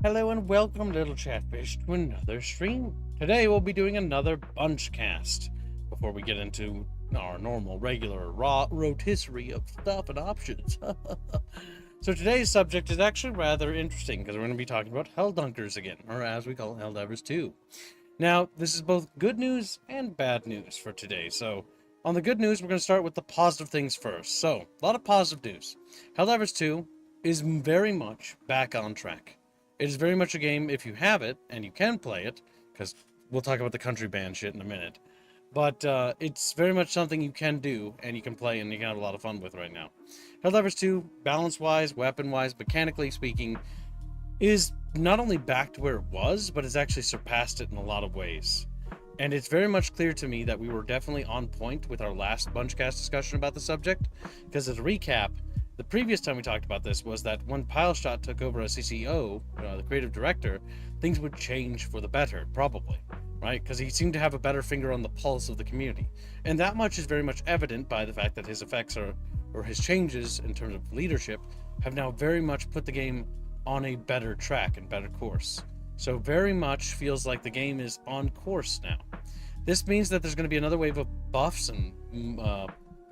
Hello and welcome, little chatfish, to another stream. Today we'll be doing another bunch cast before we get into our normal, regular, rotisserie of stuff and options. So today's subject is actually rather interesting because we're going to be talking about Helldunkers again, or as we call it, Helldivers 2. Now, this is both good news and bad news for today. So on the good news, we're going to start with the positive things first. So, a lot of positive news. Helldivers 2 is very much back on track. It is very much a game, if you have it, and you can play it, because we'll talk about the country ban shit in a minute, but it's very much something you can do, and you can play, and you can have a lot of fun with right now. Helldivers 2, balance-wise, weapon-wise, mechanically speaking, is not only back to where it was, but it's actually surpassed it in a lot of ways. And it's very much clear to me that we were definitely on point with our last Bunchcast discussion about the subject, because as a recap, the previous time we talked about this was that when Pileshot took over as CCO, the creative director, things would change for the better, probably, right? Because he seemed to have a better finger on the pulse of the community. And that much is very much evident by the fact that his effects or his changes in terms of leadership have now very much put the game on a better track and better course. So very much feels like the game is on course now. This means that there's going to be another wave of buffs and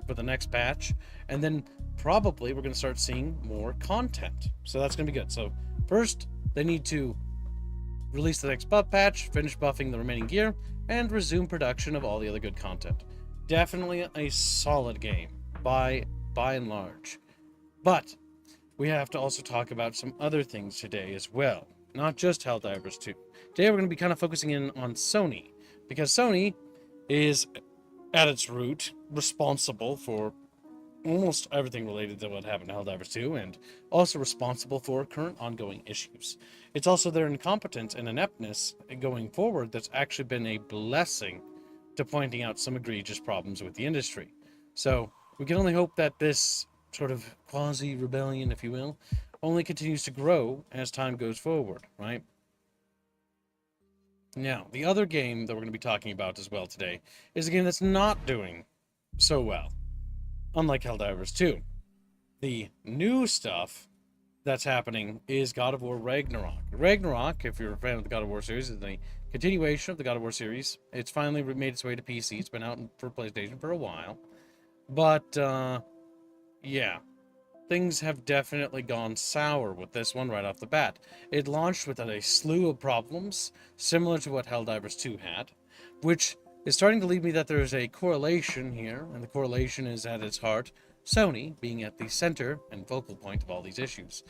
for the next patch, and then probably we're going to start seeing more content. So that's going to be good. So first, they need to release the next buff patch, finish buffing the remaining gear, and resume production of all the other good content. Definitely a solid game by and large. But we have to also talk about some other things today as well. Not just Helldivers 2. Today we're going to be kind of focusing in on Sony, because Sony is, at its root, responsible for almost everything related to what happened to Helldivers 2, and also responsible for current ongoing issues. It's also their incompetence and ineptness going forward that's actually been a blessing to pointing out some egregious problems with the industry. So we can only hope that this sort of quasi-rebellion, if you will, only continues to grow as time goes forward, right? Now, the other game that we're going to be talking about as well today is a game that's not doing so well, unlike Helldivers 2. The new stuff that's happening is God of War Ragnarok. Ragnarok, if you're a fan of the God of War series, is a continuation of the God of War series. It's finally made its way to PC. It's been out for PlayStation for a while. But, yeah, things have definitely gone sour with this one right off the bat. It launched with a slew of problems, similar to what Helldivers 2 had, which is starting to lead me that there is a correlation here, and the correlation is at its heart, Sony being at the center and focal point of all these issues.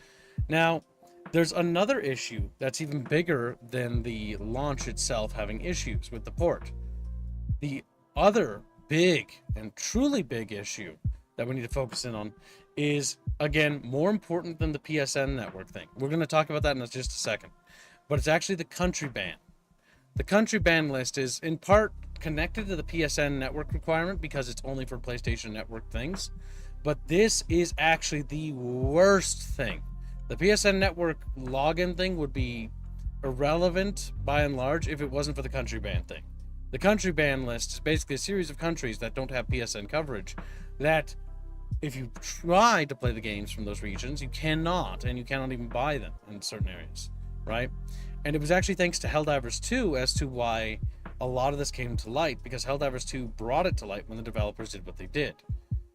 Now, there's another issue that's even bigger than the launch itself having issues with the port. The other big and truly big issue that we need to focus in on is, again, more important than the PSN network thing. We're going to talk about that in just a second. But it's actually the country ban. The country ban list is in part connected to the PSN network requirement because it's only for PlayStation Network things. But this is actually the worst thing. The PSN network login thing would be irrelevant by and large if it wasn't for the country ban thing. The country ban list is basically a series of countries that don't have PSN coverage that, if you try to play the games from those regions, you cannot, and you cannot even buy them in certain areas, right? And it was actually thanks to Helldivers 2 as to why a lot of this came to light, because Helldivers 2 brought it to light when the developers did what they did.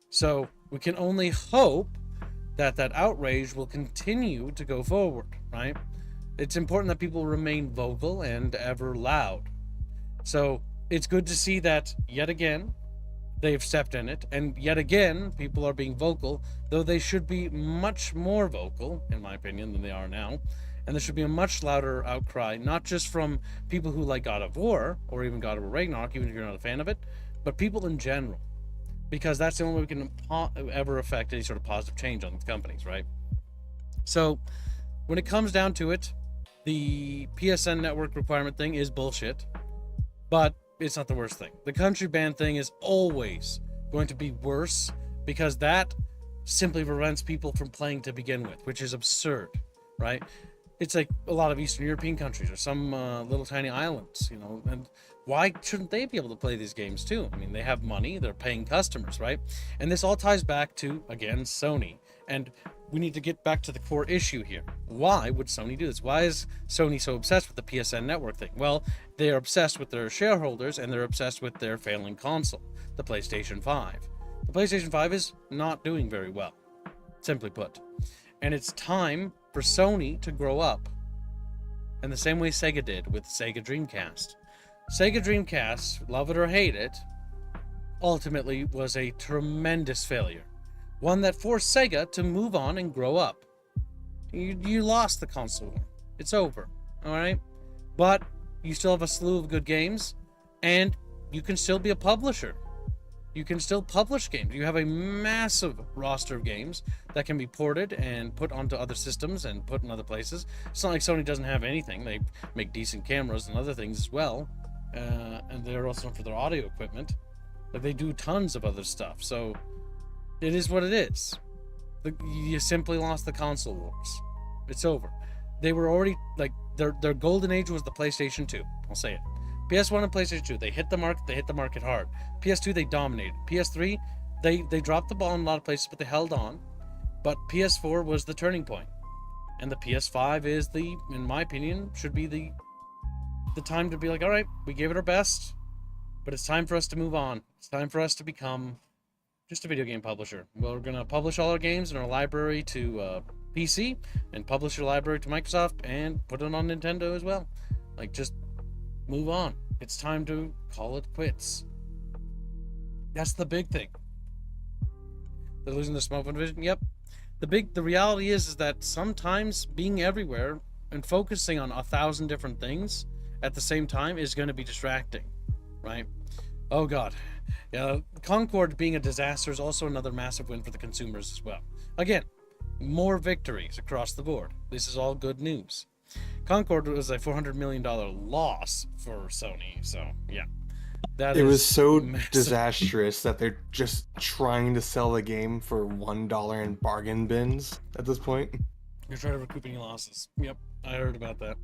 So we can only hope that that outrage will continue to go forward, right? It's important that people remain vocal and ever loud. So it's good to see that, yet again, they've stepped in it, and yet again, people are being vocal, though they should be much more vocal, in my opinion, than they are now. And there should be a much louder outcry, not just from people who like God of War, or even God of War Ragnarok, even if you're not a fan of it, but people in general. Because that's the only way we can ever affect any sort of positive change on these companies, right? So, when it comes down to it, the PSN network requirement thing is bullshit, but it's not the worst thing. The country ban thing is always going to be worse because that simply prevents people from playing to begin with, which is absurd, right? It's like a lot of Eastern European countries or some little tiny islands, and why shouldn't they be able to play these games too? I mean, they have money, they're paying customers, right? And this all ties back to, again, Sony. And we need to get back to the core issue here. Why would Sony do this? Why is Sony so obsessed with the PSN network thing? Well, they are obsessed with their shareholders, and they're obsessed with their failing console, the PlayStation 5. The PlayStation 5 is not doing very well, simply put. And it's time for Sony to grow up. In the same way Sega did with Sega Dreamcast. Sega Dreamcast, love it or hate it, ultimately was a tremendous failure. One that forced Sega to move on and grow up. You lost the console war. It's over. Alright? But you still have a slew of good games, and you can still be a publisher. You can still publish games. You have a massive roster of games that can be ported and put onto other systems and put in other places. It's not like Sony doesn't have anything. They make decent cameras and other things as well. And they're also known for their audio equipment. But they do tons of other stuff. So it is what it is. You simply lost the console wars. It's over. They were already, like, their golden age was the PlayStation 2. I'll say it. PS1 and PlayStation 2, they hit the market hard. PS2, they dominated. PS3, they dropped the ball in a lot of places, but they held on. But PS4 was the turning point. And the PS5 is in my opinion, should be the time to be like, all right, we gave it our best, but it's time for us to move on. It's time for us to become just a video game publisher. We're going to publish all our games in our library to PC, and publish your library to Microsoft, and put it on Nintendo as well. Like, just move on. It's time to call it quits. That's the big thing. They're losing their smartphone division. Yep. The reality is that sometimes being everywhere and focusing on 1,000 different things at the same time is going to be distracting, right? Oh God. Yeah, Concord being a disaster is also another massive win for the consumers as well. Again, more victories across the board. This is all good news. Concord was a $400 million loss for Sony, so yeah. It was so disastrous that they're just trying to sell the game for $1 in bargain bins at this point. You're trying to recoup any losses. Yep, I heard about that.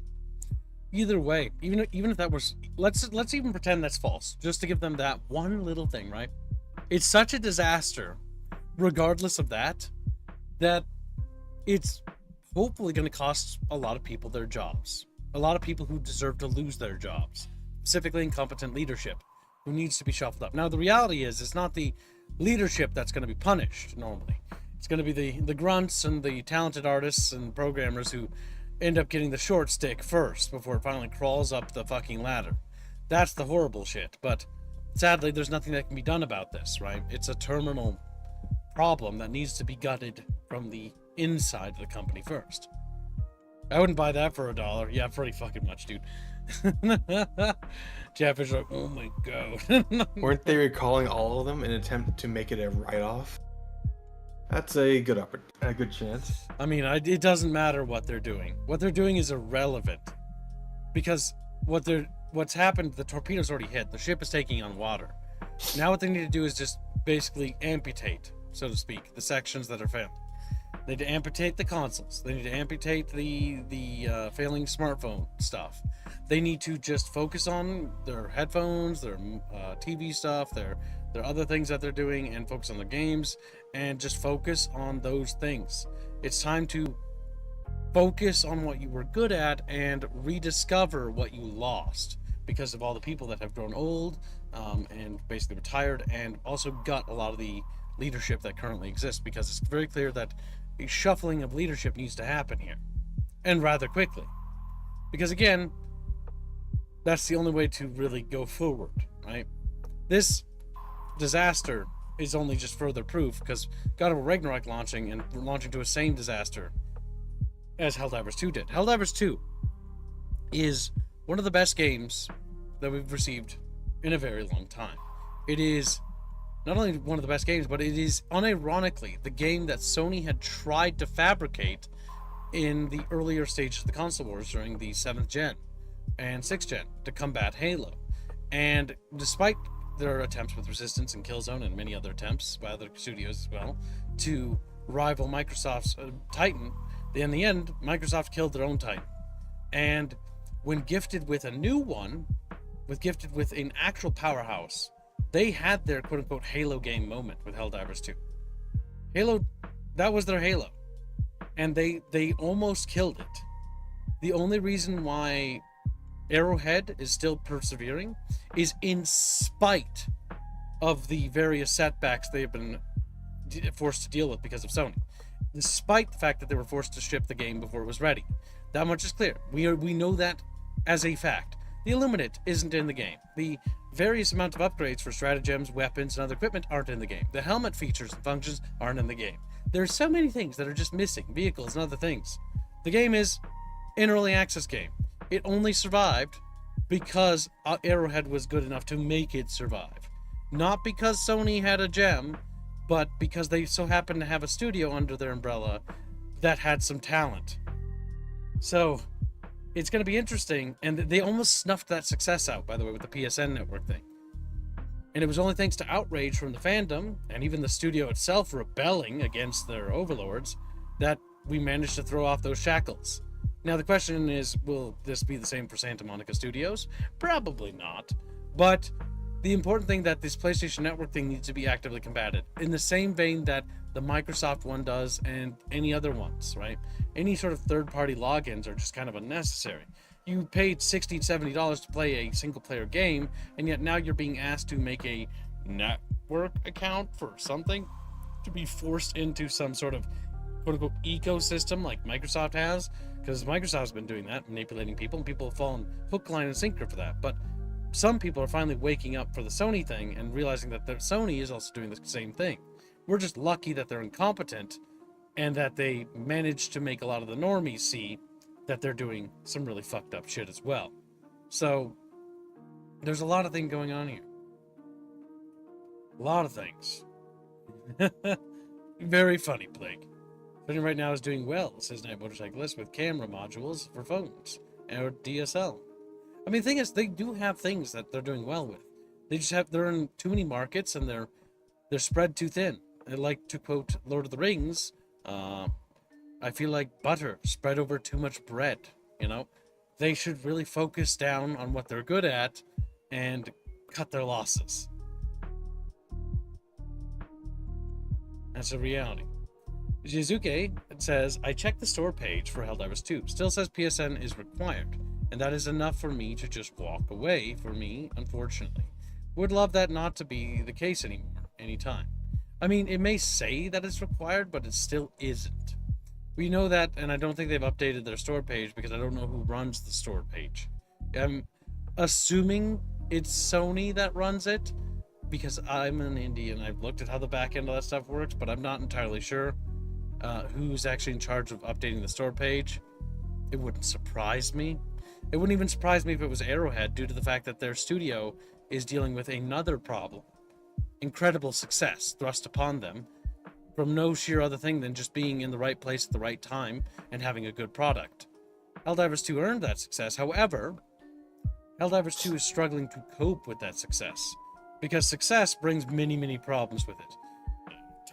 Either way, even if that was, let's even pretend that's false, just to give them that one little thing, right? It's such a disaster, regardless of that it's hopefully going to cost a lot of people their jobs. A lot of people who deserve to lose their jobs. Specifically incompetent leadership, who needs to be shuffled up. Now, the reality is, it's not the leadership that's going to be punished normally. It's going to be the grunts and the talented artists and programmers who end up getting the short stick first before it finally crawls up the fucking ladder. That's the horrible shit. But sadly, there's nothing that can be done about this, right? It's a terminal problem that needs to be gutted from the inside of the company first. I wouldn't buy that for $1. Yeah, pretty fucking much, dude. Chatfish like, oh my God. Weren't they recalling all of them in an attempt to make it a write-off? That's a good chance. I mean, it doesn't matter what they're doing. What they're doing is irrelevant, because what's happened, the torpedo's already hit. The ship is taking on water. Now what they need to do is just basically amputate, so to speak, the sections that are failing. They need to amputate the consoles. They need to amputate the failing smartphone stuff. They need to just focus on their headphones, their TV stuff, their other things that they're doing, and focus on their games, and just focus on those things. It's time to focus on what you were good at and rediscover what you lost because of all the people that have grown old and basically retired, and also gut a lot of the leadership that currently exists, because it's very clear that a shuffling of leadership needs to happen here, and rather quickly, because again, that's the only way to really go forward, right? This disaster is only just further proof, because God of War Ragnarok launching to a same disaster as Helldivers 2 did. Helldivers 2 is one of the best games that we've received in a very long time. It is not only one of the best games, but it is unironically the game that Sony had tried to fabricate in the earlier stages of the console wars during the 7th gen and 6th gen to combat Halo. And despite their attempts with Resistance and Killzone and many other attempts by other studios as well to rival Microsoft's Titan, in the end, Microsoft killed their own Titan. And when gifted with a new one, gifted with an actual powerhouse, they had their quote-unquote Halo game moment with Helldivers 2. Halo, that was their Halo. and they almost killed it. The only reason why Arrowhead is still persevering is in spite of the various setbacks they've been forced to deal with because of Sony, despite the fact that they were forced to ship the game before it was ready. That much is clear. We know that as a fact. The Illuminate isn't in the game. The various amount of upgrades for stratagems, weapons, and other equipment aren't in the game. The helmet features and functions aren't in the game. There's so many things that are just missing, vehicles and other things. The game is an early access game. It only survived because Arrowhead was good enough to make it survive. Not because Sony had a gem, but because they so happened to have a studio under their umbrella that had some talent. So it's going to be interesting, and they almost snuffed that success out, by the way, with the PSN network thing. And it was only thanks to outrage from the fandom, and even the studio itself rebelling against their overlords, that we managed to throw off those shackles. Now the question is, will this be the same for Santa Monica Studios? Probably not. But the important thing that this PlayStation Network thing needs to be actively combated, in the same vein that the Microsoft one does and any other ones, right? Any sort of third-party logins are just kind of unnecessary. You paid $60, $70 to play a single-player game, and yet now you're being asked to make a network account for something to be forced into some sort of quote-unquote ecosystem like Microsoft has, because Microsoft's been doing that, manipulating people, and people have fallen hook, line, and sinker for that. But some people are finally waking up for the Sony thing and realizing that Sony is also doing the same thing. We're just lucky that they're incompetent and that they managed to make a lot of the normies see that they're doing some really fucked up shit as well. So there's a lot of things going on here. A lot of things. Very funny, Blake. Sony right now is doing well, says Night Motorcyclist, with camera modules for phones or DSL. I mean, the thing is, they do have things that they're doing well with. They're in too many markets and they're spread too thin. I like to quote Lord of the Rings, I feel like butter spread over too much bread, you know? They should really focus down on what they're good at and cut their losses. That's a reality. Jizuke says, I checked the store page for Helldivers 2. Still says PSN is required. And that is enough for me to just walk away for me, unfortunately. Would love that not to be the case anymore, anytime. I mean, it may say that it's required, but it still isn't. We know that, and I don't think they've updated their store page because I don't know who runs the store page. I'm assuming it's Sony that runs it because I'm an indie and I've looked at how the back end of that stuff works, but I'm not entirely sure who's actually in charge of updating the store page. It wouldn't surprise me. It wouldn't even surprise me if it was Arrowhead, due to the fact that their studio is dealing with another problem. Incredible success thrust upon them from no sheer other thing than just being in the right place at the right time and having a good product. Helldivers 2 earned that success. However, Helldivers 2 is struggling to cope with that success because success brings many, many problems with it.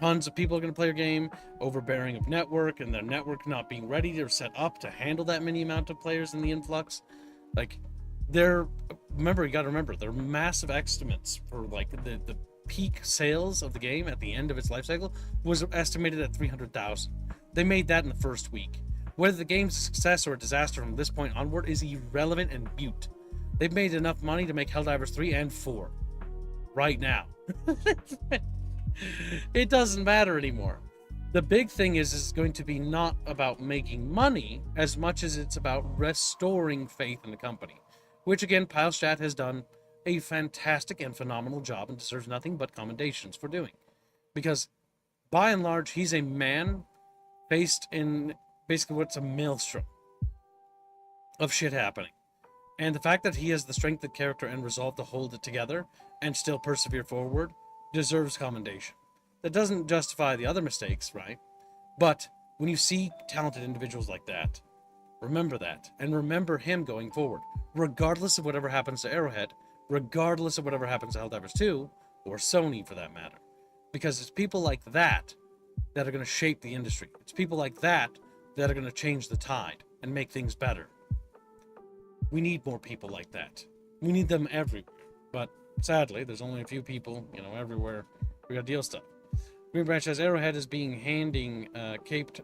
Tons of people are going to play your game, overbearing of network, and their network not being ready or set up to handle that many amount of players in the influx. Like, you got to remember, they're massive estimates for like the peak sales of the game at the end of its life cycle was estimated at 300,000. They made that in the first week. Whether the game's a success or a disaster from this point onward is irrelevant and mute. They've made enough money to make Helldivers 3 and 4 right now. It doesn't matter anymore. The big thing is going to be not about making money as much as it's about restoring faith in the company, which again, Pilestat has done a fantastic and phenomenal job and deserves nothing but commendations for doing. Because by and large, he's a man faced in basically what's a maelstrom of shit happening. And the fact that he has the strength of character and resolve to hold it together and still persevere forward deserves commendation. That doesn't justify the other mistakes, right? But when you see talented individuals like that, remember that, and remember him going forward, regardless of whatever happens to Arrowhead, regardless of whatever happens to Helldivers 2, or Sony for that matter. Because it's people like that that are going to shape the industry. It's people like that that are going to change the tide and make things better. We need more people like that. We need them everywhere. But sadly, there's only a few people, everywhere we got to deal stuff. Green Branch says Arrowhead is handing caped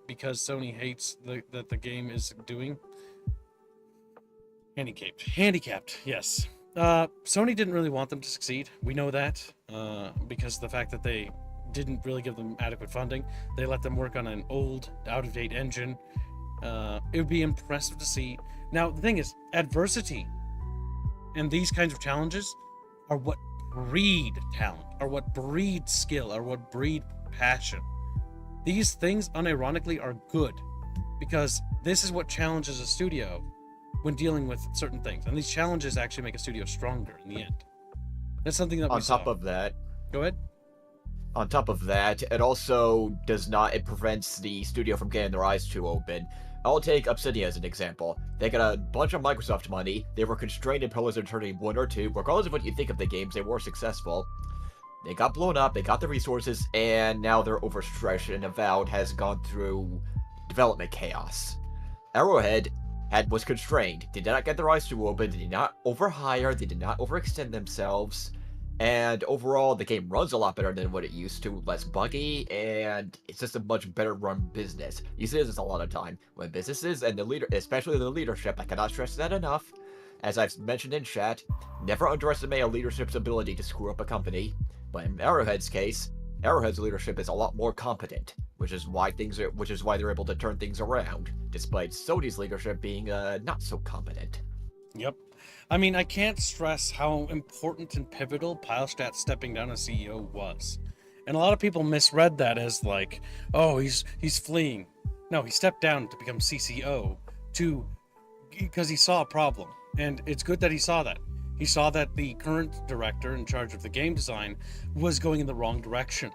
because Sony hates that the game is doing. Handicapped, yes. Sony didn't really want them to succeed. We know that because of the fact that they didn't really give them adequate funding. They let them work on an old, out-of-date engine. It would be impressive to see. Now, the thing is, adversity and these kinds of challenges are what breed talent, are what breed skill, are what breed passion. These things, unironically, are good because this is what challenges a studio when dealing with certain things. And these challenges actually make a studio stronger in the end. That's something that we saw. On top of that, Go ahead. on top of that, it also does not, it prevents the studio from getting their eyes too open. I'll take Obsidian as an example. They got a bunch of Microsoft money, they were constrained in Pillars of Eternity 1 or 2, regardless of what you think of the games, they were successful. They got blown up, they got the resources, and now they're overstretched, and Avowed has gone through development chaos. Arrowhead was constrained, did not get their eyes too open, they did not overhire, they did not overextend themselves, and overall the game runs a lot better than what it used to, less buggy, and it's just a much better run business. You see this a lot of time when businesses and the leader, especially the leadership, I cannot stress that enough, as I've mentioned in chat, never underestimate a leadership's ability to screw up a company, but in Arrowhead's case, Arrowhead's leadership is a lot more competent, which is why they're able to turn things around, despite Sony's leadership being not so competent. Yep. I mean, I can't stress how important and pivotal Pilestat stepping down as CEO was. And a lot of people misread that as like, oh, he's fleeing. No, he stepped down to become CCO because he saw a problem. And it's good that he saw that. He saw that the current director in charge of the game design was going in the wrong direction.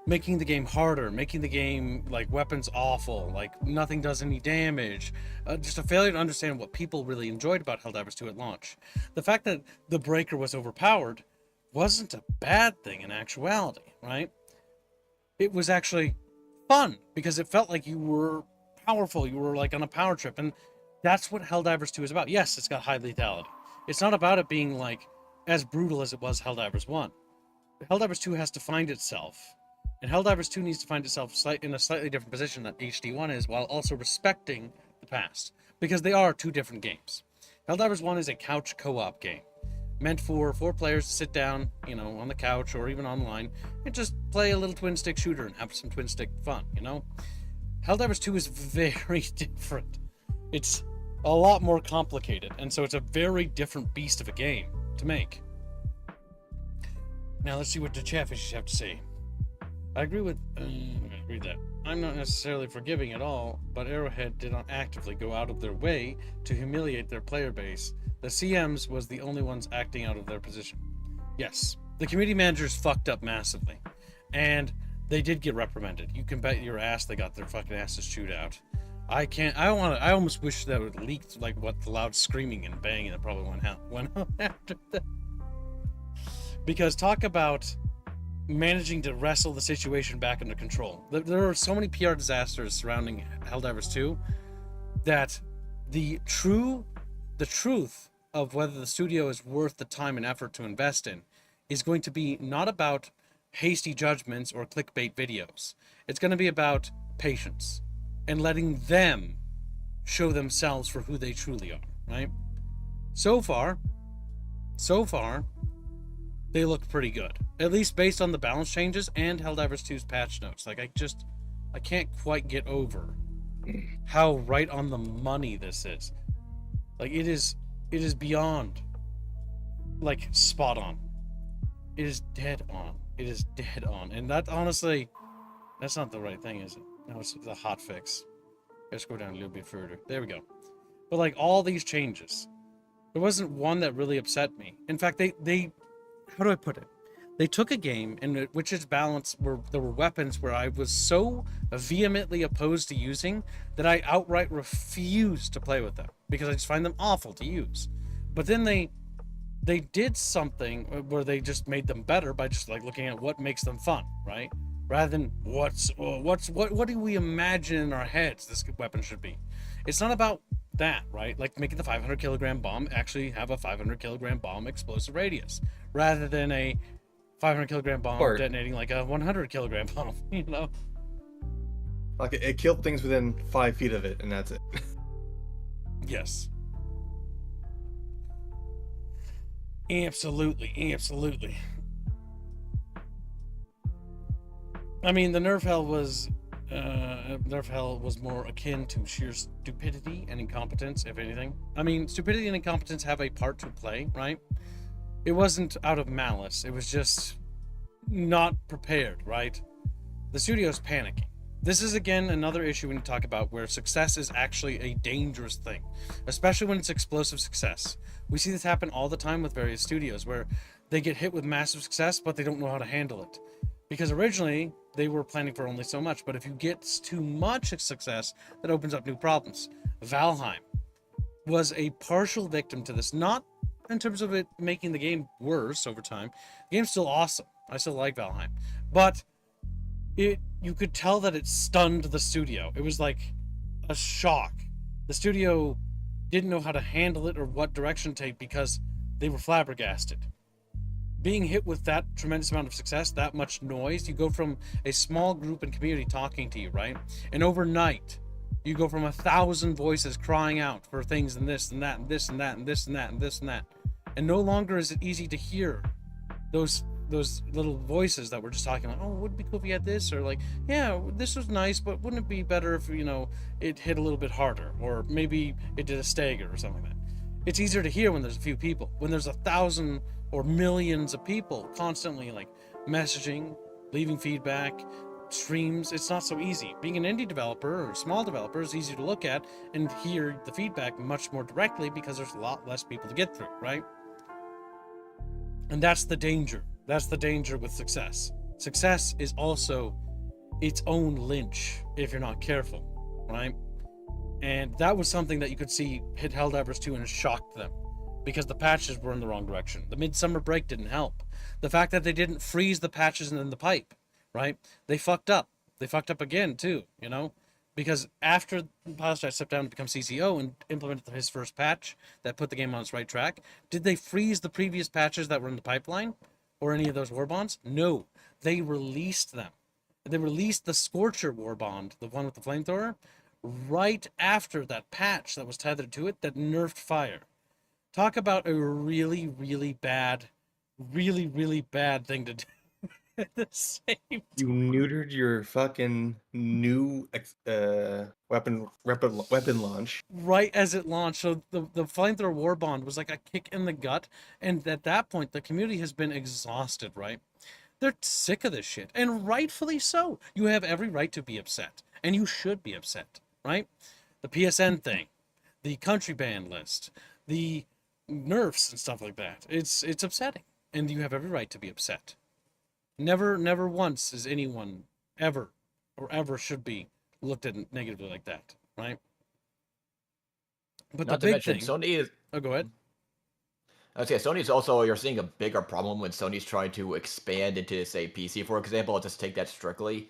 Making the game harder, making the game, like, weapons awful, like, nothing does any damage. Just a failure to understand what people really enjoyed about Helldivers 2 at launch. The fact that the Breaker was overpowered wasn't a bad thing in actuality, right? It was actually fun, because it felt like you were powerful, you were, like, on a power trip, and that's what Helldivers 2 is about. Yes, it's got high lethality. It's not about it being, like, as brutal as it was Helldivers 1. Helldivers 2 has to find itself. And Helldivers 2 needs to find itself in a slightly different position than HD1 is, while also respecting the past. Because they are two different games. Helldivers 1 is a couch co-op game, meant for 4 players to sit down, you know, on the couch or even online, and just play a little twin-stick shooter and have some twin-stick fun, you know? Helldivers 2 is very different. It's a lot more complicated, and so it's a very different beast of a game to make. Now let's see what the Chatfish have to say. I agree with that. I'm not necessarily forgiving at all, but Arrowhead did not actively go out of their way to humiliate their player base. The CMs was the only ones acting out of their position. Yes, the community managers fucked up massively, and they did get reprimanded. You can bet your ass they got their fucking asses chewed out. I almost wish that it leaked, like, what the loud screaming and banging that probably went out after that. Because talk about managing to wrestle the situation back under control. There are so many PR disasters surrounding Helldivers 2 that the truth of whether the studio is worth the time and effort to invest in is going to be not about hasty judgments or clickbait videos. It's going to be about patience and letting them show themselves for who they truly are, right? So far, they look pretty good. At least based on the balance changes and Helldivers 2's patch notes. Like, I can't quite get over how right on the money this is. Like, it is beyond, like, spot on. It is dead on. It is dead on. And that, honestly, that's not the right thing, is it? No, it's the hot fix. Let's go down a little bit further. There we go. But, like, all these changes, there wasn't one that really upset me. In fact, they how do I put it? They took a game in which its balance there were weapons where I was so vehemently opposed to using that I outright refused to play with them because I just find them awful to use. But then they did something where they just made them better by just, like, looking at what makes them fun, right? Rather than what do we imagine in our heads this weapon should be. It's not about that, right? Like making the 500 kilogram bomb actually have a 500 kilogram bomb explosive radius rather than a 500 kilogram bomb detonating like a 100 kilogram bomb, you know? Like it killed things within 5 feet of it, and that's it. Yes. Absolutely. I mean, the nerf hell was more akin to sheer stupidity and incompetence, if anything. I mean, stupidity and incompetence have a part to play, right? It wasn't out of malice. It was just not prepared, right? The studio's panicking. This is again another issue when you talk about where success is actually a dangerous thing, especially when it's explosive success. We see this happen all the time with various studios where they get hit with massive success, but they don't know how to handle it. Because originally they were planning for only so much, but if you get too much success, that opens up new problems. Valheim was a partial victim to this, not in terms of it making the game worse over time. The game's still awesome. I still like Valheim, but you could tell that it stunned the studio. It was like a shock. The studio didn't know how to handle it or what direction to take because they were flabbergasted. Being hit with that tremendous amount of success, that much noise, you go from a small group and community talking to you, right? And overnight, you go from 1,000 voices crying out for things and this and that and this and that and this and that and this and that. And no longer is it easy to hear those little voices that were just talking like, oh, would it be cool if you had this? Or like, yeah, this was nice, but wouldn't it be better if, it hit a little bit harder? Or maybe it did a stagger or something like that. It's easier to hear when there's a few people. When there's 1,000 or millions of people constantly like messaging, leaving feedback, streams, it's not so easy. Being an indie developer or small developer is easy to look at and hear the feedback much more directly because there's a lot less people to get through, right? And that's the danger. That's the danger with success. Success is also its own lynch if you're not careful, right? And that was something that you could see hit Helldivers 2 and it shocked them because the patches were in the wrong direction. The midsummer break didn't help. The fact that they didn't freeze the patches in the pipe, right? They fucked up. They fucked up again too, because after Palestine stepped down to become CCO and implemented his first patch that put the game on its right track, did they freeze the previous patches that were in the pipeline? Or any of those war bonds? No, they released them. They released the Scorcher war bond, the one with the flamethrower, right after that patch that was tethered to it that nerfed fire. Talk about a really, really bad thing to do at the same time. You neutered your fucking new weapon launch Right as it launched. So the flamethrower war bond was like a kick in the gut. And at that point, the community has been exhausted, right? They're sick of this shit. And rightfully so. You have every right to be upset. And you should be upset, right? The PSN thing, the country ban list, the nerfs and stuff like that. It's upsetting. And you have every right to be upset. Never once is anyone ever should be looked at negatively like that, right? But Not the to big mention, thing. Sony is. Oh, go ahead. Okay, Sony's also, you're seeing a bigger problem when Sony's trying to expand into, say, PC, for example. I'll just take that strictly.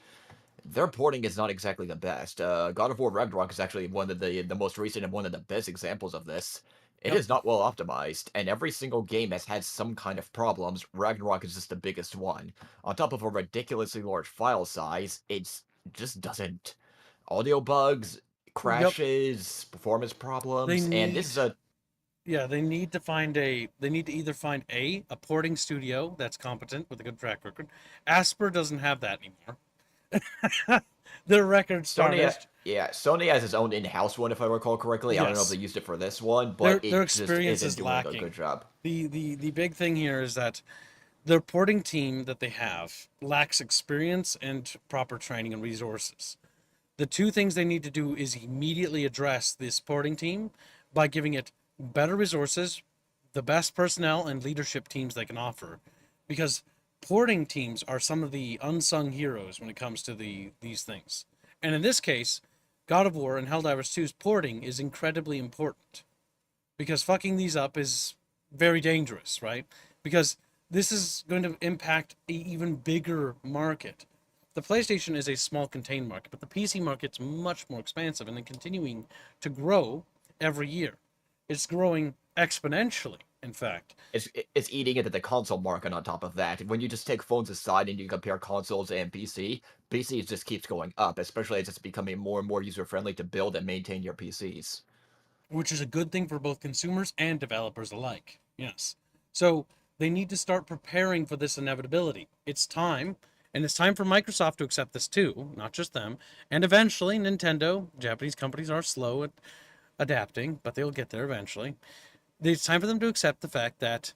Their porting is not exactly the best. God of War Ragnarok is actually one of the most recent and one of the best examples of this. It Yep. is not well optimized, and every single game has had some kind of problems. Ragnarok is just the biggest one. On top of a ridiculously large file size, it just doesn't. Audio bugs, crashes, performance problems, and this is a They need to either find a porting studio that's competent with a good track record. Asper doesn't have that anymore. Their record's tarnished. Sony has its own in-house one, if I recall correctly. I don't know if Yes. they used it for this one, but Their it just experience isn't is doing lacking. a good job. The big thing here is that the porting team that they have lacks experience and proper training and resources. The two things they need to do is immediately address this porting team by giving it better resources, the best personnel and leadership teams they can offer, because porting teams are some of the unsung heroes when it comes to these things. And in this case, God of War and Helldivers 2's porting is incredibly important because fucking these up is very dangerous, right? Because this is going to impact an even bigger market. The PlayStation is a small contained market, but the PC market's much more expansive and continuing to grow every year. It's growing exponentially in fact. It's eating into the console market on top of that. When you just take phones aside and you compare consoles and PC just keeps going up, especially as it's becoming more and more user-friendly to build and maintain your PCs. Which is a good thing for both consumers and developers alike. Yes. So they need to start preparing for this inevitability. It's time, and it's time for Microsoft to accept this too, not just them. And eventually, Nintendo, Japanese companies are slow at adapting, but they'll get there eventually. It's time for them to accept the fact that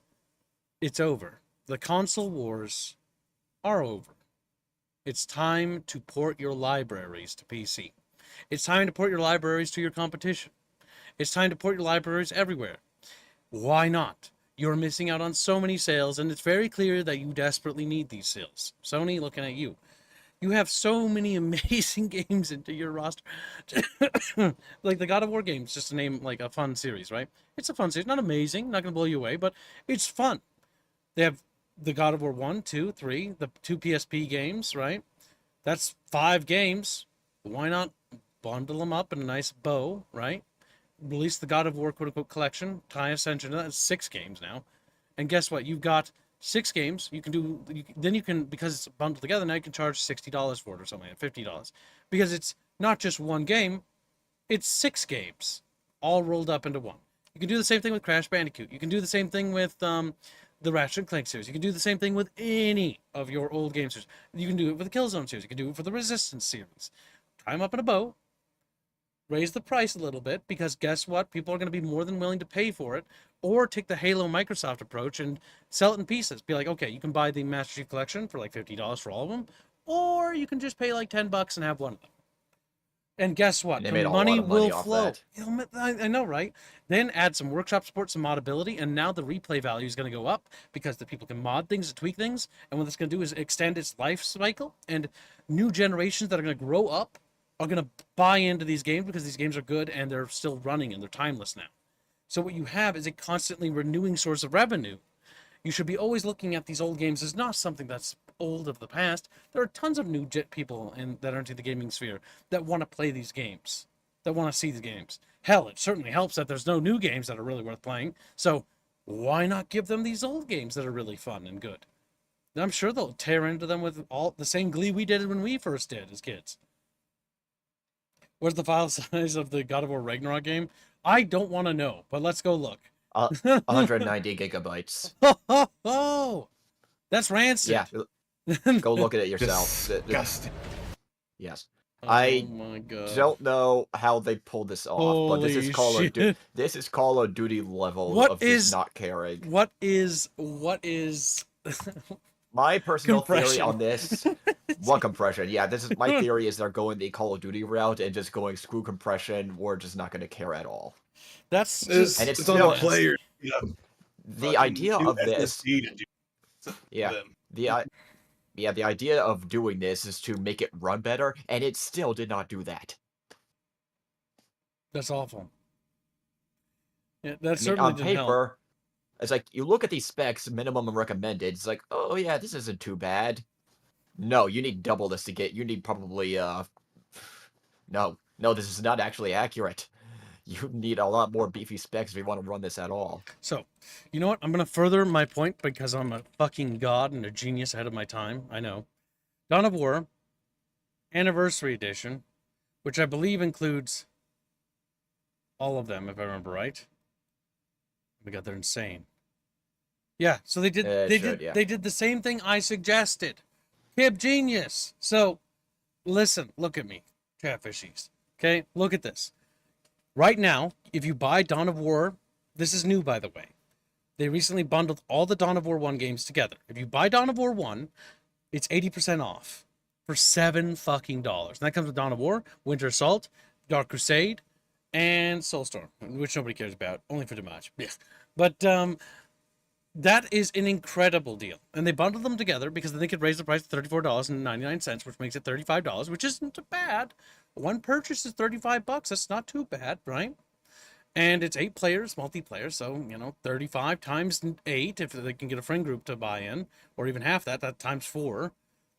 it's over. The console wars are over. It's time to port your libraries to PC. It's time to port your libraries to your competition. It's time to port your libraries everywhere. Why not? You're missing out on so many sales, and it's very clear that you desperately need these sales. Sony, looking at you. You have so many amazing games into your roster. Like the God of War games, just to name like a fun series, right? It's a fun series. Not amazing, not going to blow you away, but it's fun. They have the God of War 1, 2, 3, the 2 PSP games, right? That's 5 games. Why not bundle them up in a nice bow, right? Release the God of War quote-unquote collection, tie Ascension, that's 6 games now. And guess what? You've got 6 games. You can do, then you can, because it's bundled together, now you can charge $60 for it or something, $50. Because it's not just one game, it's 6 games, all rolled up into one. You can do the same thing with Crash Bandicoot. You can do the same thing with the Ratchet & Clank series. You can do the same thing with any of your old game series. You can do it with the Killzone series. You can do it for the Resistance series. Tie them up in a bow, raise the price a little bit, because guess what? People are going to be more than willing to pay for it, or take the Halo Microsoft approach and sell it in pieces. Be like, okay, you can buy the Master Chief Collection for like $50 for all of them, or you can just pay like $10 and have one of them. And guess what? And they The made a lot money of money will off flow. that. I know, right? Then add some workshop support, some modability, and now the replay value is going to go up because the people can mod things and tweak things. And what it's going to do is extend its life cycle, and new generations that are going to grow up are going to buy into these games because these games are good and they're still running and they're timeless now. So what you have is a constantly renewing source of revenue. You should be always looking at these old games as not something that's old of the past. There are tons of new people that are into the gaming sphere that want to play these games, that want to see the games. Hell, it certainly helps that there's no new games that are really worth playing. So why not give them these old games that are really fun and good? And I'm sure they'll tear into them with all the same glee we did when we first did as kids. Where's the file size of the God of War Ragnarok game? I don't want to know, but let's go look. 190 gigabytes. Oh, that's rancid. Yeah, go look at it yourself. Disgusting. Yes. Oh I my God. don't know how they pulled this off, but this is Holy this is Call of Duty level What of is- just not caring. What is My personal theory Compression. on this, what compression? Yeah, this is my theory is they're going the Call of Duty route and just going screw compression. We're just not going to care at all. that's It's, just And it's it's on the still- player. The idea of this, yeah, them. the idea of doing this is to make it run better, and it still did not do that. that's awful. Yeah, that I mean, certainly on didn't help. paper, it's like you look at these specs, minimum and recommended. It's like, oh yeah, this isn't too bad. No, you need double this to get. You need probably no, this is not actually accurate. You need a lot more beefy specs if you want to run this at all. So, you know what? I'm going to further my point because I'm a fucking god and a genius ahead of my time. I know. Dawn of War Anniversary Edition, which I believe includes all of them, if I remember right. Oh my God, they're insane. Yeah, so they did. They did the same thing I suggested. Kib genius. So, listen, look at me, catfishies. Okay, look at this. Right now, if you buy Dawn of War, this is new, by the way. They recently bundled all the Dawn of War 1 games together. If you buy Dawn of War 1, it's 80% off for $7 fucking dollars. And that comes with Dawn of War, Winter Assault, Dark Crusade, and Soulstorm, which nobody cares about, only for Damage. Yeah. But that is an incredible deal. And they bundled them together because they could raise the price to $34.99, which makes it $35, which isn't bad. One purchase is $35. That's not too bad, right? And it's 8 players, multiplayer. So, 35 times 8, if they can get a friend group to buy in, or even half that times 4.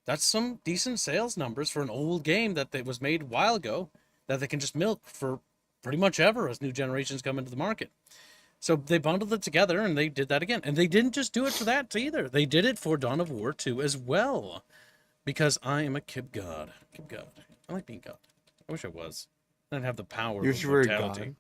That's some decent sales numbers for an old game that was made a while ago that they can just milk for pretty much ever as new generations come into the market. So they bundled it together, and they did that again. And they didn't just do it for that either. They did it for Dawn of War 2 as well. Because I am a kib god. Kib god. I like being god. I wish I was. Then I'd have the power You of should wear a mortality. god.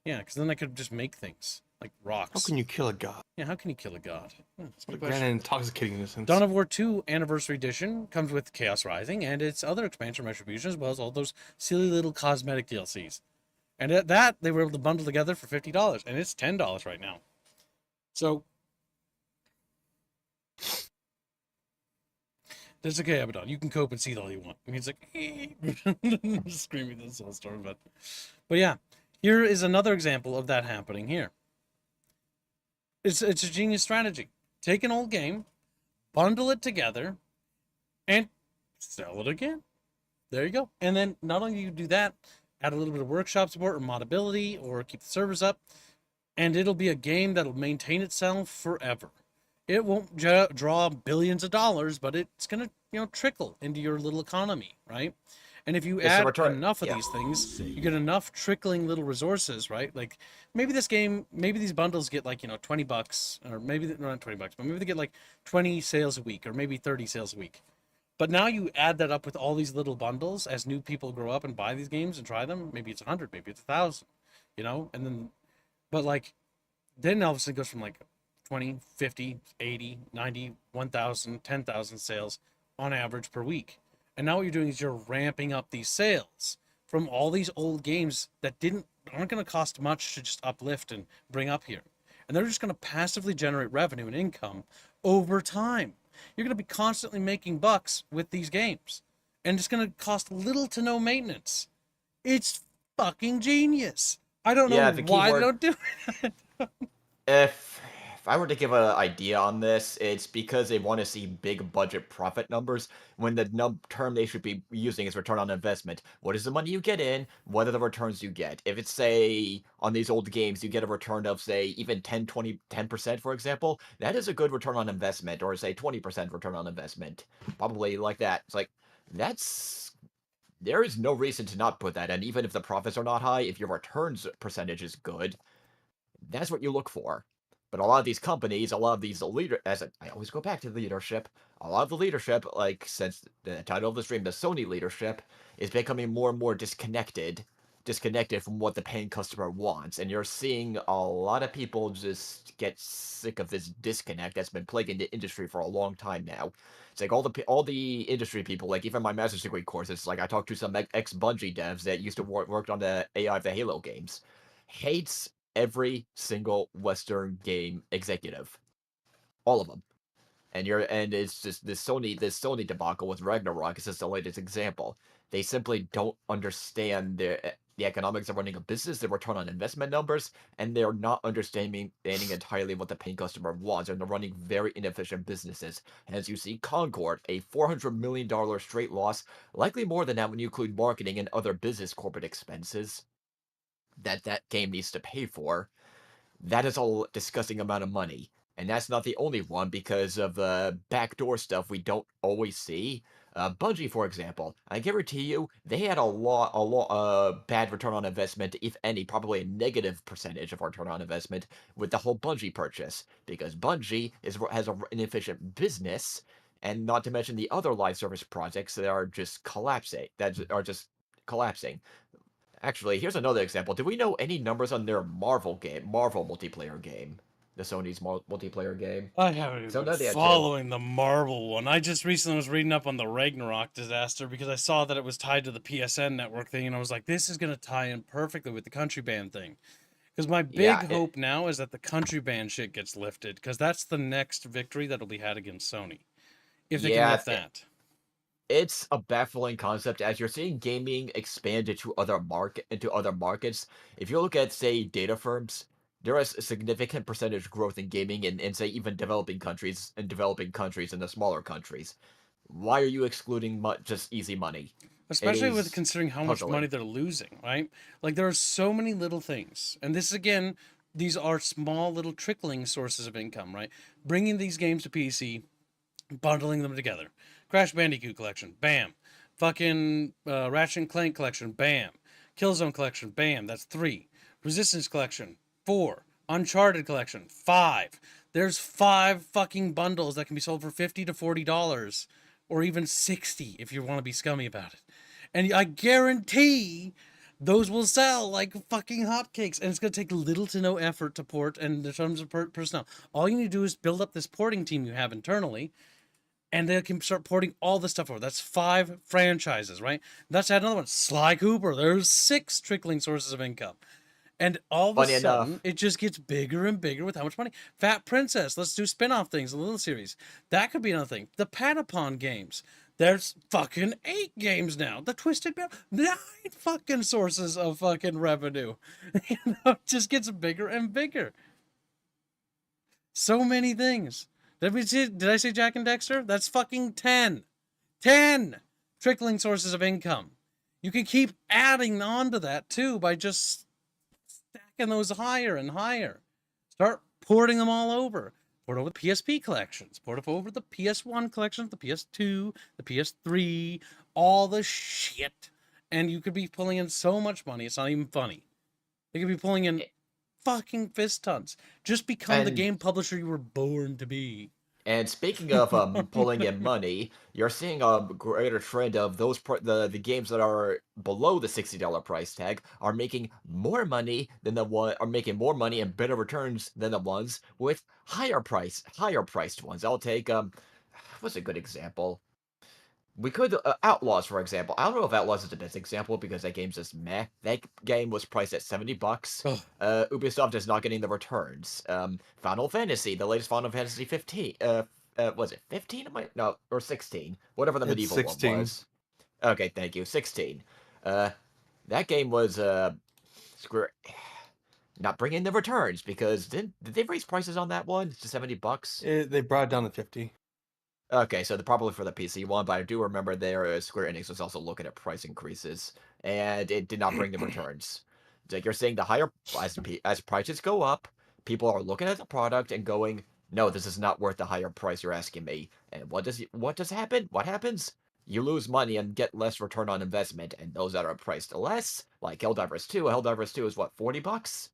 Yeah, because then I could just make things. Like rocks. How can you kill a god? Yeah, how can you kill a god? That's a good What a grand question. and intoxicating innocence. Dawn of War 2 Anniversary Edition comes with Chaos Rising and its other expansion Retribution, as well as all those silly little cosmetic DLCs. And at that, they were able to bundle together for $50, and it's $10 right now. So, that's okay, Abaddon. You can cope and seethe all you want. And he's like, screaming this whole story, but yeah, here is another example of that happening here. It's a genius strategy. Take an old game, bundle it together, and sell it again. There you go. And then not only do you do that, add a little bit of workshop support or modability or keep the servers up, and it'll be a game that'll maintain itself forever. It won't draw billions of dollars, but it's going to, trickle into your little economy, right? And if you add enough of these things, you get enough trickling little resources, right? Like maybe these bundles get like, $20, or maybe not $20, but maybe they get like 20 sales a week or maybe 30 sales a week. But now you add that up with all these little bundles as new people grow up and buy these games and try them. Maybe it's 100, maybe it's 1,000, and then, but like, then all of a sudden it goes from like 20, 50, 80, 90, 1,000, 10,000 sales on average per week. And now what you're doing is you're ramping up these sales from all these old games that aren't going to cost much to just uplift and bring up here. And they're just going to passively generate revenue and income over time. You're going to be constantly making bucks with these games. And it's going to cost little to no maintenance. It's fucking genius. I don't know why they don't do it. If I were to give an idea on this, it's because they want to see big budget profit numbers when the term they should be using is return on investment. What is the money you get in? What are the returns you get? If it's, say, on these old games, you get a return of, say, even 10%, for example, that is a good return on investment, or, say, 20% return on investment. Probably like that. It's like, there is no reason to not put that in, even if the profits are not high. If your returns percentage is good, that's what you look for. But a lot of these companies, a lot of these I always go back to the leadership, a lot of the leadership, like since the title of the stream, the Sony leadership, is becoming more and more disconnected from what the paying customer wants. And you're seeing a lot of people just get sick of this disconnect that's been plaguing the industry for a long time now. It's like all the industry people, like even my master's degree courses, like I talked to some ex-Bungie devs that used to work on the AI of the Halo games, hates every single Western game executive, all of them, and it's just this Sony debacle with Ragnarok is just the latest example. They simply don't understand the economics of running a business, the return on investment numbers, and they're not understanding entirely what the paying customer wants, and they're running very inefficient businesses. As you see, Concord, a $400 million straight loss, likely more than that when you include marketing and other business corporate expenses that game needs to pay for. That is a disgusting amount of money. And that's not the only one because of the backdoor stuff we don't always see. Bungie, for example, I guarantee you, they had a lot bad return on investment, if any, probably a negative percentage of return on investment with the whole Bungie purchase. Because Bungie has an inefficient business, and not to mention the other live service projects that are just collapsing. Actually, here's another example. Do we know any numbers on their Marvel multiplayer game? The Sony's multiplayer game? I haven't even been following the Marvel one. I just recently was reading up on the Ragnarok disaster because I saw that it was tied to the PSN network thing, and I was like, this is going to tie in perfectly with the country band thing. Because my big hope now is that the country band shit gets lifted, because that's the next victory that'll be had against Sony. If they can lift that. It's a baffling concept as you're seeing gaming expand into other markets. If you look at, say, data firms, there is a significant percentage growth in gaming in say, even developing countries and the smaller countries. Why are you excluding just easy money? Especially with considering how much money they're losing, right? Like, there are so many little things. And this, again, these are small little trickling sources of income, right? Bringing these games to PC, bundling them together. Crash Bandicoot collection, bam. Fucking Ratchet and Clank collection, bam. Killzone collection, bam. That's 3. Resistance collection, 4. Uncharted collection, 5. There's 5 fucking bundles that can be sold for $50 to $40, or even 60 if you want to be scummy about it. And I guarantee those will sell like fucking hotcakes, and it's going to take little to no effort to port. And in terms of personnel, all you need to do is build up this porting team you have internally, and they can start porting all the stuff over. That's 5 franchises, right? Let's add another one. Sly Cooper. There's 6 trickling sources of income. And all of a Funny sudden, enough, it just gets bigger and bigger with how much money. Fat Princess, let's do spin-off things, a little series. That could be another thing. The Patapon games. There's fucking 8 games now. The Twisted Metal, 9 fucking sources of fucking revenue. You know, it just gets bigger and bigger. So many things. Did I say Jack and Dexter? That's fucking 10. 10 trickling sources of income. You can keep adding on to that too by just stacking those higher and higher. Start porting them all over. Port over the PSP collections. Port over the PS1 collections, the PS2, the PS3, all the shit. And you could be pulling in so much money, it's not even funny. They could be pulling in fucking fist tons. Just become the game publisher you were born to be. And speaking of pulling in money, you're seeing a greater trend of the games that are below the $60 price tag are making more money than making more money and better returns than the ones with higher priced ones. I'll take what's a good example? We could Outlaws, for example. I don't know if Outlaws is the best example because that game's just meh. That game was priced at $70. Ubisoft is not getting the returns. Final Fantasy, the latest Final Fantasy 15. Was it 15? No, or 16. Whatever the medieval 16. one was. Okay, thank you. 16. That game was not bringing the returns because did they raise prices on that one to $70? They brought it down to 50. Okay, so probably for the PC one, but I do remember there Square Enix was also looking at price increases, and it did not bring the returns. It's like you're saying the higher as prices go up, people are looking at the product and going, "No, this is not worth the higher price you're asking me." And what does happen? What happens? You lose money and get less return on investment, and those that are priced less, like Helldivers 2, Helldivers 2 is what, $40?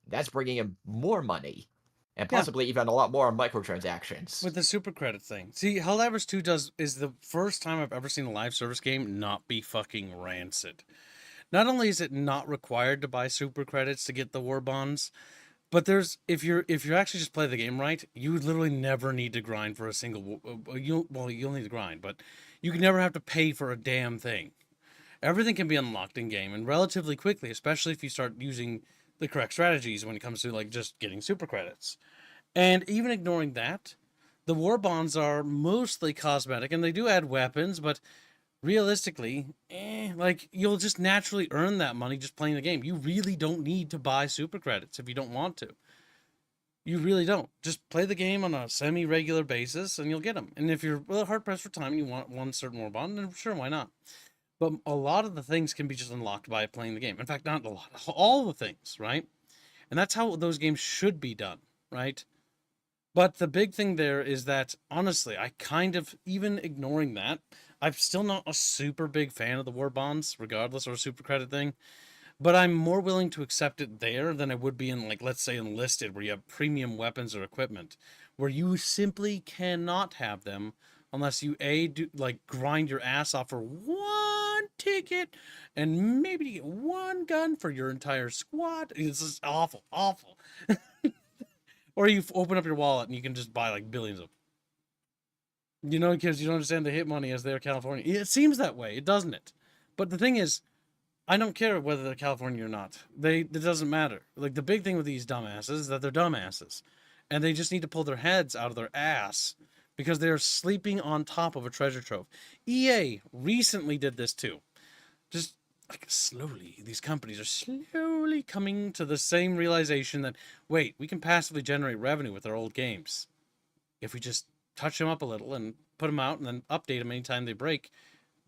That's bringing in more money. And possibly even a lot more on microtransactions. With the super credit thing. See, Helldivers 2 is the first time I've ever seen a live service game not be fucking rancid. Not only is it not required to buy super credits to get the war bonds, but there's if you actually just play the game right, you literally never need to grind for a single you'll need to grind, but you can never have to pay for a damn thing. Everything can be unlocked in game and relatively quickly, especially if you start using the correct strategies when it comes to like just getting super credits. And even ignoring that, the war bonds are mostly cosmetic, and they do add weapons, but realistically, like you'll just naturally earn that money just playing the game. You really don't need to buy super credits if you don't want to. You really don't. Just play the game on a semi-regular basis, and you'll get them. And if you're hard pressed for time and you want one certain war bond, then sure, why not? But a lot of the things can be just unlocked by playing the game. In fact, not a lot. All the things, right? And that's how those games should be done, right? But the big thing there is that, honestly, I kind of, even ignoring that, I'm still not a super big fan of the war bonds, regardless, or a super credit thing. But I'm more willing to accept it there than I would be in, like, let's say Enlisted, where you have premium weapons or equipment, where you simply cannot have them unless you, grind your ass off for one ticket and maybe you get one gun for your entire squad. It's just awful, awful. Or you open up your wallet and you can just buy like billions of them. You know, because you don't understand the hit money as they're California. It seems that way, doesn't it? But the thing is, I don't care whether they're California or not. It doesn't matter. Like, the big thing with these dumbasses is that they're dumbasses. And they just need to pull their heads out of their ass because they're sleeping on top of a treasure trove. EA recently did this too. Just like slowly, these companies are slowly coming to the same realization that, wait, we can passively generate revenue with our old games if we just touch them up a little and put them out and then update them anytime they break.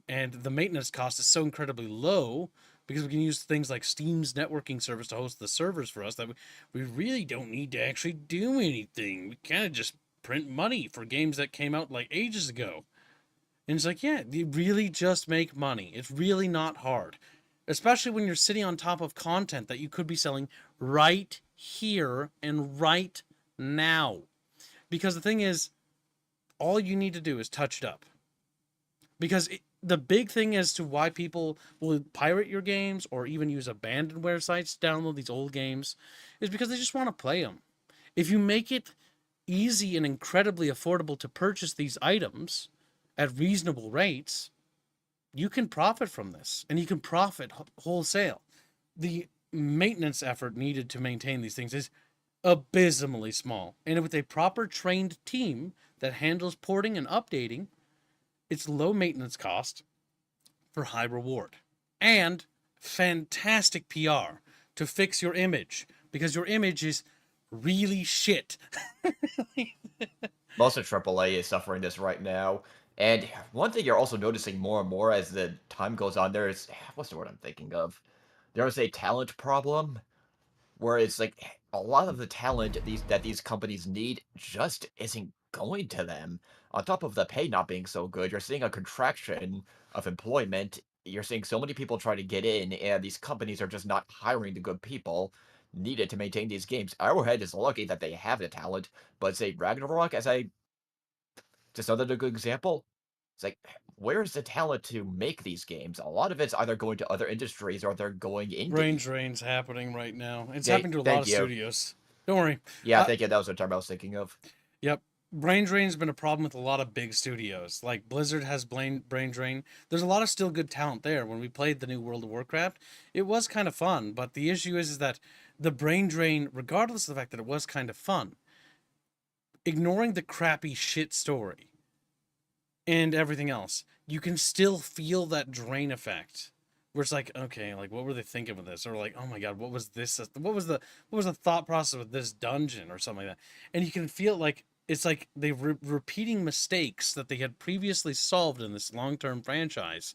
And the maintenance cost is so incredibly low because we can use things like Steam's networking service to host the servers for us that we really don't need to actually do anything. We kind of just print money for games that came out like ages ago. And it's like, yeah, you really just make money. It's really not hard. Especially when you're sitting on top of content that you could be selling right here and right now. Because the thing is, all you need to do is touch it up. Because the big thing as to why people will pirate your games or even use abandonware sites to download these old games is because they just want to play them. If you make it easy and incredibly affordable to purchase these items at reasonable rates, you can profit from this, and you can profit wholesale. The maintenance effort needed to maintain these things is abysmally small, and with a proper trained team that handles porting and updating, it's low maintenance cost for high reward and fantastic PR to fix your image, because your image is really shit. Most of AAA is suffering this right now. And one thing you're also noticing more and more as the time goes on, there's what's the word I'm thinking of? There's a talent problem where it's like a lot of the talent these companies need just isn't going to them. On top of the pay not being so good, you're seeing a contraction of employment. You're seeing so many people try to get in, and these companies are just not hiring the good people needed to maintain these games. Arrowhead is lucky that they have the talent, but say Ragnarok, as I just another good example. It's like, where's the talent to make these games? A lot of it's either going to other industries or they're going Brain indie. drain's happening right now. It's Yeah, happening to a lot thank of you. studios. Don't worry. Yeah, thank you. That was the term I was thinking of. Yep. Brain drain's been a problem with a lot of big studios. Like Blizzard has brain drain. There's a lot of still good talent there. When we played the new World of Warcraft, it was kind of fun, but the issue is that the brain drain, regardless of the fact that it was kind of fun, ignoring the crappy shit story and everything else, you can still feel that drain effect. Where it's like, okay, like what were they thinking with this? Or like, oh my god, what was this? What was the thought process with this dungeon or something like that? And you can feel like it's like they repeating mistakes that they had previously solved in this long-term franchise,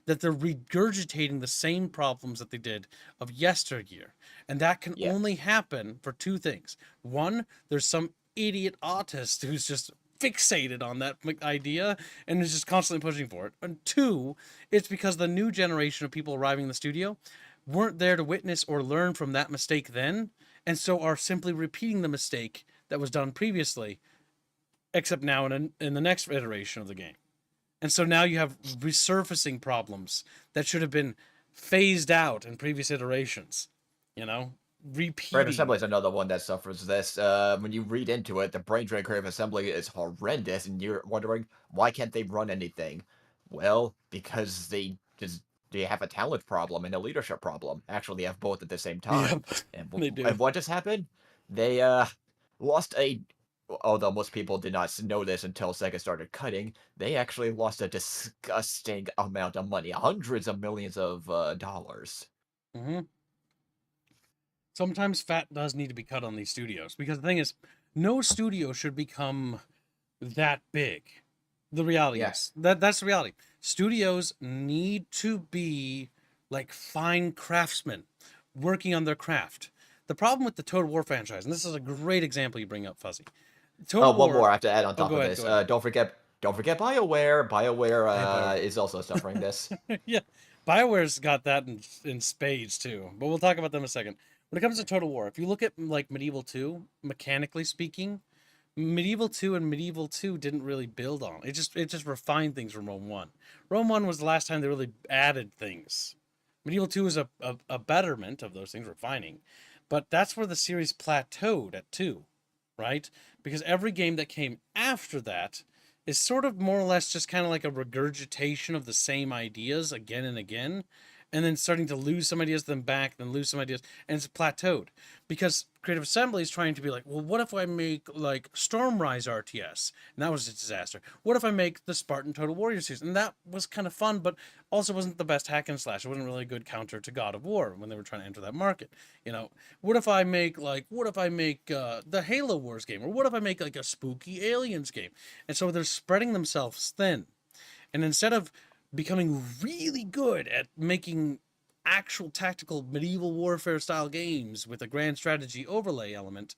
that they're regurgitating the same problems that they did of yesteryear. And that can Yeah. only happen for two things. One, there's some idiot autist who's just fixated on that idea and is just constantly pushing for it. And two, it's because the new generation of people arriving in the studio weren't there to witness or learn from that mistake then, and so are simply repeating the mistake that was done previously, except now in the next iteration of the game. And so now you have resurfacing problems that should have been phased out in previous iterations. You know, Creative repeating. Assembly is another one that suffers this. When you read into it, the brain drain Creative Assembly is horrendous, and you're wondering why can't they run anything? Well, because they have a talent problem and a leadership problem. Actually, they have both at the same time. Yep, And, they do. and what just happened? They lost a. Although most people did not know this until Sega started cutting, they actually lost a disgusting amount of money, hundreds of millions of dollars. Mm-hmm. Sometimes fat does need to be cut on these studios, because the thing is, no studio should become that big. The reality is that's the reality. Studios need to be like fine craftsmen working on their craft. The problem with the Total War franchise, and this is a great example you bring up, Fuzzy. Total Oh, one War. more I have to add on Oh, top go of ahead. this. Go ahead. Don't forget BioWare. BioWare BioWare. is also suffering this. Yeah, Bioware's got that in spades too, but we'll talk about them in a second. When it comes to Total War, if you look at like Medieval 2, mechanically speaking, Medieval 2 and Medieval 2 didn't really build on it. It just refined things from Rome 1. Rome 1 was the last time they really added things. Medieval 2 is a betterment of those things, refining. But that's where the series plateaued at 2, right? Because every game that came after that is sort of more or less just kind of like a regurgitation of the same ideas again and again, and then starting to lose some ideas, then back, then lose some ideas, and it's plateaued. Because Creative Assembly is trying to be like, well, what if I make like Stormrise RTS? And that was a disaster. What if I make the Spartan Total Warrior series? And that was kind of fun, but also wasn't the best hack and slash. It wasn't really a good counter to God of War when they were trying to enter that market. You know, what if I make the Halo Wars game? Or what if I make like a spooky aliens game? And so they're spreading themselves thin. And instead of becoming really good at making actual tactical medieval warfare style games with a grand strategy overlay element,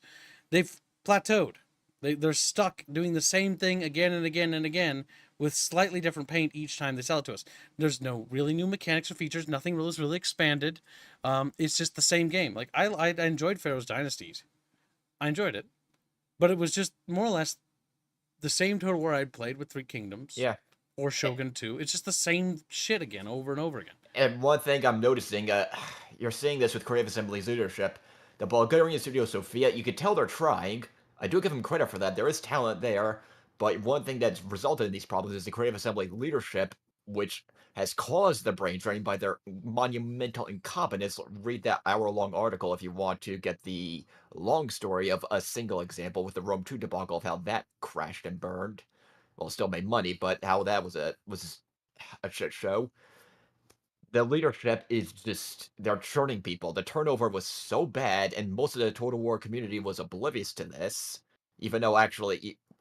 they've plateaued. They're stuck doing the same thing again and again and again with slightly different paint each time they sell it to us. There's no really new mechanics or features. Nothing really is really expanded. It's just the same game. Like I enjoyed Pharaoh's Dynasties. I enjoyed it, but it was just more or less the same Total War I'd played with Three Kingdoms Yeah. or Shogun 2. It's just the same shit again, over and over again. And one thing I'm noticing, you're seeing this with Creative Assembly's leadership. The Bulgarian studio Sofia, you could tell they're trying. I do give them credit for that. There is talent there. But one thing that's resulted in these problems is the Creative Assembly leadership, which has caused the brain drain by their monumental incompetence. Read that hour-long article if you want to get the long story of a single example with the Rome 2 debacle of how that crashed and burned. Well, still made money, but how that was a shit show. The leadership is just they're churning people. The turnover was so bad, and most of the Total War community was oblivious to this. Even though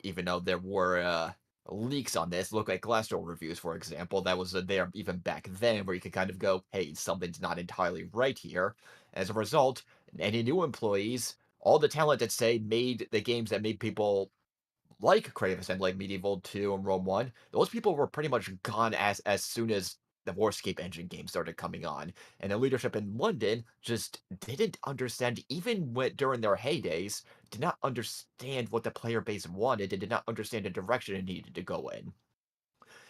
even though there were leaks on this, look at Glassdoor reviews, for example, that was there even back then, where you could kind of go, "Hey, something's not entirely right here." As a result, any new employees, all the talent that say made the games that made people like Creative Assembly, like Medieval 2 and Rome 1, those people were pretty much gone as soon as the Warscape engine game started coming on. And the leadership in London just didn't understand, even when, during their heydays, did not understand what the player base wanted and did not understand the direction it needed to go in.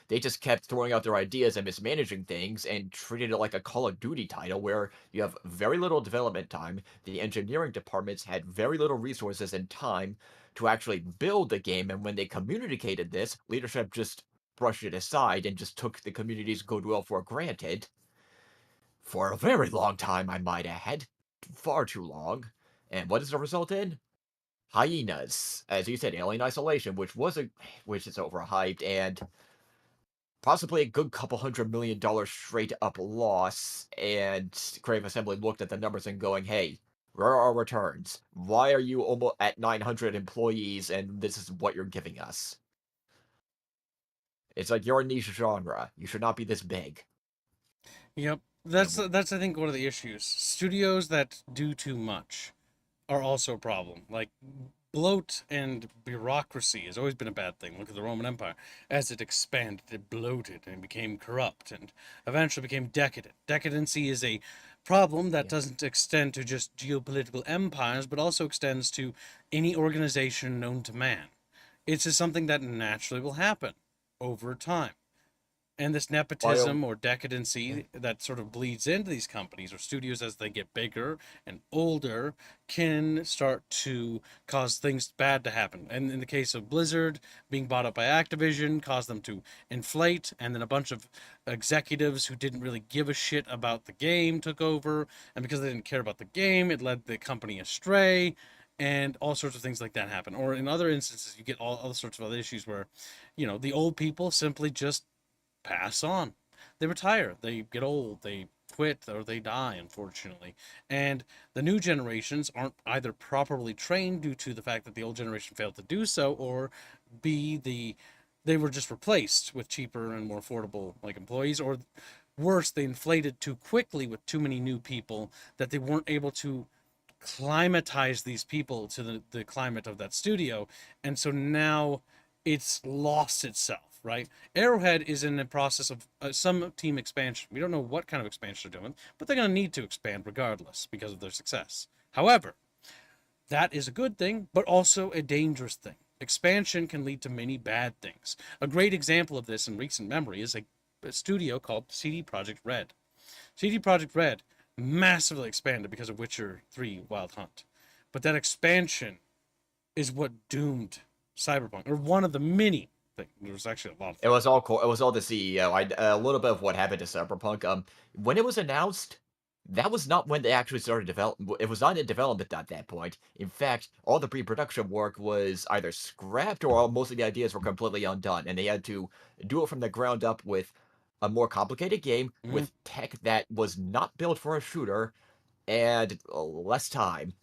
They just kept throwing out their ideas and mismanaging things and treated it like a Call of Duty title where you have very little development time. The engineering departments had very little resources and time to actually build the game, and when they communicated this, leadership just brushed it aside and just took the community's goodwill for granted. For a very long time, I might add. Far too long. And what does the result in? Hyenas. As you said, Alien Isolation, which is overhyped, and possibly a good couple $100 million straight up loss, and Creative Assembly looked at the numbers and going, hey, where are our returns? Why are you almost at 900 employees and this is what you're giving us? It's like you're a niche genre. You should not be this big. Yep. That's I think one of the issues. Studios that do too much are also a problem. Like bloat and bureaucracy has always been a bad thing. Look at the Roman Empire. As it expanded, it bloated and became corrupt and eventually became decadent. Decadency is a problem that doesn't extend to just geopolitical empires, but also extends to any organization known to man. It's just something that naturally will happen over time. And this nepotism or decadency that sort of bleeds into these companies or studios as they get bigger and older can start to cause things bad to happen. And in the case of Blizzard being bought up by Activision, caused them to inflate, and then a bunch of executives who didn't really give a shit about the game took over, and because they didn't care about the game, it led the company astray. And all sorts of things like that happen. Or in other instances, you get all sorts of other issues where, the old people simply just pass on. They retire, they get old, they quit, or they die, unfortunately. And the new generations aren't either properly trained due to the fact that the old generation failed to do so, or they were just replaced with cheaper and more affordable employees, or worse, they inflated too quickly with too many new people that they weren't able to climatize these people to the climate of that studio, and so now it's lost itself. Right? Arrowhead is in the process of some team expansion. We don't know what kind of expansion they're doing, but they're going to need to expand regardless because of their success. However, that is a good thing, but also a dangerous thing. Expansion can lead to many bad things. A great example of this in recent memory is a studio called CD Projekt Red. CD Projekt Red massively expanded because of Witcher 3 Wild Hunt. But that expansion is what doomed Cyberpunk, or one of the many. There was actually a lot of It was all cool. It was all the CEO. A little bit of what happened to Cyberpunk. When it was announced, that was not when they actually started development. It was not in development at that point. In fact, all the pre-production work was either scrapped or most of the ideas were completely undone, and they had to do it from the ground up with a more complicated game with tech that was not built for a shooter and less time.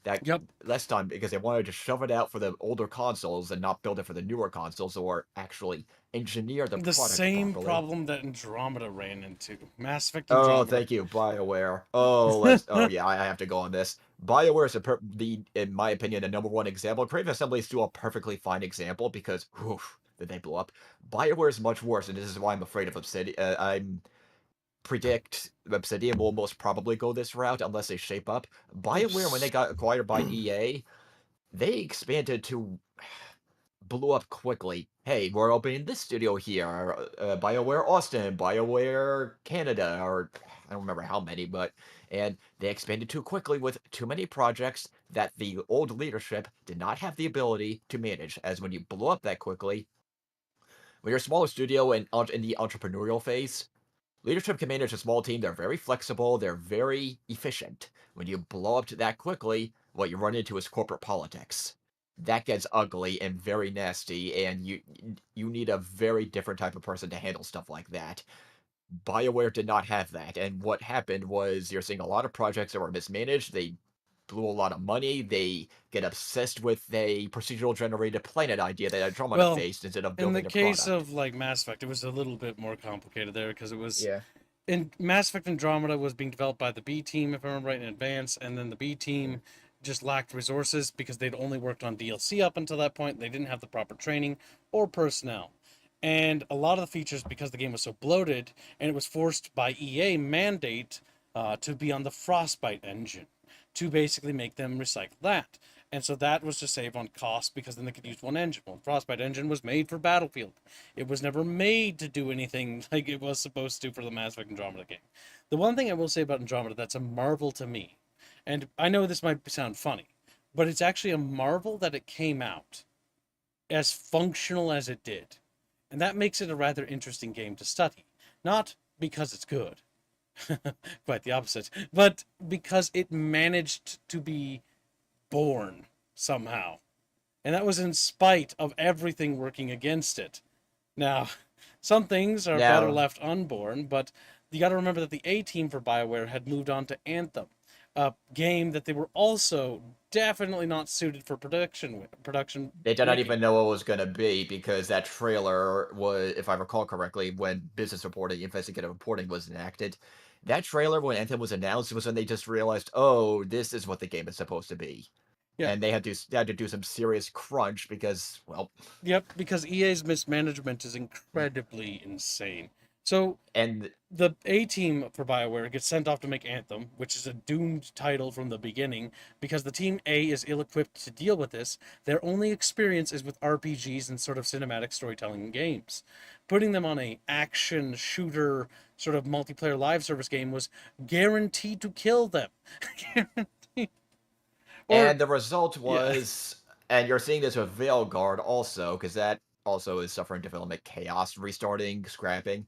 Less time because they wanted to shove it out for the older consoles and not build it for the newer consoles, or actually engineer the product same properly. problem that Andromeda ran into. Mass Effect Oh, Andromeda. thank you, BioWare. Oh, yeah, I have to go on this. BioWare is in my opinion, the number one example. Creative Assembly is still a perfectly fine example because, oof, did they blow up? BioWare is much worse, and this is why I'm afraid of Obsidian. I'm predict Obsidian will most probably go this route unless they shape up. BioWare, when they got acquired by EA, they expanded to blew up quickly. Hey, we're opening this studio here, BioWare Austin, BioWare Canada, or I don't remember how many, and they expanded too quickly with too many projects that the old leadership did not have the ability to manage. As when you blow up that quickly, when you're a smaller studio and in the entrepreneurial phase, leadership can manage a small team. They're very flexible. They're very efficient. When you blow up that quickly, what you run into is corporate politics. That gets ugly and very nasty, and you need a very different type of person to handle stuff like that. BioWare did not have that, and what happened was you're seeing a lot of projects that were mismanaged. They blew a lot of money. They get obsessed with a procedural generated planet idea that Andromeda Well, faced instead of in the building a case product. of like Mass Effect, it was a little bit more complicated there because it was Yeah. in Mass Effect Andromeda was being developed by the B team, if I remember right, in advance, and then the B team just lacked resources because they'd only worked on DLC up until that point. They didn't have the proper training or personnel. And a lot of the features, because the game was so bloated and it was forced by EA mandate to be on the Frostbite engine to basically make them recycle that. And so that was to save on cost because then they could use one engine. Well, Frostbite engine was made for Battlefield. It was never made to do anything like it was supposed to for the Mass Effect Andromeda game. The one thing I will say about Andromeda that's a marvel to me, and I know this might sound funny, but it's actually a marvel that it came out as functional as it did. And that makes it a rather interesting game to study. Not because it's good, quite the opposite, but because it managed to be born somehow. And that was in spite of everything working against it. Now, some things are better Now, left unborn, but you got to remember that the A team for BioWare had moved on to Anthem, a game that they were also definitely not suited for production they did not making. even know what was going to be because that trailer was, if I recall correctly, when business reporting, investigative reporting was enacted, that trailer when Anthem was announced was when they just realized, oh, this is what the game is supposed to be, Yeah, and they had to do some serious crunch because, well, yep, because EA's mismanagement is incredibly insane. So and the A team for BioWare gets sent off to make Anthem, which is a doomed title from the beginning because the team A is ill equipped to deal with this. Their only experience is with RPGs and sort of cinematic storytelling games. Putting them on a action shooter sort of multiplayer live service game was guaranteed to kill them. Guaranteed. Or and the result yeah. was, and you're seeing this with Veilguard also because that also is suffering development chaos, restarting, scrapping.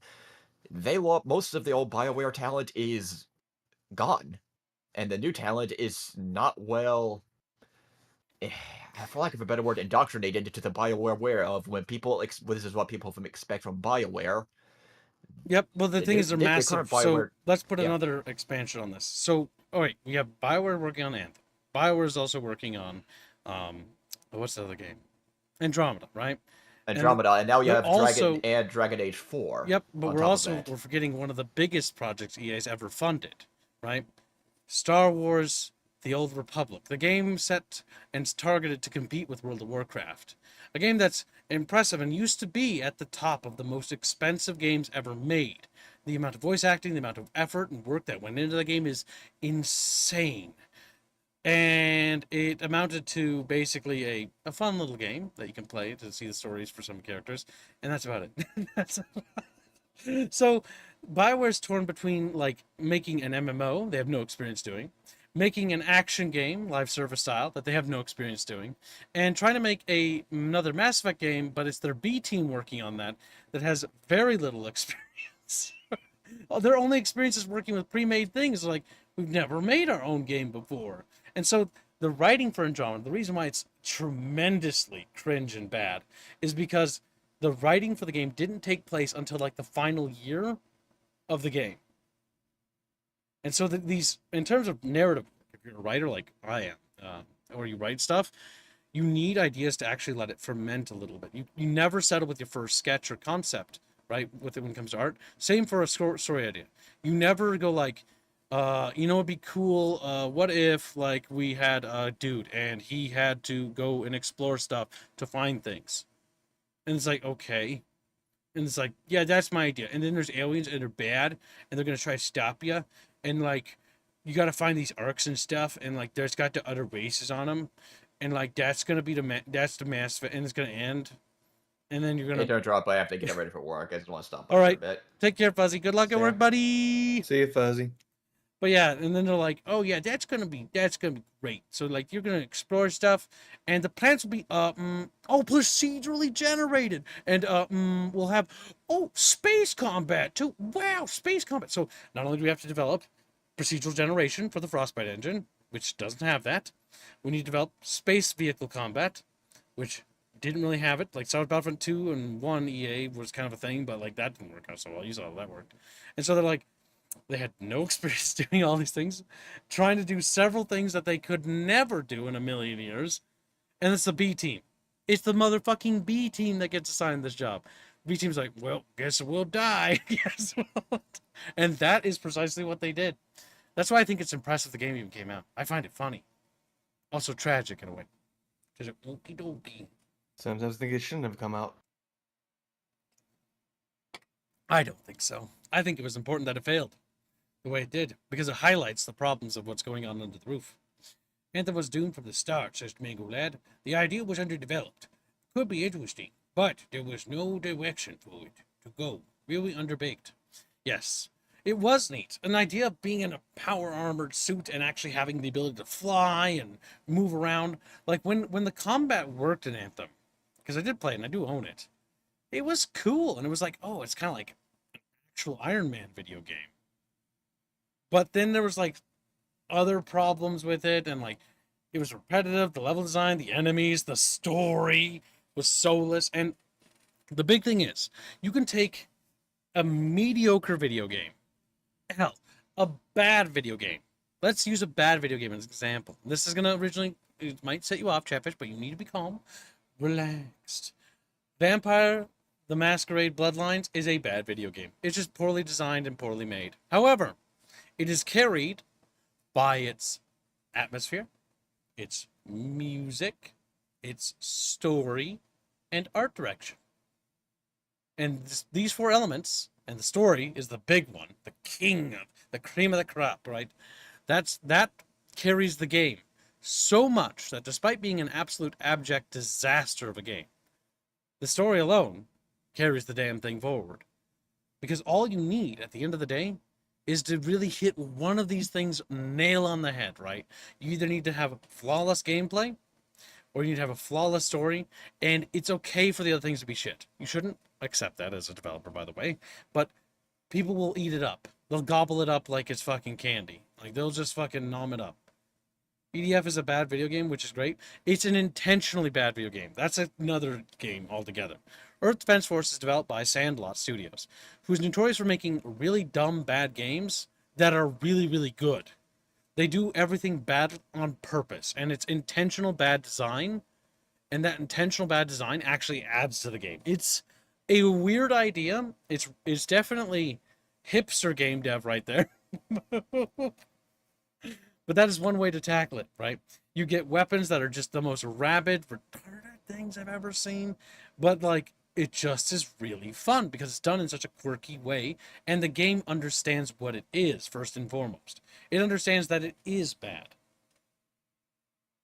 Most of the old BioWare talent is gone, and the new talent is not well, for lack of a better word, indoctrinated into the BioWare way of when people. This is what people expect from BioWare. Yep. Well, the thing is, they're The massive. current So BioWare, let's put yeah, another expansion on this. So, all right, we have Bioware working on Anthem. Bioware is also working on, um, what's the other game? Andromeda, right? And Andromeda, and now you they're have Dragon also, and Dragon Age 4 yep. But on we're top of also that. we're forgetting one of the biggest projects EA's ever funded, right? Star Wars: The Old Republic, the game set and targeted to compete with World of Warcraft, a game that's impressive and used to be at the top of the most expensive games ever made. The amount of voice acting, the amount of effort and work that went into the game is insane. And it amounted to basically a fun little game that you can play to see the stories for some characters, and that's about it. That's so Bioware's torn between like making an MMO they have no experience doing, making an action game live service style that they have no experience doing, and trying to make another Mass Effect game, but it's their B team working on that has very little experience. Their only experience is working with pre-made things. Like we've never made our own game before, and so the writing for Andromeda, the reason why it's tremendously cringe and bad, is because the writing for the game didn't take place until like the final year of the game. And so these, in terms of narrative, if you're a writer like I am, or you write stuff, you need ideas to actually let it ferment a little bit. You never settle with your first sketch or concept, right? With it when it comes to art. Same for a story idea. You never go like, You know, it'd be cool. What if like we had a dude and he had to go and explore stuff to find things, and it's like okay, and it's like yeah, that's my idea. And then there's aliens and they're bad and they're gonna try to stop you, and like you gotta find these arcs and stuff, and like there's got the other races on them, and like that's gonna be that's the mass and it's gonna end, and then you're Hey, gonna. don't drop. I have to get ready for work. I just want to stop All by for a right, bit. take care, Fuzzy. Good luck at work, Yeah. buddy. See you, Fuzzy. But yeah, and then they're like, "Oh yeah, that's gonna be great." So like you're gonna explore stuff, and the plants will be procedurally generated, and we'll have space combat too. Wow, space combat. So not only do we have to develop procedural generation for the Frostbite engine, which doesn't have that, we need to develop space vehicle combat, which didn't really have it. Like Star Wars Battlefront 2 and 1 EA was kind of a thing, but like that didn't work out so well. You saw how that worked, and so they're like they had no experience doing all these things, trying to do several things that they could never do in a million years. And it's the B team. It's the motherfucking B team that gets assigned this job. B team's like, well, guess we'll die. Guess we'll. And that is precisely what they did. That's why I think it's impressive the game even came out. I find it funny. Also tragic in a way. Because it okie dokie. Sometimes I think it shouldn't have come out. I don't think so. I think it was important that it failed the way it did, because it highlights the problems of what's going on under the roof. Anthem was doomed from the start, says Mango Lad. The idea was underdeveloped. Could be interesting, but there was no direction for it to go. Really underbaked. Yes, it was neat. An idea of being in a power armored suit and actually having the ability to fly and move around. Like when the combat worked in Anthem, because I did play it and I do own it. It was cool, and it was like, oh, it's kind of like an actual Iron Man video game. But then there was like other problems with it, and like it was repetitive. The level design, the enemies, the story was soulless. And the big thing is, you can take a mediocre video game, hell, a bad video game. Let's use a bad video game as an example. This is gonna it might set you off, Chatfish, but you need to be calm, relaxed. Vampire the Masquerade Bloodlines is a bad video game. It's just poorly designed and poorly made. However, it is carried by its atmosphere, its music, its story, and art direction. And these four elements, and the story is the big one, the king of the cream of the crop, right? That carries the game so much that despite being an absolute abject disaster of a game, the story alone carries the damn thing forward. Because all you need at the end of the day is to really hit one of these things nail on the head, right? You either need to have flawless gameplay or you need to have a flawless story, and it's okay for the other things to be shit. You shouldn't accept that as a developer, by the way, but people will eat it up. They'll gobble it up like it's fucking candy. Like, they'll just fucking nom it up. EDF is a bad video game, which is great. It's an intentionally bad video game. That's another game altogether. Earth Defense Force is developed by Sandlot Studios, who's notorious for making really dumb, bad games that are really, really good. They do everything bad on purpose, and it's intentional bad design, and that intentional bad design actually adds to the game. It's a weird idea. It's definitely hipster game dev right there. But that is one way to tackle it, right? You get weapons that are just the most rabid, retarded things I've ever seen, but like it just is really fun because it's done in such a quirky way, and the game understands what it is first and foremost. It understands that it is bad,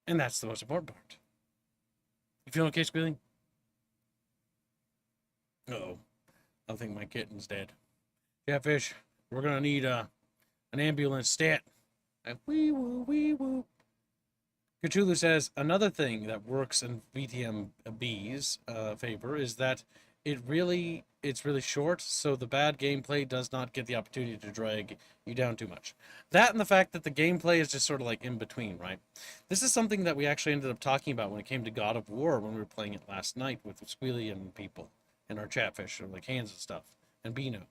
and that's the most important part. You feeling okay, Squealing? Uh-oh. I think my kitten's dead. Catfish, we're gonna need an ambulance stat. Wee woo, wee woo. Cthulhu says another thing that works in VTMB's favor is that it's really short, so the bad gameplay does not get the opportunity to drag you down too much. That and the fact that the gameplay is just sort of like in between, right? This is something that we actually ended up talking about when it came to God of War when we were playing it last night with Squealy and people and our Chatfish, or like Hands and stuff, and Bino.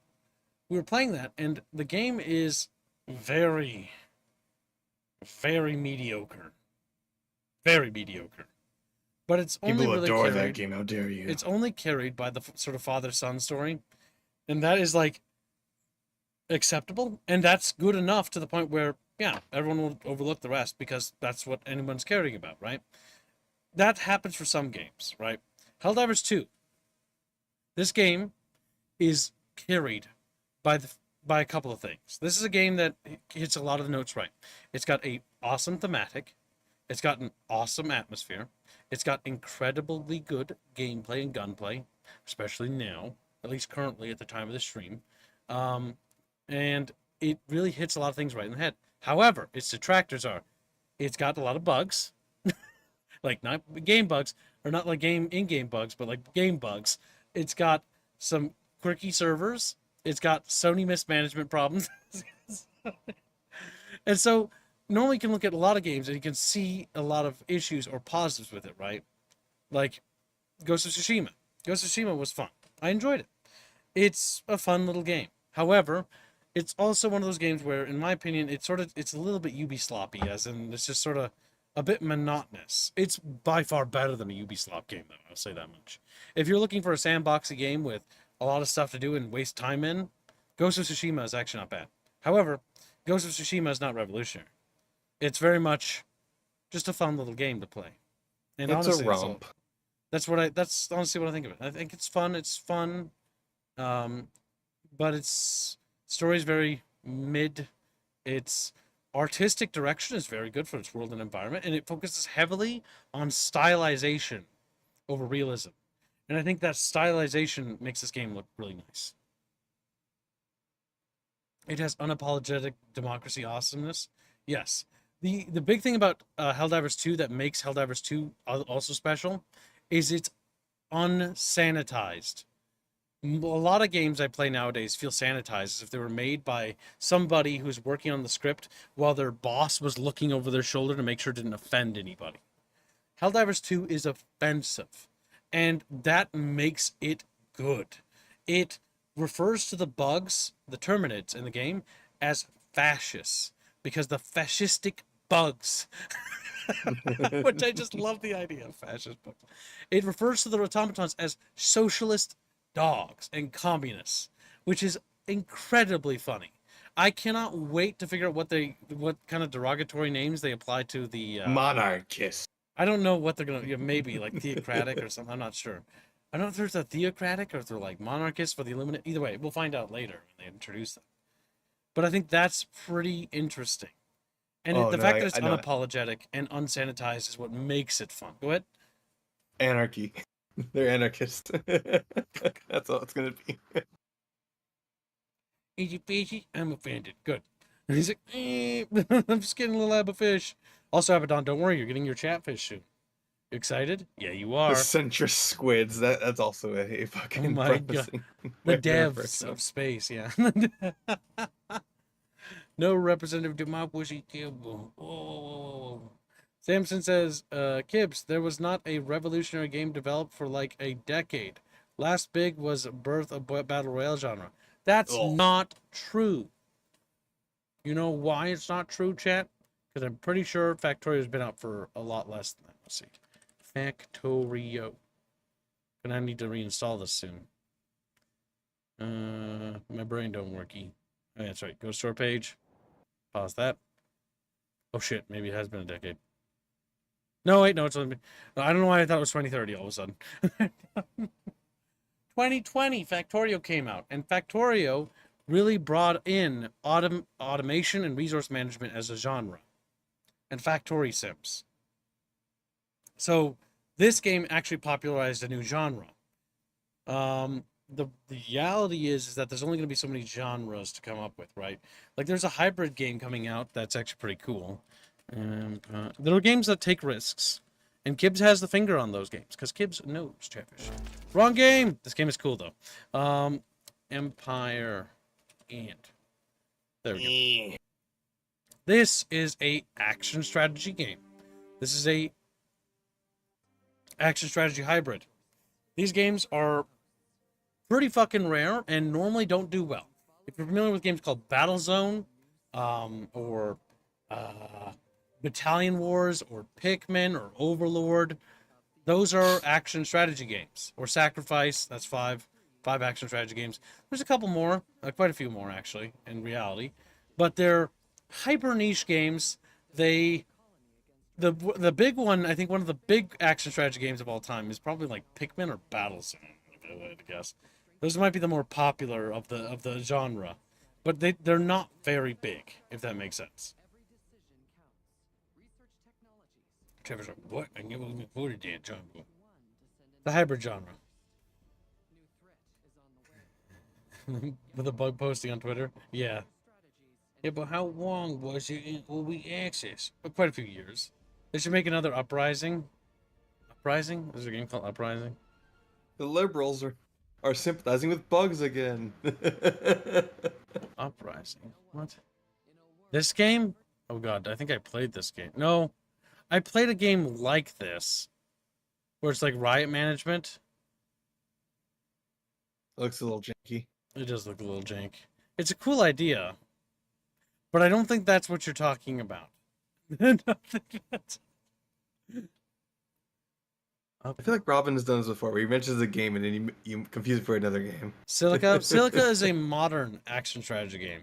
We were playing that, and the game is very, very mediocre. Very mediocre. But it's only People really adore carried, that game. How dare you? it's only carried by the sort of father-son story. And that is like acceptable, and that's good enough to the point where, yeah, everyone will overlook the rest because that's what anyone's caring about, right? That happens for some games, right? Helldivers 2. This game is carried by a couple of things. This is a game that hits a lot of the notes right. It's got a awesome thematic. It's got an awesome atmosphere. It's got incredibly good gameplay and gunplay, especially now, at least currently at the time of the stream. And it really hits a lot of things right in the head. However, its detractors are, it's got a lot of bugs, like not game bugs, or not like game in-game bugs, but like game bugs. It's got some quirky servers. It's got Sony mismanagement problems. And so normally you can look at a lot of games and you can see a lot of issues or positives with it, right? Like Ghost of Tsushima. Ghost of Tsushima was fun. I enjoyed it. It's a fun little game. However, it's also one of those games where, in my opinion, it's a little bit Ubi sloppy, as in it's just sort of a bit monotonous. It's by far better than a Ubi slop game, though. I'll say that much. If you're looking for a sandboxy game with a lot of stuff to do and waste time in, Ghost of Tsushima is actually not bad. However, Ghost of Tsushima is not revolutionary. It's very much just a fun little game to play. And It's honestly, a romp. That's honestly what I think of it. I think it's fun. It's fun. But its story is very mid. Its artistic direction is very good for its world and environment, and it focuses heavily on stylization over realism. And I think that stylization makes this game look really nice. It has unapologetic democracy awesomeness. Yes. The big thing about Helldivers 2 that makes Helldivers 2 also special is it's unsanitized. A lot of games I play nowadays feel sanitized as if they were made by somebody who's working on the script while their boss was looking over their shoulder to make sure it didn't offend anybody. Helldivers 2 is offensive, and that makes it good. It refers to the bugs, the Terminids in the game, as fascists, because the fascistic bugs, which I just love the idea of fascist bugs. It refers to the automatons as socialist dogs and communists, which is incredibly funny. I cannot wait to figure out what kind of derogatory names they apply to the Monarchist. I don't know what they're gonna, maybe like theocratic or something. I'm not sure. I don't know if there's a theocratic or if they're like monarchists for the Illuminati. Either way, we'll find out later when they introduce them. But I think that's pretty interesting. And the fact that it's unapologetic and unsanitized is what makes it fun. Go ahead. Anarchy. They're anarchists. That's all it's gonna be. Easy peasy, I'm offended. Good. And he's like, I'm just getting a little ab of fish. Also, Abaddon, don't worry, you're getting your chatfish soon. You excited? Yeah, you are. The centrist squids. That's also a fucking. Oh my god. The devs of space, yeah. No representative democracy. Whoa. Samson says, Kibbs, there was not a revolutionary game developed for like a decade. Last big was birth of battle royale genre. That's not true. You know why it's not true, chat? Because I'm pretty sure Factorio's been out for a lot less than that. Let's see. Factorio. Gonna need to reinstall this soon. My brain don't worky. Oh, that's right. Go to store page. Pause that. Oh shit, maybe it has been a decade. No, wait, no, it's only been... I don't know why I thought it was 2030 all of a sudden. 2020, Factorio came out, and Factorio really brought in automation and resource management as a genre, and Factory Sims. So this game actually popularized a new genre. The reality is that there's only going to be so many genres to come up with, right? Like there's a hybrid game coming out that's actually pretty cool. And there are games that take risks. And Kibbs has the finger on those games, because Kibbs knows Chatfish. Wrong game! This game is cool, though. Empire Ant. There we go. This is a action strategy game. This is a action strategy hybrid. These games are pretty fucking rare and normally don't do well. If you're familiar with games called Battlezone, or Battalion Wars, or Pikmin, or Overlord, those are action strategy games. Or Sacrifice, that's 5. 5 action strategy games. There's a couple more, quite a few more actually, in reality, but they're hyper niche games. The big one, I think one of the big action strategy games of all time is probably like Pikmin or Battlezone, if I had to guess. Those might be the more popular of the genre, but they're not very big, if that makes sense. Trevor's like, what? I never included that genre. The hybrid genre. With a bug posting on Twitter? Yeah. Yeah, but how long was it in early access? Quite a few years. They should make another Uprising. Uprising? Is there a game called Uprising? The liberals are sympathizing with bugs again. Uprising? What? This game? Oh god, I think I played this game. No, I played a game like this, where it's like riot management. Looks a little janky. It does look a little jank. It's a cool idea, but I don't think that's what you're talking about. I I feel like Robin has done this before, where he mentions a game and then you confuse it for another game. Silica is a modern action strategy game.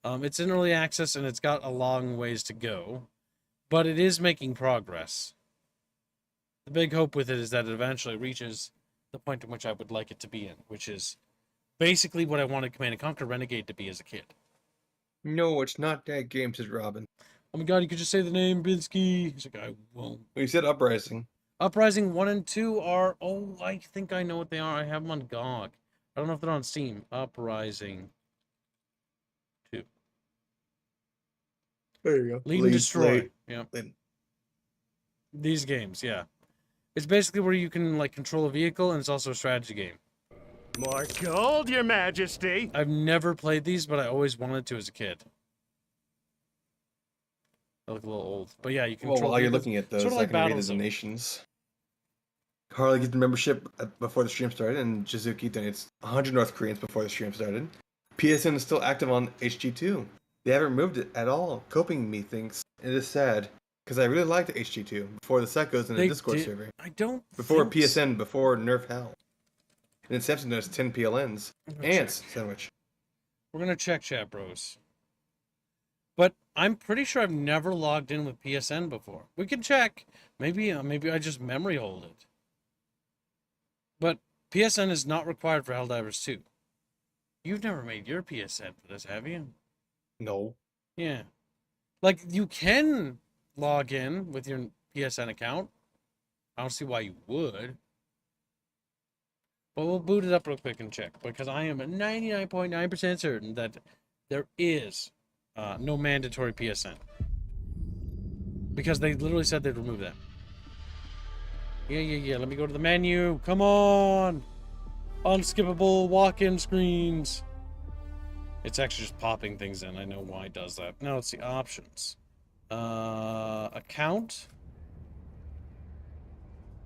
It's in early access and it's got a long ways to go, but it is making progress. The big hope with it is that it eventually reaches the point in which I would like it to be in, which is basically what I wanted Command & Conquer Renegade to be as a kid. No, it's not that game, said Robin. Oh my god, you could just say the name, Binsky. He's like, I won't. Well, you said Uprising. Uprising 1 and 2 are, oh, I think I know what they are. I have them on GOG. I don't know if they're on Steam. Uprising 2. There you go. Lead and Destroy. Yeah. These games, yeah. It's basically where you can, like, control a vehicle, and it's also a strategy game. More gold, Your Majesty! I've never played these, but I always wanted to as a kid. I look a little old. But yeah, you can Well, control while you're vehicles. looking at those, Sort of I like can read the Battlezone. donations. Harley gets the membership before the stream started, and Jizuki donates 100 North Koreans before the stream started. PSN is still active on HG2. They haven't removed it at all. Coping Me thinks it is sad, because I really liked HG2 before the set goes in the Discord server. I don't Before think so. PSN, before Nerf Hell. And then Samson does 10 PLNs. Ants sandwich. We're going to check chat, bros. But I'm pretty sure I've never logged in with PSN before. We can check. Maybe I just memory hold it. But PSN is not required for Helldivers 2. You've never made your PSN for this, have you? No. Yeah. Like, you can log in with your PSN account. I don't see why you would. But we'll boot it up real quick and check, because I am 99.9% certain that there is no mandatory PSN. Because they literally said they'd remove that. Yeah. Let me go to the menu. Come on! Unskippable walk-in screens. It's actually just popping things in. I know why it does that. Now let's see. Options. Account?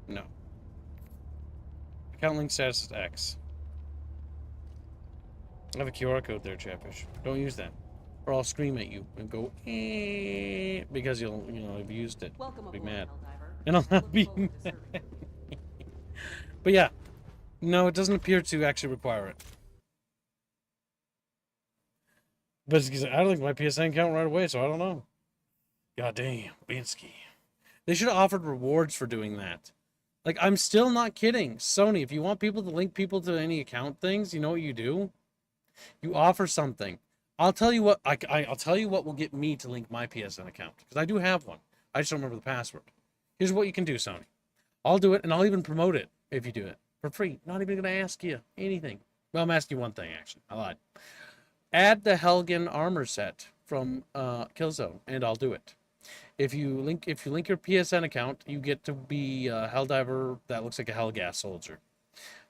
No. Account link status is X. I have a QR code there, Chatfish. Don't use that. Or I'll scream at you and go, because you'll, have used it. Be mad. And I'll not be mad. But yeah. No, it doesn't appear to actually require it. But I don't think my PSN account right away, so I don't know. God damn, Binsky. They should have offered rewards for doing that. Like, I'm still not kidding. Sony, if you want people to link people to any account things, you know what you do? You offer something. I'll tell you what. I'll tell you what will get me to link my PSN account, because I do have one. I just don't remember the password. Here's what you can do, Sony. I'll do it, and I'll even promote it if you do it for free. Not even gonna ask you anything. Well, I'm asking you one thing actually. I lied. Add the Helgen armor set from Killzone, and I'll do it. If you link your PSN account, you get to be a Helldiver that looks like a Hellgas soldier.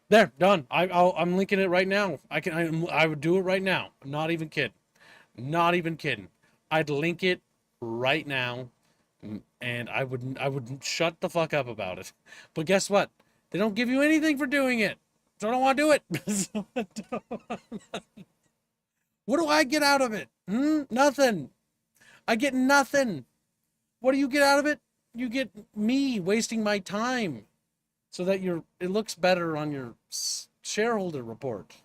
There, done. I'm linking it right now. I would do it right now. I'm not even kidding. Not even kidding. I'd link it right now, and I would shut the fuck up about it. But guess what? They don't give you anything for doing it, so I don't want to do it. What do I get out of it? Nothing. I get nothing. What do you get out of it? You get me wasting my time so that it looks better on your shareholder report.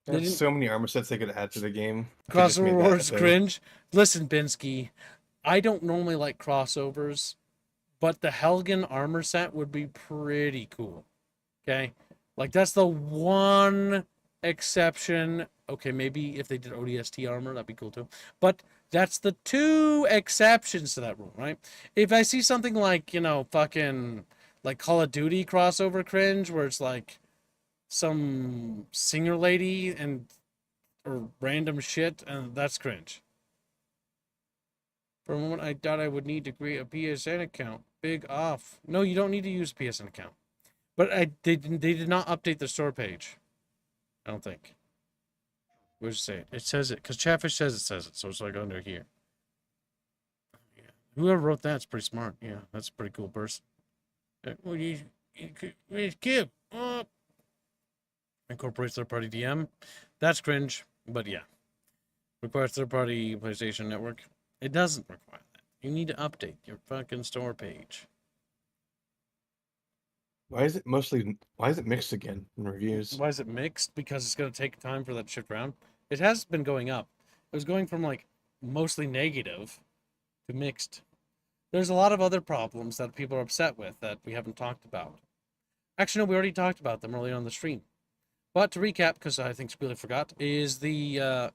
There's so many armor sets they could add to the game. They just Crossover made that a rewards thing. cringe. Listen, Binsky, I don't normally like crossovers, but the Helgen armor set would be pretty cool. Okay? Like, that's the one exception. Okay, maybe if they did ODST armor, that'd be cool too. But that's the two exceptions to that rule, right? If I see something like, fucking like Call of Duty crossover cringe, where it's like some singer lady or random shit, and that's cringe. For a moment, I thought I would need to create a PSN account. Big off. No, you don't need to use a PSN account. But they did not update the store page. I don't think. Where's it say it? It says it, because Chatfish says it, so it's like under here. Yeah. Whoever wrote that's pretty smart. Yeah, that's a pretty cool person. Well, Kip. Incorporates third-party DM. That's cringe, but yeah. Requires third-party PlayStation Network. It doesn't require that. You need to update your fucking store page. Why is it mixed again in reviews? Why is it mixed? Because it's going to take time for that to shift around. It has been going up. It was going from like mostly negative to mixed. There's a lot of other problems that people are upset with that we haven't talked about. Actually, no, we already talked about them earlier on the stream. But to recap, because I think Squealy forgot, is the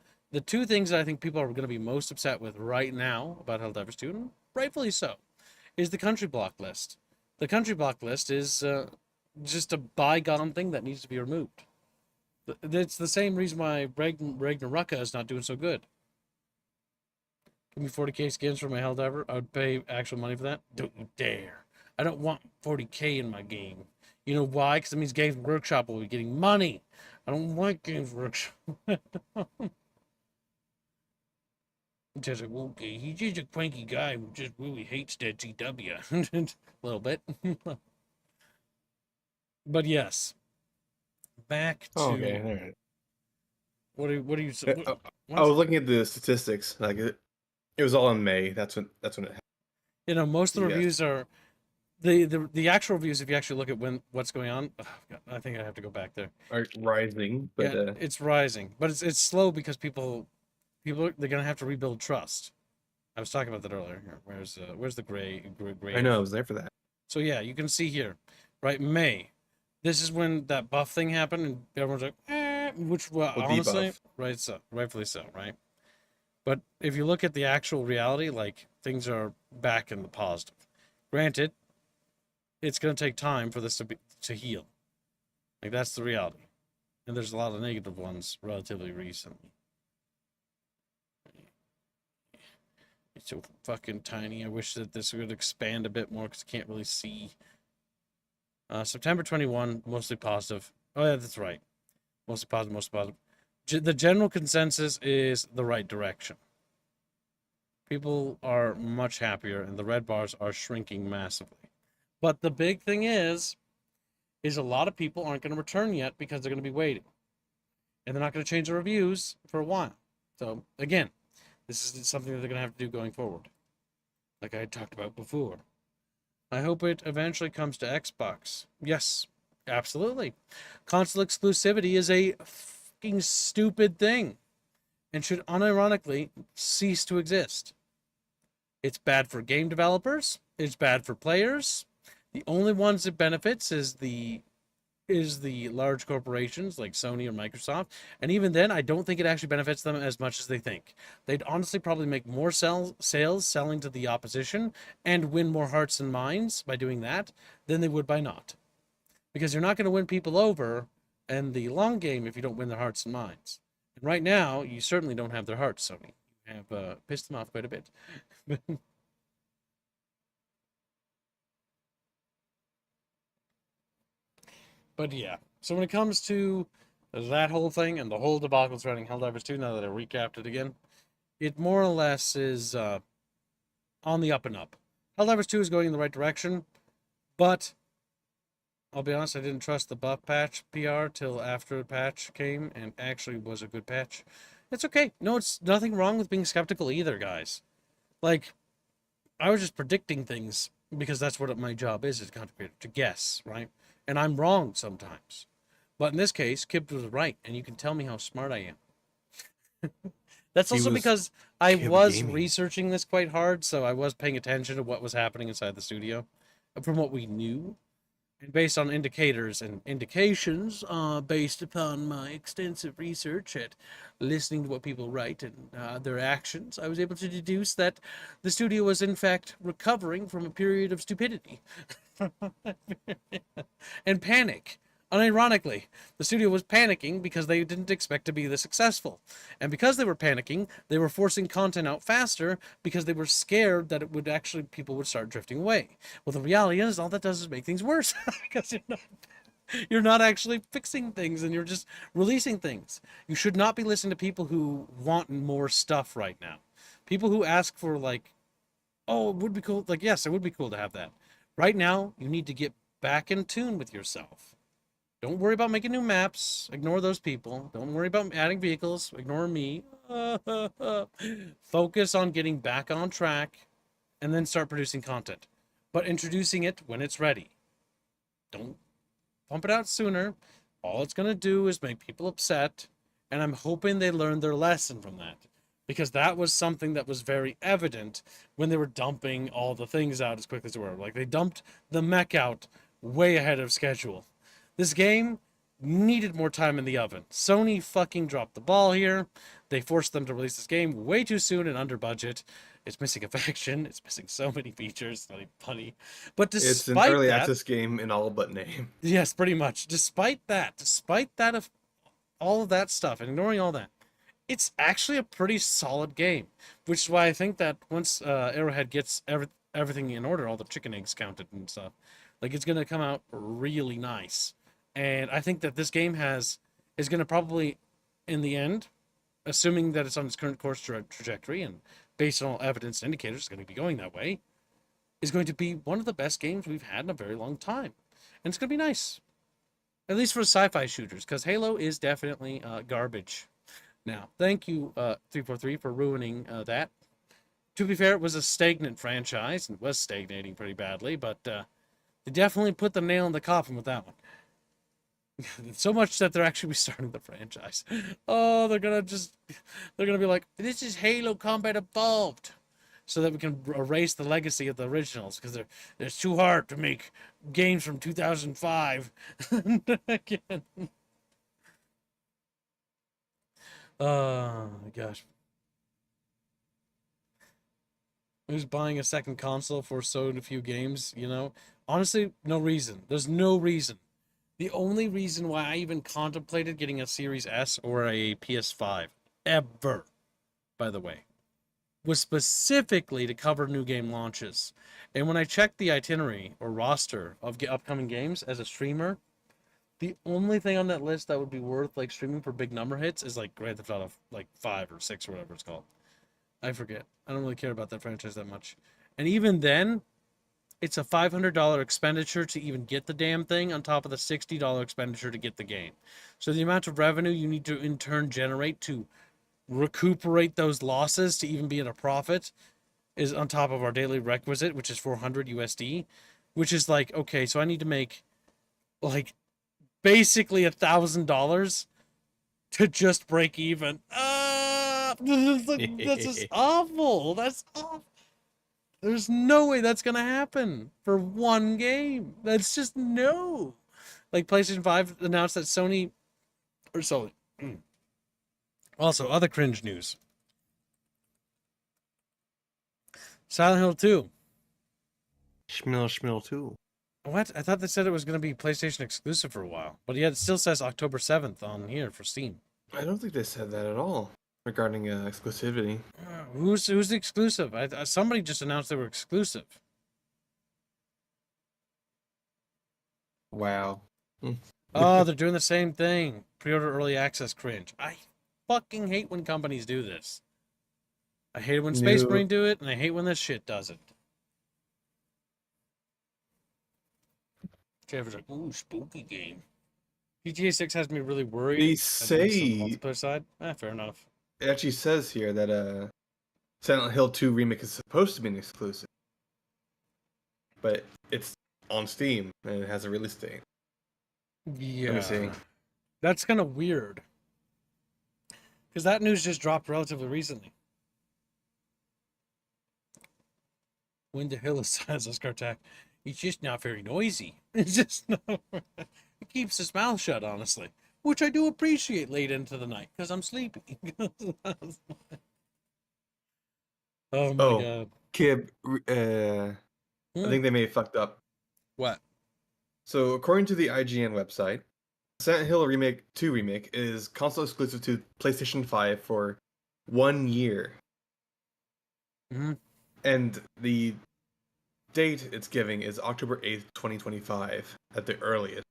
two things that I think people are going to be most upset with right now about Helldivers 2, and rightfully so, is the country block list. The country block list is just a bygone thing that needs to be removed. It's the same reason why Ragnarok is not doing so good. Give me 40k skins for my Helldiver. I would pay actual money for that. Don't you dare. I don't want 40k in my game. You know why? Because it means Games Workshop will be getting money. I don't like Games Workshop. Just like, okay, he's just a cranky guy who just really hates that GW. A little bit. But yes. Back to... Okay, all right. What are you... I was looking at the statistics. Like it was all in May. That's when it happened. Most of the Yes. reviews are... The actual reviews, if you actually look at what's going on... Oh, God, I think I have to go back there. Are rising, but Yeah, it's rising. But it's slow because people they're gonna have to rebuild trust. I was talking about that earlier. Here, where's the gray? I know I was there for that. So yeah, you can see here, right? May. This is when that buff thing happened, and everyone's like, which honestly, debuff. right? So rightfully so, right? But if you look at the actual reality, like things are back in the positive. Granted, it's gonna take time for this to heal. Like that's the reality, and there's a lot of negative ones relatively recently. It's so fucking tiny. I wish that this would expand a bit more because I can't really see. September 21, mostly positive. Oh, yeah, that's right. Mostly positive, mostly positive. The general consensus is the right direction. People are much happier, and the red bars are shrinking massively. But the big thing is a lot of people aren't going to return yet because they're going to be waiting. And they're not going to change their reviews for a while. So, again, this is something that they're going to have to do going forward. Like I talked about before. I hope it eventually comes to Xbox. Yes, absolutely. Console exclusivity is a fucking stupid thing and should unironically cease to exist. It's bad for game developers. It's bad for players. The only ones it benefits is the large corporations like Sony or Microsoft. And even then, I don't think it actually benefits them as much as they think. They'd honestly probably make more sales selling to the opposition and win more hearts and minds by doing that than they would by not. Because you're not going to win people over in the long game if you don't win their hearts and minds. And right now, you certainly don't have their hearts, Sony. You have pissed them off quite a bit. But yeah, so when it comes to that whole thing and the whole debacle surrounding Helldivers 2, now that I recapped it again, it more or less is on the up and up. Helldivers 2 is going in the right direction, but I'll be honest, I didn't trust the buff patch PR till after the patch came and actually was a good patch. It's okay. No, it's nothing wrong with being skeptical either, guys. Like, I was just predicting things because that's what my job is as a content creator, to guess, right? and I'm wrong sometimes. But in this case, Kip was right, and you can tell me how smart I am. That's He also was because I Kib was Gaming. researching this quite hard, so I was paying attention to what was happening inside the studio, from what we knew. And based on indicators and indications, based upon my extensive research at listening to what people write and their actions, I was able to deduce that the studio was in fact recovering from a period of stupidity and panic. Unironically, the studio was panicking because they didn't expect to be this successful. And because they were panicking, they were forcing content out faster because they were scared that it would actually, people would start drifting away. Well, the reality is, all that does is make things worse because you're not actually fixing things and you're just releasing things. You should not be listening to people who want more stuff right now. People who ask for, like, oh, it would be cool. Like, yes, it would be cool to have that. Right now, you need to get back in tune with yourself. Don't worry about making new maps. Ignore those people. Don't worry about adding vehicles. Ignore me. Focus on getting back on track and then start producing content. But introducing it when it's ready. Don't pump it out sooner. All it's going to do is make people upset. And I'm hoping they learn their lesson from that. Because that was something that was very evident when they were dumping all the things out as quickly as they were. Like, they dumped the mech out way ahead of schedule. This game needed more time in the oven. Sony fucking dropped the ball here. They forced them to release this game way too soon and under budget. It's missing a faction. It's missing so many features. It's not even funny. But despite It's an early that, access game in all but name. yes, pretty much. Despite that of all of that stuff and ignoring all that, it's actually a pretty solid game. Which is why I think that once Arrowhead gets everything in order, all the chicken eggs counted and stuff, like, it's gonna come out really nice. And I think that this game is going to probably, in the end, assuming that it's on its current course trajectory and based on all evidence and indicators, it's going to be going that way, is going to be one of the best games we've had in a very long time. And it's going to be nice. At least for sci-fi shooters, because Halo is definitely garbage. Now, thank you, 343, for ruining that. To be fair, it was a stagnant franchise and was stagnating pretty badly, but they definitely put the nail in the coffin with that one. So much that they're actually restarting the franchise. Oh, they're gonna be like, this is Halo Combat Evolved, so that we can erase the legacy of the originals, because it's too hard to make games from 2005 again. Oh gosh. Who's buying a second console for so few games, you know? Honestly, no reason. There's no reason. The only reason why I even contemplated getting a Series S or a PS5, ever, by the way, was specifically to cover new game launches. And when I checked the itinerary or roster of upcoming games as a streamer, the only thing on that list that would be worth, like, streaming for big number hits is, like, Grand Theft Auto, like, 5 or 6 or whatever it's called. I forget. I don't really care about that franchise that much. And even then, it's a $500 expenditure to even get the damn thing on top of the $60 expenditure to get the game. So the amount of revenue you need to in turn generate to recuperate those losses to even be at a profit is on top of our daily requisite, which is 400 USD, which is like, okay, so I need to make, like, basically $1,000 to just break even. That's just awful. That's awful. There's no way that's gonna happen for one game. That's just no. Like, PlayStation 5 announced that Sony. Also, other cringe news. Silent Hill 2. Schmill too. What? I thought they said it was gonna be PlayStation exclusive for a while, but yet it still says October 7th on here for Steam. I don't think they said that at all regarding exclusivity. Who's the exclusive? Somebody just announced they were exclusive. Wow. Oh, they're doing the same thing. Pre-order early access cringe. I fucking hate when companies do this. I hate it when Space Marine do it, and I hate when this shit does it. Trevor's like, ooh, spooky game. GTA 6 has me really worried. They say say the multiplayer side. Fair enough. it actually says here that Silent Hill 2 remake is supposed to be an exclusive, but it's on Steam and it has a release date. Let me see. Yeah. That's kind of weird. Because that news just dropped relatively recently. When the hell says this Kartak? He's just not very noisy. It's just not. He keeps his mouth shut, honestly. Which I do appreciate late into the night, because I'm sleepy. Oh my Oh, god. Kib, I think they may have fucked up. What? So, according to the IGN website, Silent Hill Remake 2 Remake is console exclusive to PlayStation 5 for 1 year. Mhm. And the date it's giving is October 8th, 2025 at the earliest.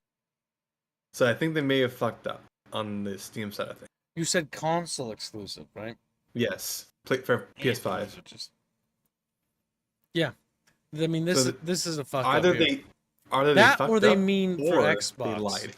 So I think they may have fucked up on the Steam side of things. You said console exclusive, right? Yes, for Man, PS5. these are just... Yeah. I mean, So this is a fuck up either here. they That fucked or they up, mean for or Xbox. they lied.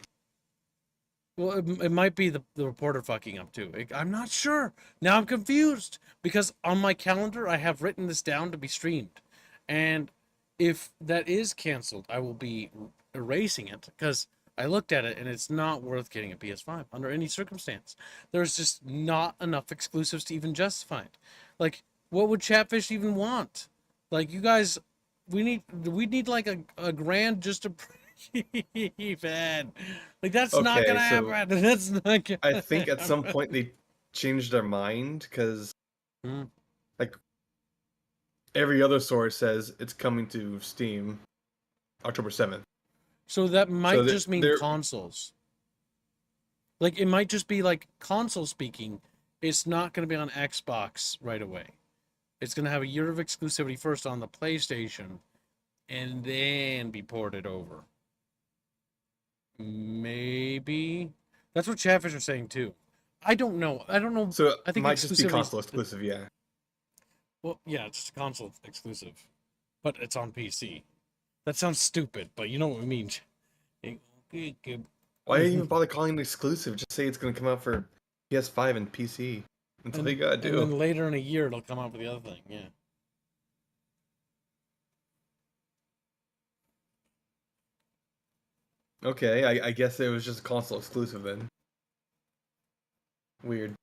Well, it might be the reporter fucking up too. I'm not sure. Now I'm confused because on my calendar I have written this down to be streamed. And if that is canceled, I will be erasing it because I looked at it and it's not worth getting a PS5 under any circumstance. There's just not enough exclusives to even justify it. Like, what would Chatfish even want? Like, you guys, we need like a grand just to man. Like, that's not Okay, gonna so happen. That's not gonna I think at some happen. point they changed their mind because Hmm. like every other source says it's coming to Steam October 7th. So that So might just mean they're consoles. Like, it might just be like console speaking. It's not gonna be on Xbox right away. It's gonna have a year of exclusivity first on the PlayStation, and then be ported over. Maybe that's what Chatfish are saying too. I don't know. I don't know. so it I think might just be exclusivity. console exclusive, yeah. Well, yeah, just a console exclusive, but it's on PC. That sounds stupid, but you know what we mean. Why even bother calling it exclusive? Just say it's gonna come out for PS5 and PC. That's all you gotta And do. then later in a year, it'll come out with the other thing. Yeah. Okay, I guess it was just a console exclusive then. Weird.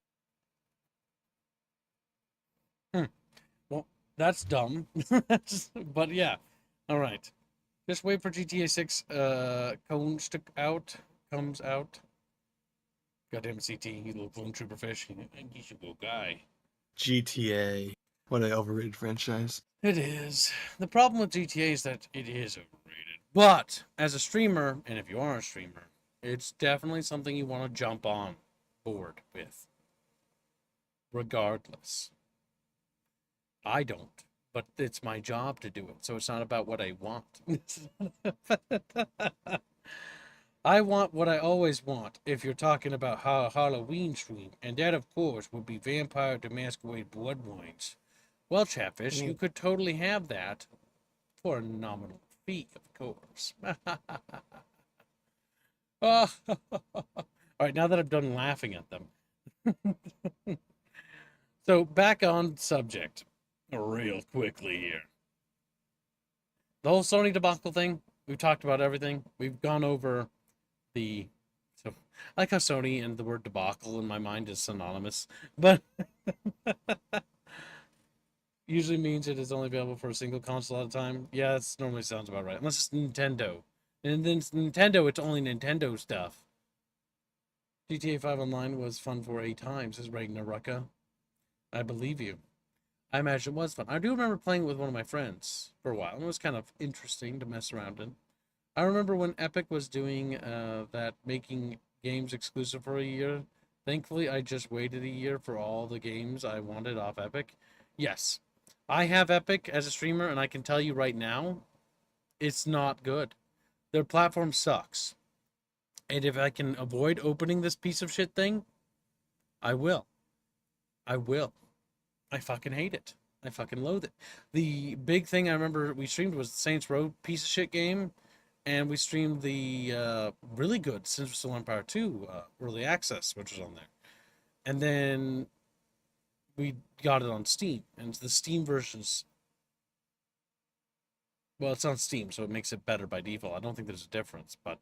Hmm. Well, that's dumb. But yeah. All right. Just wait for GTA 6 comes out. Goddamn CT, you little clone trooper fish. He's a good guy. GTA. What an overrated franchise. It is. The problem with GTA is that it is overrated. But as a streamer, and if you are a streamer, it's definitely something you want to jump on board with. Regardless. I don't, but it's my job to do it. So it's not about what I want. I want what I always want if you're talking about how a Halloween stream, and that, of course, would be Vampire the Masquerade Blood Wines. Well, Chatfish, you could totally have that for a nominal fee, of course. Oh, all right, now that I'm done laughing at them. So, back on subject, real quickly here. The whole Sony debacle thing, we've talked about everything. We've gone over the... So, I like how Sony and the word debacle in my mind is synonymous, but usually means it is only available for a single console at a time. Yeah, that normally sounds about right. Unless it's Nintendo. And then Nintendo, it's only Nintendo stuff. GTA 5 Online was fun for 8 times, says Ragnarok. I believe you. I imagine it was fun. I do remember playing it with one of my friends for a while. It was kind of interesting to mess around in. I remember when Epic was doing that, making games exclusive for a year. Thankfully, I just waited a year for all the games I wanted off Epic. Yes, I have Epic as a streamer, and I can tell you right now, it's not good. Their platform sucks. And if I can avoid opening this piece of shit thing, I will. I will. I fucking hate it. I fucking loathe it. The big thing I remember we streamed was the Saints Row piece of shit game, and we streamed the really good Sinful Empire 2 early access, which was on there. And then we got it on Steam, and the Steam version's... Well, it's on Steam, so it makes it better by default. I don't think there's a difference, but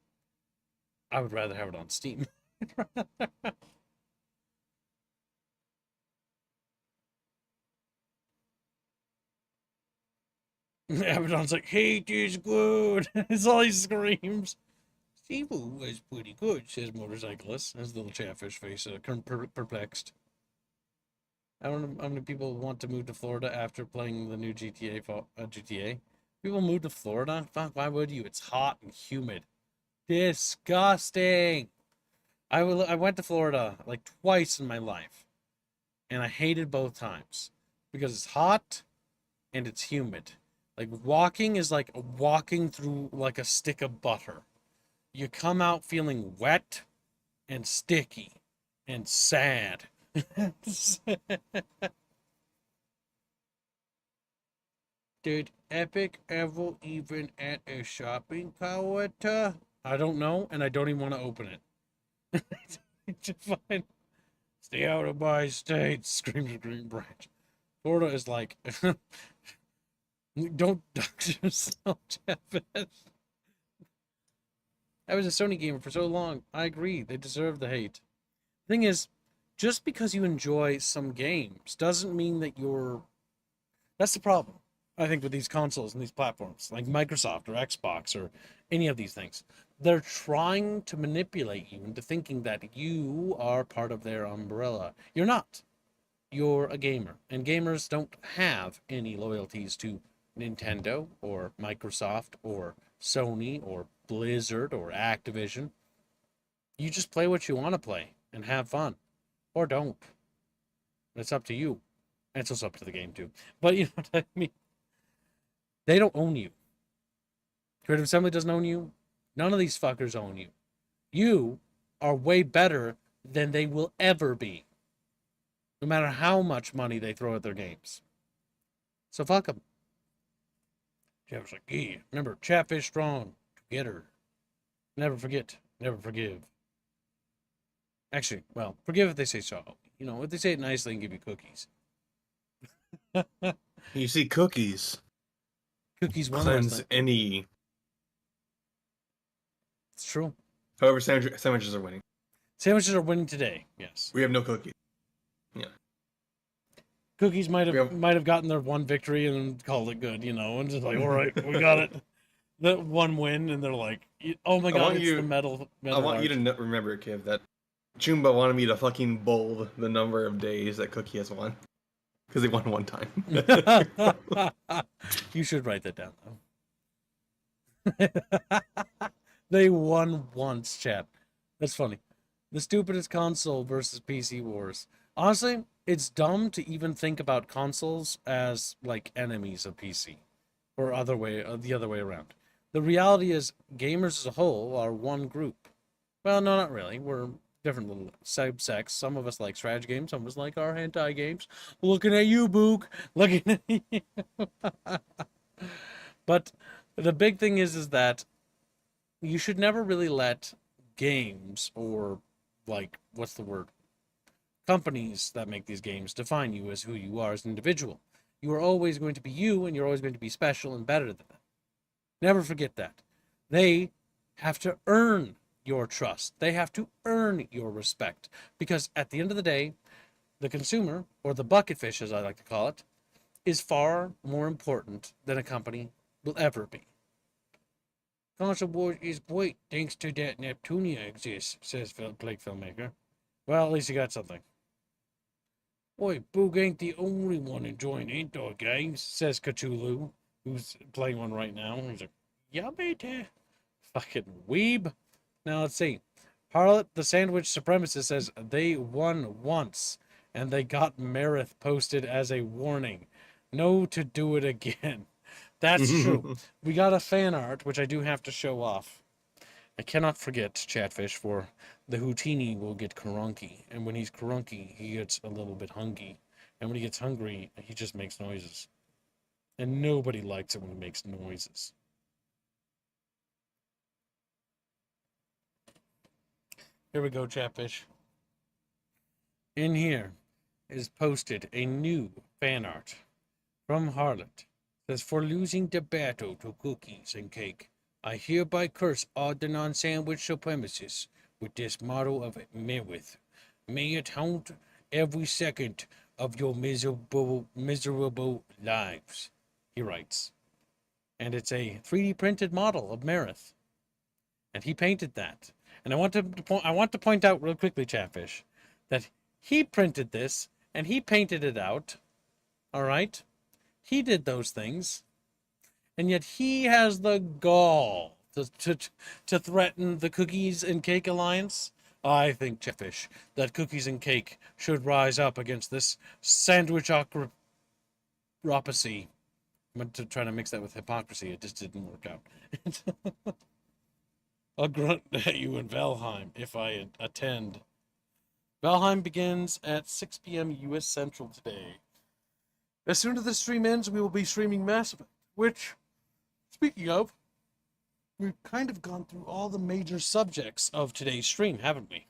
I would rather have it on Steam. Abaddon's like, hate is good. It's all he screams. Seafood was pretty good, says motorcyclist, as little Chatfish face, perplexed. I don't know how many people want to move to Florida after playing the new GTA. People move to Florida? Fuck, why would you? It's hot and humid. Disgusting. I went to Florida like twice in my life, and I hated both times because it's hot and it's humid. Like walking is like walking through like a stick of butter. You come out feeling wet and sticky and sad. Did Epic ever even at a shopping quota? I don't know, and I don't even want to open it. Just fine. Stay out of my state, screams Green Branch. Florida is like, don't dox yourself, Jeff. I was a Sony gamer for so long. I agree. They deserve the hate. Thing is, just because you enjoy some games doesn't mean that you're... That's the problem, I think, with these consoles and these platforms, like Microsoft or Xbox or any of these things. They're trying to manipulate you into thinking that you are part of their umbrella. You're not. You're a gamer. And gamers don't have any loyalties to Nintendo or Microsoft or Sony or Blizzard or Activision. You just play what you want to play and have fun. Or don't. It's up to you. And it's also up to the game too. But you know what I mean? They don't own you. Creative Assembly doesn't own you. None of these fuckers own you. You are way better than they will ever be. No matter how much money they throw at their games. So fuck them. Jeff's like, yeah, remember, Chatfish strong. Together. Never forget. Never forgive. Actually, well, forgive if they say so. You know, if they say it nicely and give you cookies. You see, cookies Cookies one cleanse last night. any. It's true. However, sandwiches are winning. Sandwiches are winning today. Yes. We have no cookies. Cookies might have gotten their one victory and then called it good, you know, and just like, all right, we got it. The one win, and they're like, oh my god, it's the metal. I want you to remember, Kev, that Chumba wanted me to fucking bold the number of days that Cookie has won. Because they won one time. You should write that down, though. They won once, chat. That's funny. The stupidest console versus PC wars. Honestly, it's dumb to even think about consoles as like enemies of PC, or the other way around. The reality is, gamers as a whole are one group. Well, no, not really. We're different little subsects. Some of us like strategy games. Some of us like our hentai games. Looking at you, Book. Looking at you. But the big thing is that you should never really let games or like what's the word? Companies that make these games define you as who you are as an individual. You are always going to be you, and you're always going to be special and better than them. Never forget that. They have to earn your trust. They have to earn your respect. Because at the end of the day, the consumer, or the bucket fish as I like to call it, is far more important than a company will ever be. Console Wars is great thanks to that Neptunia exists, says Blake Filmmaker. Well, at least you got something. Boy, Boog ain't the only one enjoying indoor games, says Cthulhu, who's playing one right now. He's like, yeah, mate. Fucking weeb. Now, let's see. Harlot, the sandwich supremacist, says they won once, and they got Marith posted as a warning. No to do it again. That's true. We got a fan art, which I do have to show off. I cannot forget, Chatfish, for the Houdini will get crunky, and when he's crunky, he gets a little bit hungry, and when he gets hungry, he just makes noises. And nobody likes it when he makes noises. Here we go, Chatfish. In here is posted a new fan art from Harlot. It says, for losing the battle to cookies and cake, I hereby curse all the non-sandwich supremacists with this motto of Merwith. May it haunt every second of your miserable lives, he writes. And it's a 3D printed model of Merith. And he painted that. And I want to point out real quickly, Chatfish, that he printed this and he painted it out. All right? He did those things. And yet he has the gall to threaten the Cookies and Cake Alliance. I think, Chatfish, that Cookies and Cake should rise up against this sandwichocracy. I meant to try to mix that with hypocrisy. It just didn't work out. I'll grunt at you in Valheim if I attend. Valheim begins at 6 p.m. U.S. Central today. As soon as the stream ends, we will be streaming Mass Effect, which, speaking of, we've kind of gone through all the major subjects of today's stream, haven't we?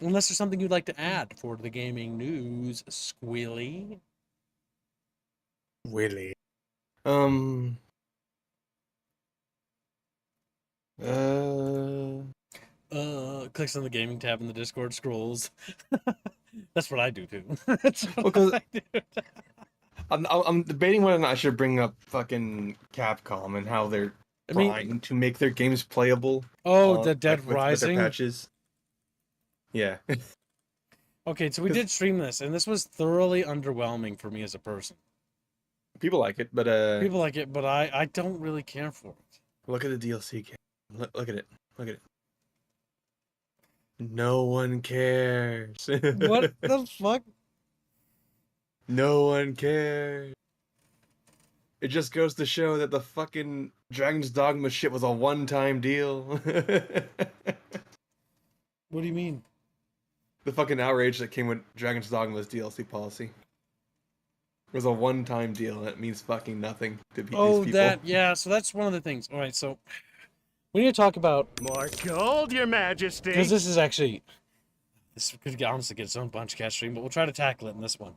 Unless there's something you'd like to add for the gaming news, Squilly. Willy. Clicks on the gaming tab in the Discord, scrolls. That's what I do too. I'm debating whether or not I should bring up fucking Capcom and how they're trying to make their games playable. Oh, the Dead with Rising their patches. Yeah. Okay, so we did stream this, and this was thoroughly underwhelming for me as a person. People like it, but People like it, but I don't really care for it. look at the DLC. Look at it. Look at it. No one cares. What the fuck? No one cares. It just goes to show that the fucking Dragon's Dogma shit was a one-time deal. What do you mean? The fucking outrage that came with Dragon's Dogma's DLC policy. It was a one-time deal, and it means fucking nothing to these people. Yeah, so that's one of the things. All right, so we need to talk about... More gold, Your Majesty. Because this could honestly get its own bunch of cast stream, but we'll try to tackle it in this one.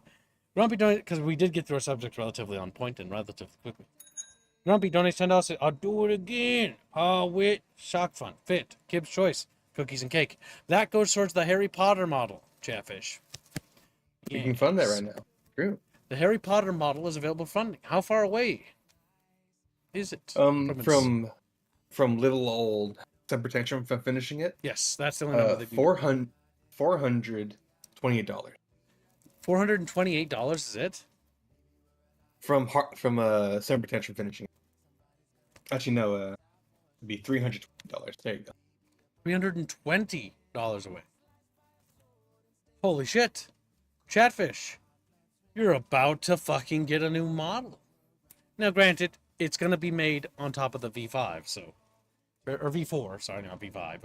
Grumpy donates, because we did get through our subject relatively on point and relatively quickly. Grumpy donates $10. I'll do it again. Wit, Shock Fun, Fit, Kib's Choice, Cookies and Cake. That goes towards the Harry Potter model, Chatfish. You can fund that right now. True. The Harry Potter model is available for funding. How far away is it? From little old Semper Tantrum from finishing it. Yes, that's the only number that $428. $428 is it? From Semper Tantrum finishing it. Actually, no. It'd be $320. There you go. $320 away. Holy shit. Chatfish, you're about to fucking get a new model. Now, granted, it's going to be made on top of the V5, so... Or V4, sorry, not V5.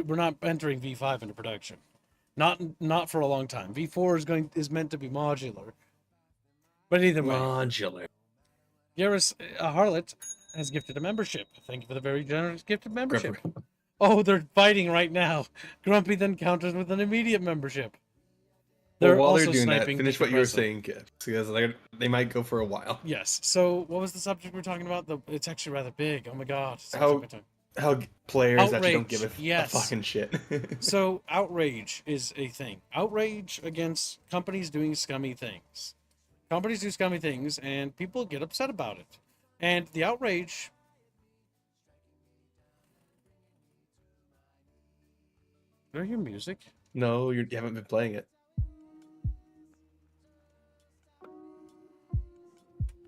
We're not entering V5 into production. Not for a long time. V4 is meant to be modular. But either way. Modular. Garrus Harlot has gifted a membership. Thank you for the very generous gifted membership. Oh, they're fighting right now. Grumpy then counters with an immediate membership. Well, while they're doing that, finish what you were saying, Kip, because they might go for a while. Yes. So, what was the subject we were talking about? It's actually rather big. Oh my god. How players actually don't give a fucking shit. So, outrage is a thing. Outrage against companies doing scummy things. Companies do scummy things, and people get upset about it. And the outrage... Did I hear music? No, you haven't been playing it.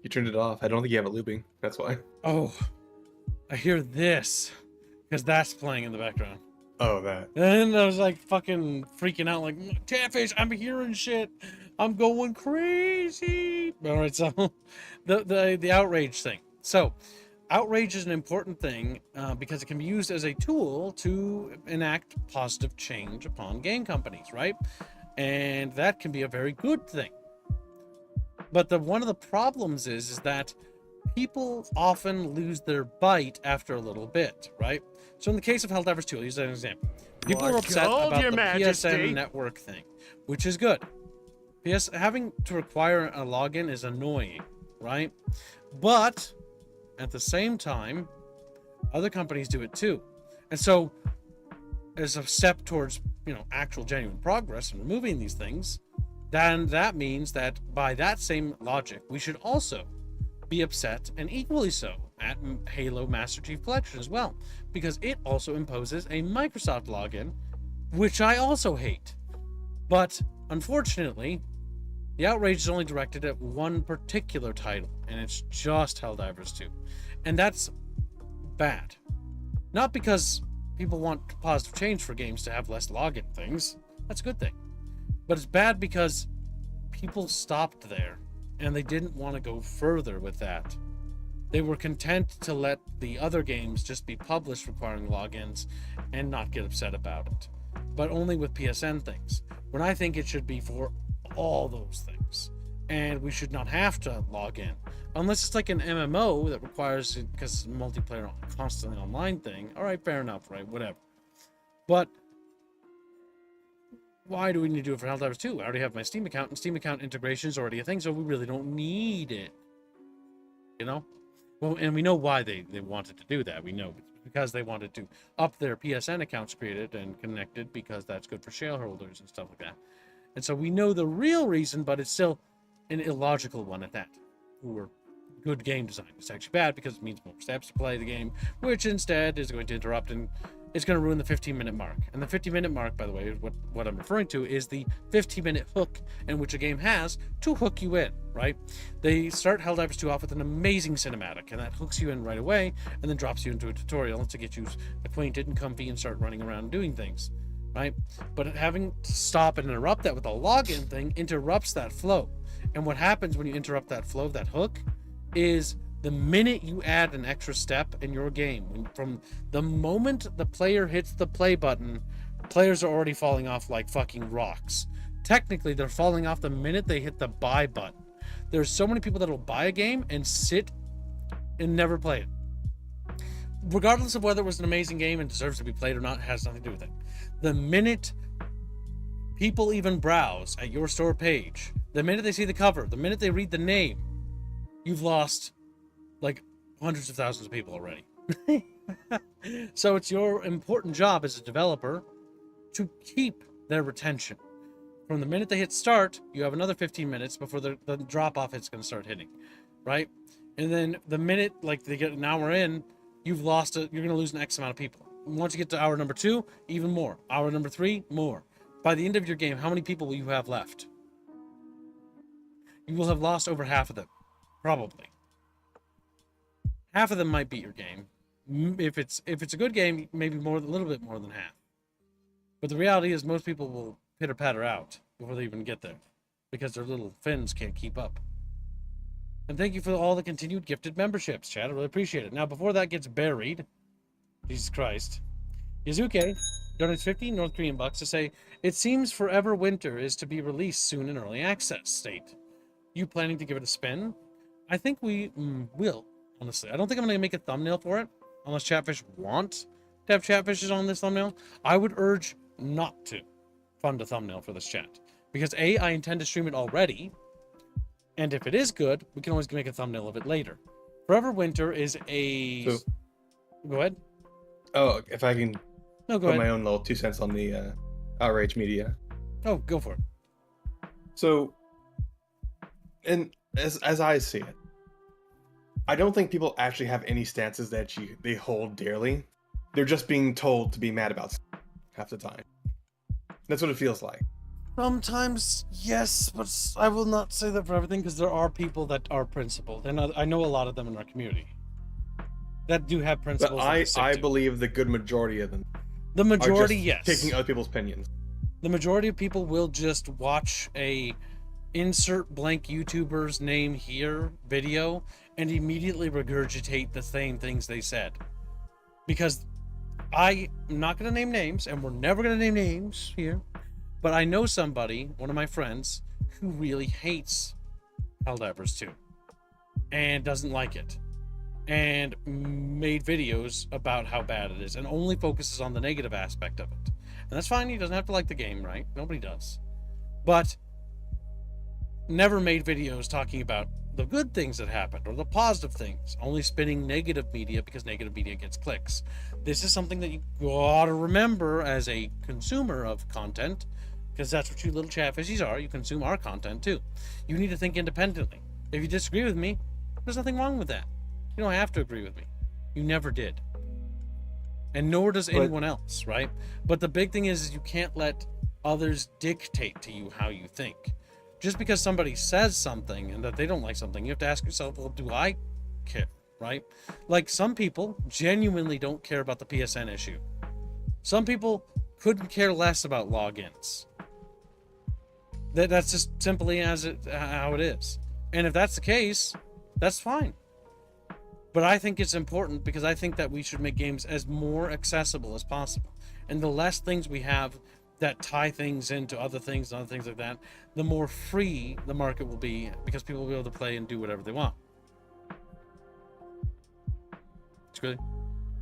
You turned it off. I don't think you have it looping. That's why. Oh, I hear this. Because that's playing in the background. Oh, that. And I was like fucking freaking out like, Catfish, I'm hearing shit. I'm going crazy. Alright, so the outrage thing. So, outrage is an important thing because it can be used as a tool to enact positive change upon game companies, right? And that can be a very good thing. But one of the problems is that people often lose their bite after a little bit, right? So in the case of Helldivers 2, I'll use that as an example. People are upset about the PSN network thing, which is good. Having to require a login is annoying, right? But at the same time, other companies do it too. And so, as a step towards, actual genuine progress in removing these things, then that means that by that same logic, we should also be upset, and equally so, at Halo Master Chief Collection as well, because it also imposes a Microsoft login, which I also hate. But unfortunately, the outrage is only directed at one particular title, and it's just Helldivers 2. And that's bad. Not because people want positive change for games to have less login things. That's a good thing. But it's bad because people stopped there, and they didn't want to go further with that. They were content to let the other games just be published requiring logins and not get upset about it. But only with PSN things. When I think it should be for all those things. And we should not have to log in. Unless it's like an MMO that requires it because multiplayer constantly online thing. Alright, fair enough, right? Whatever. But why do we need to do it for Helldivers 2? I already have my Steam account, and Steam account integration is already a thing, so we really don't need it. Well, and we know why they wanted to do that. We know it's because they wanted to up their PSN accounts created and connected, because that's good for shareholders and stuff like that. And so we know the real reason, but it's still an illogical one at that. Or good game design. It's actually bad because it means more steps to play the game, which instead is going to interrupt and it's going to ruin the 15-minute mark. And the 15-minute mark, by the way, what I'm referring to is the 15-minute hook in which a game has to hook you in, right? They start Helldivers 2 off with an amazing cinematic, and that hooks you in right away, and then drops you into a tutorial to get you acquainted and comfy and start running around and doing things, right? But having to stop and interrupt that with a login thing interrupts that flow. And what happens when you interrupt that flow, that hook, is the minute you add an extra step in your game, from the moment the player hits the play button, players are already falling off like fucking rocks. Technically, they're falling off the minute they hit the buy button. There's so many people that will buy a game and sit and never play it. Regardless of whether it was an amazing game and deserves to be played or not, it has nothing to do with it. The minute people even browse at your store page, the minute they see the cover, the minute they read the name, you've lost like hundreds of thousands of people already. So it's your important job as a developer to keep their retention. From the minute they hit start, you have another 15 minutes before the drop off is going to start hitting, right? And then the minute like they get an hour in, you've lost you're going to lose an X amount of people. Once you get to hour number 2, even more. Hour number 3, more. By the end of your game, how many people will you have left? You will have lost over half of them, probably. Half of them might beat your game. If it's a good game, maybe a little bit more than half. But the reality is most people will pitter-patter out before they even get there, because their little fins can't keep up. And thank you for all the continued gifted memberships, Chad. I really appreciate it. Now, before that gets buried, Jesus Christ, Yazuke donates 50 North Korean bucks to say, it seems Forever Winter is to be released soon in early access state. You planning to give it a spin? I think we will. Honestly, I don't think I'm going to make a thumbnail for it, unless Chatfish want to have Chatfishes on this thumbnail. I would urge not to fund a thumbnail for this chat, because A, I intend to stream it already, and if it is good, we can always make a thumbnail of it later. Forever Winter is a... So, go ahead. Oh, if I can No, go put ahead. my own little 2 cents on the outrage media. Oh, go for it. So, and as I see it, I don't think people actually have any stances that they hold dearly. They're just being told to be mad about stuff half the time. That's what it feels like. Sometimes, yes, but I will not say that for everything, because there are people that are principled, and I know a lot of them in our community that do have principles. But I believe the good majority of them the majority, are yes, just taking other people's opinions. The majority of people will just watch a insert blank YouTuber's name here video and immediately regurgitate the same things they said. Because I'm not going to name names, and we're never going to name names here, but I know somebody, one of my friends, who really hates Helldivers 2 and doesn't like it, and made videos about how bad it is and only focuses on the negative aspect of it. And that's fine, he doesn't have to like the game, right? Nobody does. But never made videos talking about the good things that happened or the positive things, only spinning negative media because negative media gets clicks. This is something that you gotta remember as a consumer of content, because that's what you little chatfishies are. You consume our content too. You need to think independently. If you disagree with me, there's nothing wrong with that. You don't have to agree with me. You never did. And nor does anyone else, right? But the big thing is you can't let others dictate to you how you think. Just because somebody says something and that they don't like something, you have to ask yourself, well, do I care, right? Like, some people genuinely don't care about the PSN issue. Some people couldn't care less about logins. That's just simply how it is. And if that's the case, that's fine. But I think it's important because I think that we should make games as more accessible as possible. And the less things we have that tie things into other things and other things like that, the more free the market will be, because people will be able to play and do whatever they want. It's good.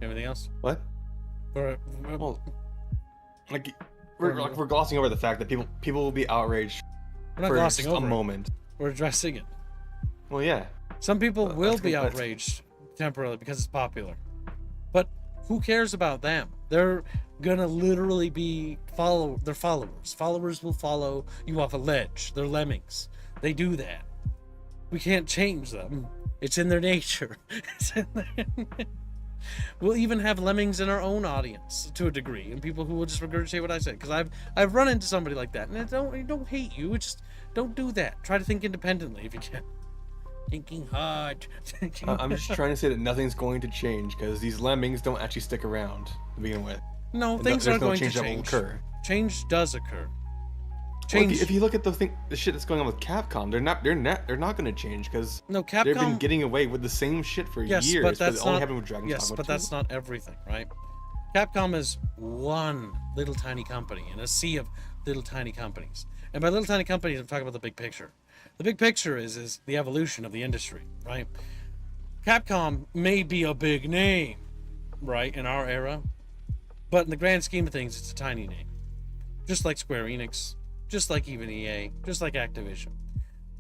Anything else? What? Well, like we're glossing over the fact that people will be outraged we're not for glossing just over a it. moment. We're addressing it. Well, yeah. Some people will be that's- outraged temporarily because it's popular. But who cares about them? They're gonna literally be they're followers. Followers will follow you off a ledge. They're lemmings. They do that. We can't change them. It's in their nature. We'll even have lemmings in our own audience to a degree, and people who will just regurgitate what I said. Because I've run into somebody like that, and I don't hate you. It's just don't do that. Try to think independently if you can. Thinking hard. I'm just trying to say that nothing's going to change because these lemmings don't actually stick around to begin with. No, And things there's are no going to change that will change. occur. Change does occur. Well, Change. if you look at the shit that's going on with Capcom, they're not going to change because No, Capcom. they've been getting away with the same shit for Yes, years. but that's it only not. happened with Dragon's Yes, Dogma but 2. that's not everything, right? Capcom is one little tiny company in a sea of little tiny companies. And by little tiny companies, I'm talking about the big picture. The big picture is the evolution of the industry, right? Capcom may be a big name, right, in our era, but in the grand scheme of things, it's a tiny name. Just like Square Enix, just like even EA, just like Activision.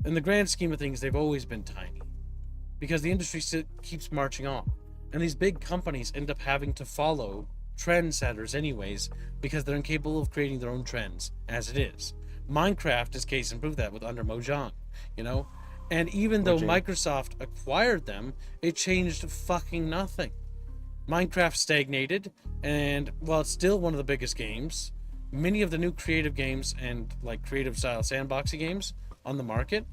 In the grand scheme of things, they've always been tiny because the industry keeps marching on. And these big companies end up having to follow trendsetters anyways because they're incapable of creating their own trends as it is. Minecraft is case in proof that with under Mojang, you know? And even though Microsoft acquired them, it changed fucking nothing. Minecraft stagnated, and while it's still one of the biggest games, many of the new creative games and like creative style sandboxy games on the market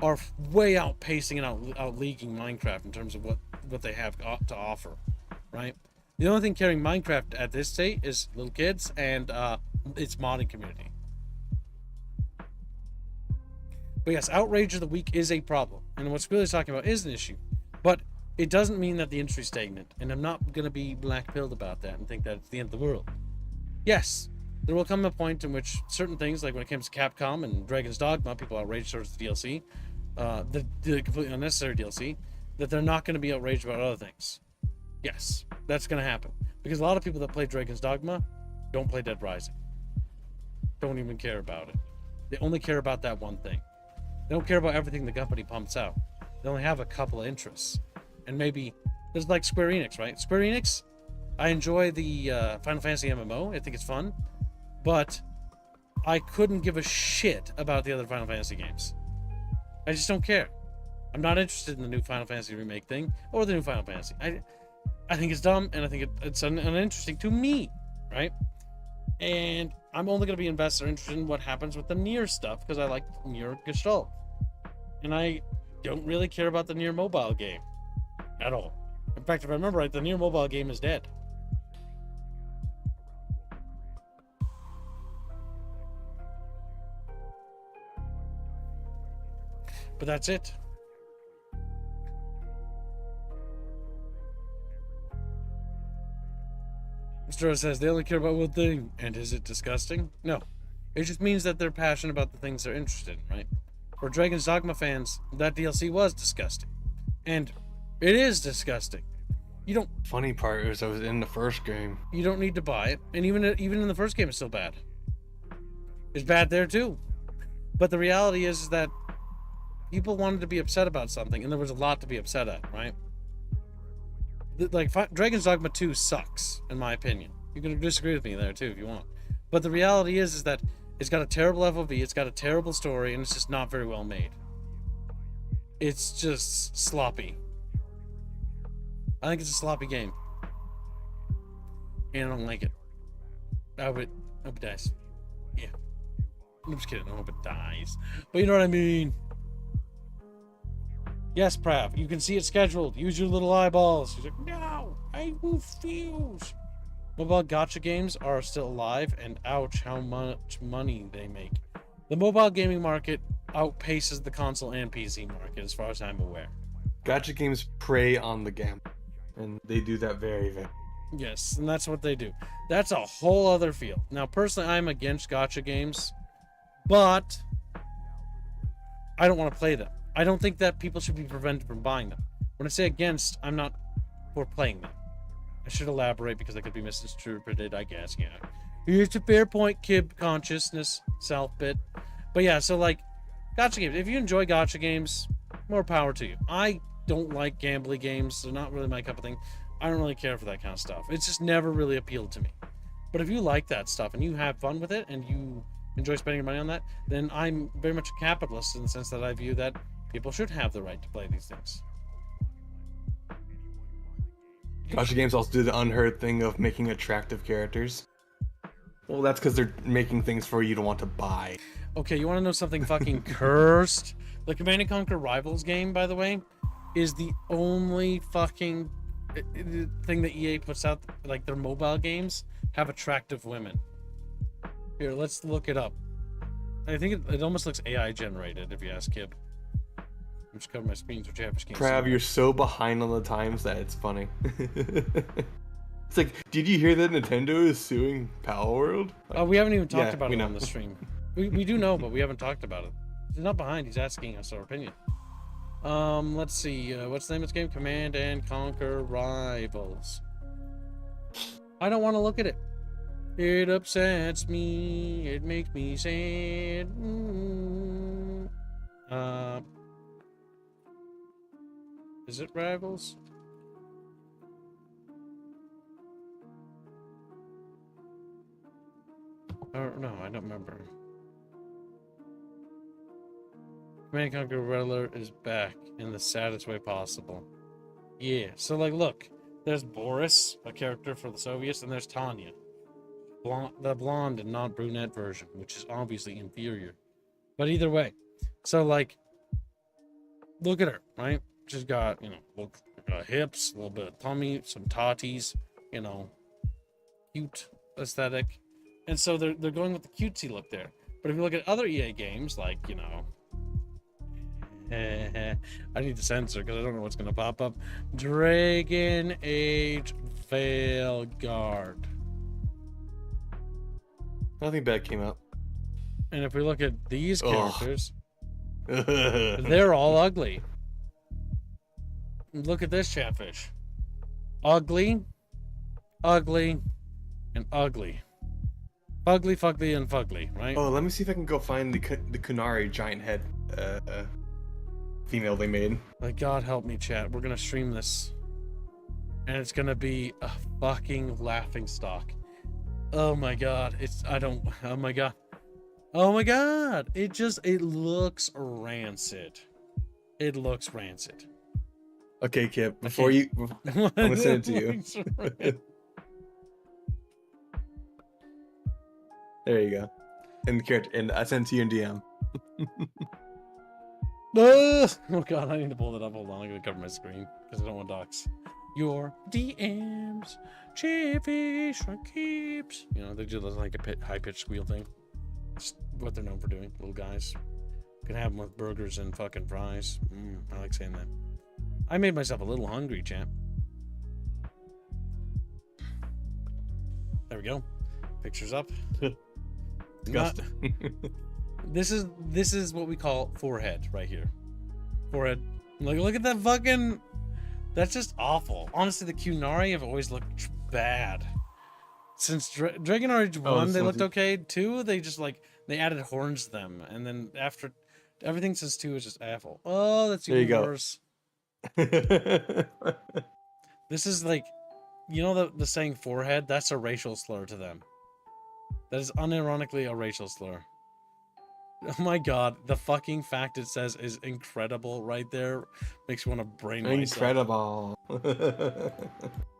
are way outpacing and outleaguing Minecraft in terms of what they have to offer, right? The only thing carrying Minecraft at this state is little kids and its modding community. But yes, outrage of the week is a problem, and what Squilly's talking about is an issue, but it doesn't mean that the industry's stagnant, and I'm not going to be black-pilled about that and think that it's the end of the world. Yes, there will come a point in which certain things, like when it comes to Capcom and Dragon's Dogma, people are outraged towards the DLC, the completely unnecessary DLC, that they're not going to be outraged about other things. Yes, that's going to happen, because a lot of people that play Dragon's Dogma don't play Dead Rising. Don't even care about it. They only care about that one thing. They don't care about everything the company pumps out. They only have a couple of interests. And maybe, there's like Square Enix, right? Square Enix, I enjoy the Final Fantasy MMO. I think it's fun. But I couldn't give a shit about the other Final Fantasy games. I just don't care. I'm not interested in the new Final Fantasy remake thing or the new Final Fantasy. I think it's dumb, and I think it's uninteresting to me, right? And I'm only going to be invested or interested in what happens with the Nier stuff because I like Nier Gestalt. And I don't really care about the Nier mobile game at all. In fact, if I remember right, the Nier mobile game is dead. But that's it. Mr. O says they only care about one thing. And is it disgusting? No. It just means that they're passionate about the things they're interested in, right? For Dragon's Dogma fans, that DLC was disgusting. And it is disgusting. You don't... Funny part is I was in the first game. You don't need to buy it. And even in the first game, it's still bad. It's bad there, too. But the reality is that people wanted to be upset about something, and there was a lot to be upset at, right? Like, Dragon's Dogma 2 sucks, in my opinion. You can disagree with me there, too, if you want. But the reality is that it's got a terrible FOV, it's got a terrible story, and it's just not very well made. It's just sloppy. I think it's a sloppy game. And I don't like it. I hope it dies. Yeah. I'm just kidding, I hope it dies. But you know what I mean. Yes, Prav, you can see it scheduled. Use your little eyeballs. He's like, no, I refuse. Mobile gacha games are still alive, and ouch, how much money they make. The mobile gaming market outpaces the console and PC market, as far as I'm aware. Gacha games prey on the gamble, and they do that very, very. Yes, and that's what they do. That's a whole other field. Now, personally, I'm against gacha games, but I don't want to play them. I don't think that people should be prevented from buying them. When I say against, I'm not for playing them. I should elaborate because I could be misinterpreted, I guess, yeah. It's a fair point, Kib consciousness, self bit. But yeah, so like, gacha games. If you enjoy gacha games, more power to you. I don't like gambly games. They're not really my cup of thing. I don't really care for that kind of stuff. It's just never really appealed to me. But if you like that stuff and you have fun with it and you enjoy spending your money on that, then I'm very much a capitalist in the sense that I view that people should have the right to play these things. Gacha games also do the unheard thing of making attractive characters. Well, that's because they're making things for you to want to buy. Okay, you want to know something fucking cursed? The Command & Conquer Rivals game, by the way, is the only fucking thing that EA puts out, like their mobile games, have attractive women. Here, let's look it up. I think it almost looks AI generated, if you ask Kib. I'm just covering my screen so Jeffers can't see. Prav, you're so behind on the times that it's funny. It's like, did you hear that Nintendo is suing Power World? Like, we haven't even talked yeah, about we it know. on the stream. We do know, but we haven't talked about it. He's not behind. He's asking us our opinion. Let's see. What's the name of this game? Command and Conquer Rivals. I don't want to look at it. It upsets me. It makes me sad. Is it Rivals? Oh, no, I don't remember. Command & Conquer Rattler is back in the saddest way possible. Yeah, so like, look, there's Boris, a character for the Soviets, and there's Tanya, the blonde and not brunette version, which is obviously inferior. But either way, so like, look at her, right? She's got, you know, hips, a little bit of tummy, some totties, you know, cute aesthetic. And so they're going with the cutesy look there. But if you look at other EA games, like, you know, I need to censor because I don't know what's going to pop up. Dragon Age Veilguard. Nothing bad came out. And if we look at these characters, they're all ugly. Look at this Chatfish. Ugly, ugly, and ugly. Fugly, fugly, and fugly, right? Oh, let me see if I can go find the Kunari giant head female they made. Like, God help me, chat. We're gonna stream this. And it's gonna be a fucking laughing stock. Oh my god. Oh my god. Oh my god. It looks rancid. It looks rancid. Okay, Kip, before you... I'm gonna send it to you. There you go. And the character, and I sent it to you in DM. Oh god, I need to pull that up. Hold on, I'm gonna cover my screen because I don't want docs. Your DMs, Chatfish keeps. You know, they do like a high-pitched squeal thing. It's what they're known for doing, little guys. You can have them with burgers and fucking fries. I like saying that. I made myself a little hungry, champ. There we go. Pictures up. Disgusting. This is what we call forehead right here. Forehead. Like, look at that fucking. That's just awful. Honestly, the Kunari have always looked bad. Since Dragon Age 1, they looked okay. 2, they just like they added horns to them, and then after Everything says 2 is just awful. Oh, that's There you even go. worse. This is like, you know the saying forehead? That's a racial slur to them. That is unironically a racial slur. Oh my god, the fucking fact it says is incredible right there. Makes me want to brain myself. Incredible.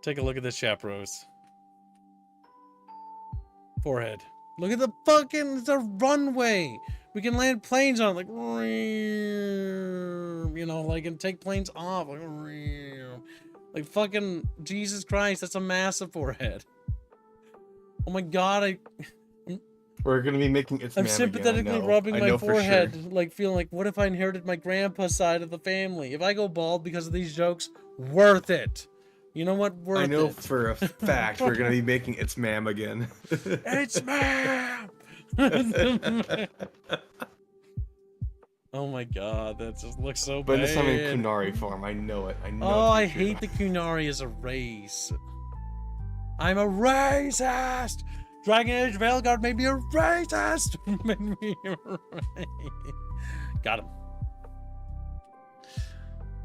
Take a look at this, chaperos. Forehead. Look at the fucking, it's a runway. We can land planes on it, like, you know, like, and take planes off, like fucking Jesus Christ. That's a massive forehead. Oh my god, We're gonna be making its I'm man sympathetically again, rubbing my forehead, for sure. like feeling like, what if I inherited my grandpa's side of the family? If I go bald because of these jokes, worth it. You know what? Worth it. I know for a fact we're gonna be making its ma'am again. It's ma'am. Oh my god, that just looks so But bad. this time in Kunari form, I know it. I know. Oh, I it's true. hate the Kunari as a race. I'm a racist. Dragon Age Veilguard made me a racist. Made me a racist. Got him.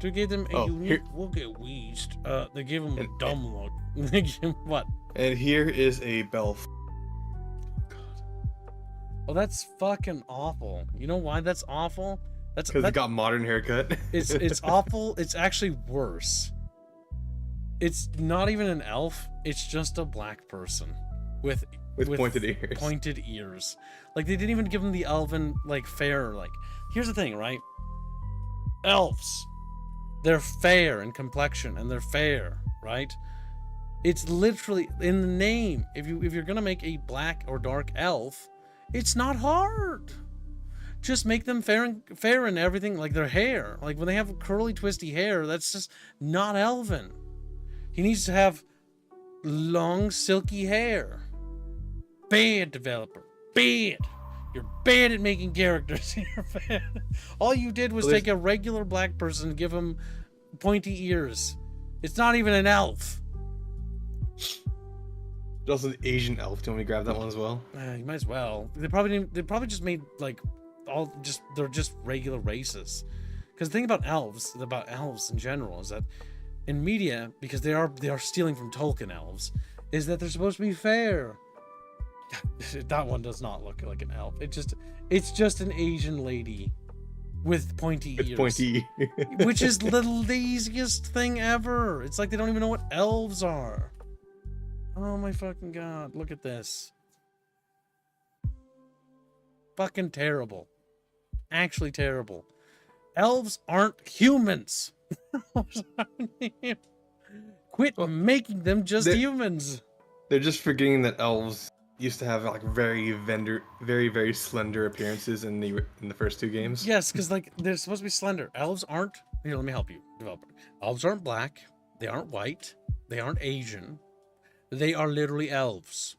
To give them a unique look at least, they give him a dumb look. They give him what? And here is a Belf. Oh, that's fucking awful. You know why that's awful? That's Because it got modern haircut. it's awful. It's actually worse. It's not even an elf. It's just a black person with pointed ears. Pointed ears. Like they didn't even give him the elven like fair. Like here's the thing, right? Elves, they're fair in complexion and they're fair, right? It's literally in the name. If you're gonna make a black or dark elf, it's not hard. Just make them fair in everything, like their hair. Like when they have curly, twisty hair, that's just not elven. He needs to have long, silky hair. Bad developer. Bad. You're bad at making characters. You're bad. All you did was take a regular black person and give him pointy ears. It's not even an elf. There's also the Asian elf. Do you want me to grab that one as well? You might as well. They probably just made like they're just regular races. Because the thing about elves in general is that in media, because they are stealing from Tolkien elves, is that they're supposed to be fair. That one does not look like an elf. It's just an Asian lady with pointy ears. Pointy. Which is the laziest thing ever. It's like they don't even know what elves are. Oh my fucking god, look at this. Fucking terrible. Actually terrible. Elves aren't humans. Quit making them just humans. They're just forgetting that elves used to have like very, very slender appearances in the first two games. Yes, because like they're supposed to be slender. Elves aren't. Here, let me help you, developer. Elves aren't black. They aren't white. They aren't Asian. They are literally elves.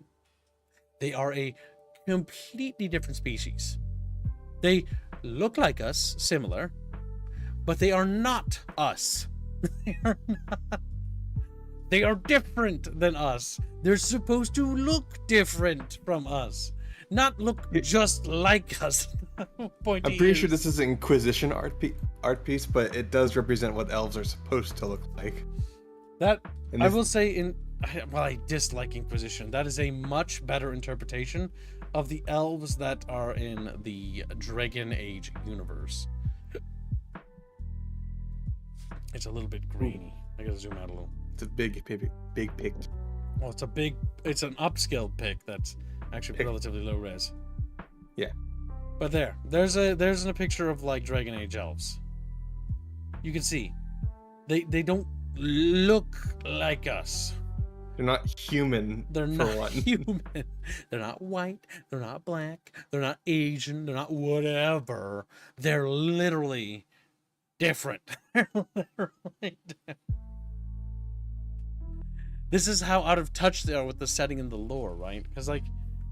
They are a completely different species. They look like us, similar, but they are not us. They are different than us. They're supposed to look different from us, not look just like us. I'm pretty sure this is an Inquisition art piece, but it does represent what elves are supposed to look like. That I will say I dislike Inquisition. That is a much better interpretation of the elves that are in the Dragon Age universe. It's a little bit grainy. I gotta zoom out a little. It's a big pic. Well, it's an upscaled pic that's actually relatively low res. Yeah. But there's a picture of like Dragon Age elves. You can see they don't look like us. They're not human. They're not human. They're not white. They're not black. They're not Asian. They're not whatever. They're literally different. They're literally different. This is how out of touch they are with the setting and the lore, right? Because like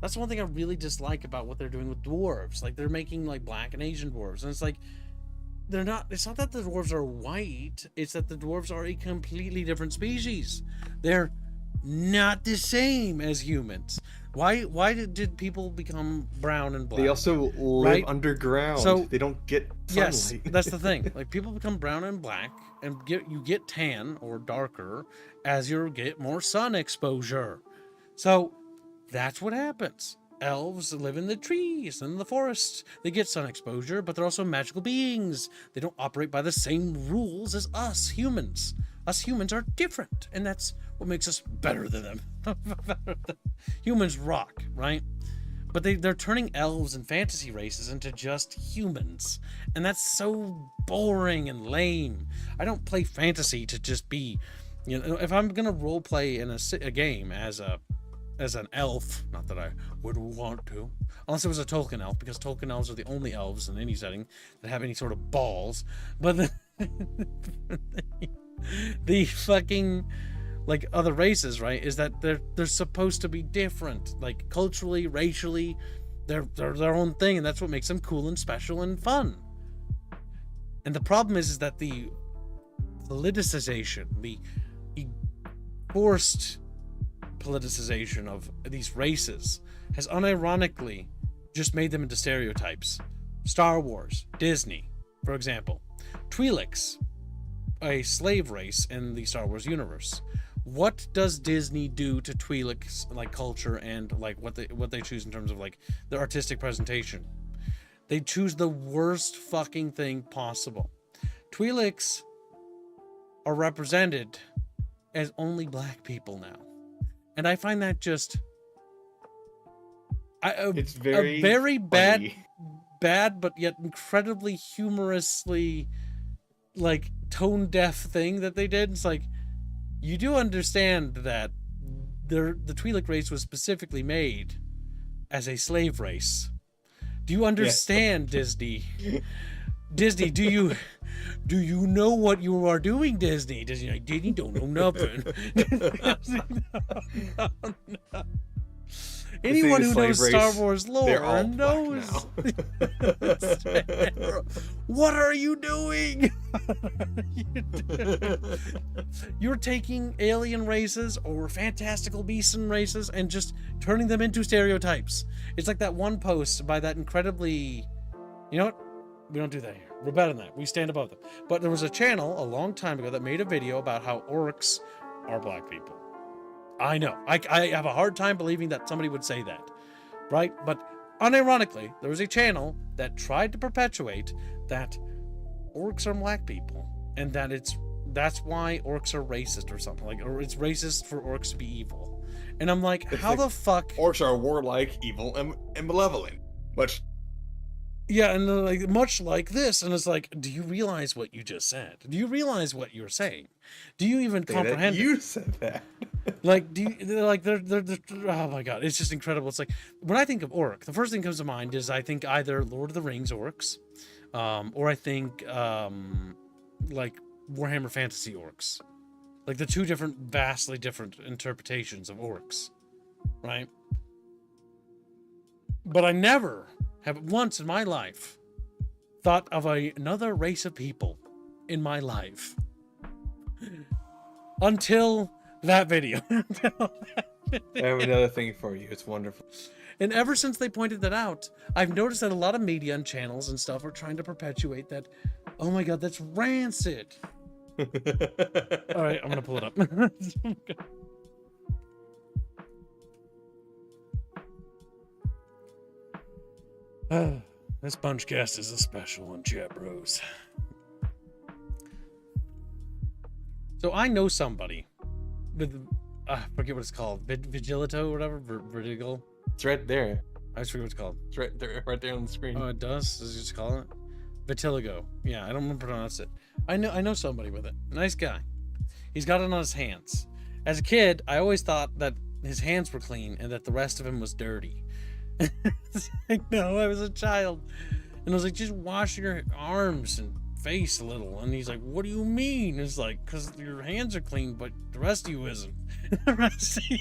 that's one thing I really dislike about what they're doing with dwarves. Like they're making like black and Asian dwarves, and it's like it's not that the dwarves are white, it's that the dwarves are a completely different species. They're not the same as humans. did people become brown and black? They also live Right? underground. So- they don't get Yes, sunlight. that's the thing. Like, people become brown and black, and you get tan or darker as you get more sun exposure. So that's what happens. Elves live in the trees and the forests. They get sun exposure, but they're also magical beings. They don't operate by the same rules as us humans. Us humans are different, and that's what makes us better than them. Humans rock, right? But they're turning elves and fantasy races into just humans. And that's so boring and lame. I don't play fantasy to just be, if I'm going to role play in a game as an elf, not that I would want to, unless it was a Tolkien elf, because Tolkien elves are the only elves in any setting that have any sort of balls. But the fucking, like, other races, right, is that they're supposed to be different, like, culturally, racially. They're their own thing, and that's what makes them cool and special and fun. And the problem is that the politicization, the forced politicization of these races has unironically just made them into stereotypes. Star Wars, Disney, for example. Twi'leks, a slave race in the Star Wars universe. What does Disney do to Twi'leks, like, culture and, like, what they choose in terms of, like, their artistic presentation? They choose the worst fucking thing possible. Twi'leks are represented as only black people now, and I find that just It's very a very funny. bad, but yet incredibly humorously, like, tone deaf thing that they did. It's like, you do understand that the Twi'lek race was specifically made as a slave race. Do you understand, Disney? Disney, do you know what you are doing, Disney? Disney, like, Disney don't know nothing. No. Anyone who knows Star Wars lore knows. What are you doing? You're taking alien races or fantastical beasts and races and just turning them into stereotypes. It's like that one post by that incredibly... You know what? We don't do that here. We're better than that. We stand above them. But there was a channel a long time ago that made a video about how orcs are black people. I know. I have a hard time believing that somebody would say that, right? But unironically, there was a channel that tried to perpetuate that orcs are black people, and that that's why orcs are racist or something, like, or it's racist for orcs to be evil. And I'm like, how the fuck? Orcs are warlike, evil, and malevolent. Much. Yeah, and like, much like this, and it's like, do you realize what you just said? Do you realize what you're saying? Do you even comprehend? You said that. Like, they're oh my god, it's just incredible. It's like, when I think of orc, the first thing that comes to mind is, I think either Lord of the Rings orcs, or I think like Warhammer Fantasy orcs, like the two vastly different interpretations of orcs, right? But I never have once in my life thought of another race of people in my life until that video. I have another thing for you. It's wonderful. And ever since they pointed that out, I've noticed that a lot of media and channels and stuff are trying to perpetuate that. Oh my god, that's rancid. All right, I'm gonna pull it up. This Bunchcast is a special one, chat bros. So I know somebody with, I forget what it's called, Vigilito or whatever, Vertigo. It's right there. I just forget what it's called. It's right there on the screen. Oh, it does? Does it just call it? Vitiligo. Yeah, I don't remember pronounce it. I know somebody with it. Nice guy. He's got it on his hands. As a kid, I always thought that his hands were clean and that the rest of him was dirty. It's like, no, I was a child. And I was like, just wash your arms and face a little. And he's like, what do you mean? It's like, because your hands are clean, but the rest of you isn't. The rest of you...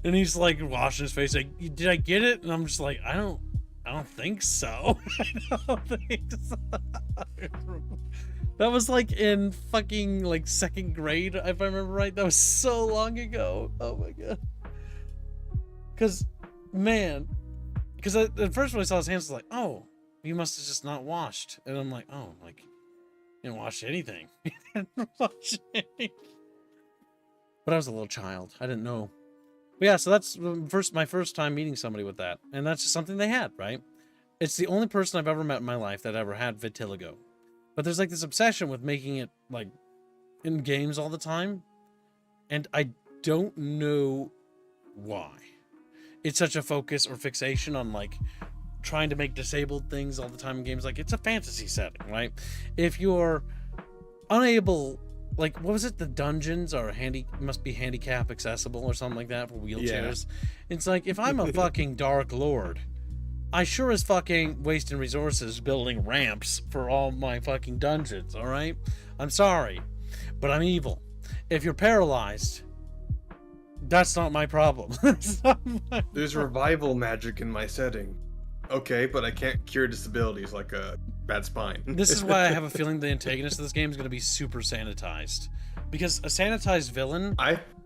And he's like washing his face, like, did I get it? And I'm just like, I don't think so. I don't think so. That was like in fucking like 2nd grade, if I remember right. That was so long ago. Oh my god. Cause, man, because at first when I saw his hands, I was like, oh, you must have just not washed. And I'm like, oh, like, you didn't wash anything. You didn't wash anything. But I was a little child. I didn't know. But yeah, so that's my first time meeting somebody with that. And that's just something they had, right? It's the only person I've ever met in my life that ever had vitiligo. But there's like this obsession with making it like in games all the time. And I don't know why. It's such a focus or fixation on like trying to make disabled things all the time in games. Like, it's a fantasy setting, right? If you're unable, like, what was it? The dungeons are must be handicap accessible or something like that for wheelchairs. Yeah. It's like, if I'm a fucking Dark Lord, I sure as fucking wasting resources building ramps for all my fucking dungeons, all right? I'm sorry, but I'm evil. If you're paralyzed, that's not my problem. There's revival magic in my setting. Okay, but I can't cure disabilities like a bad spine. This is why I have a feeling the antagonist of this game is going to be super sanitized. Because a sanitized villain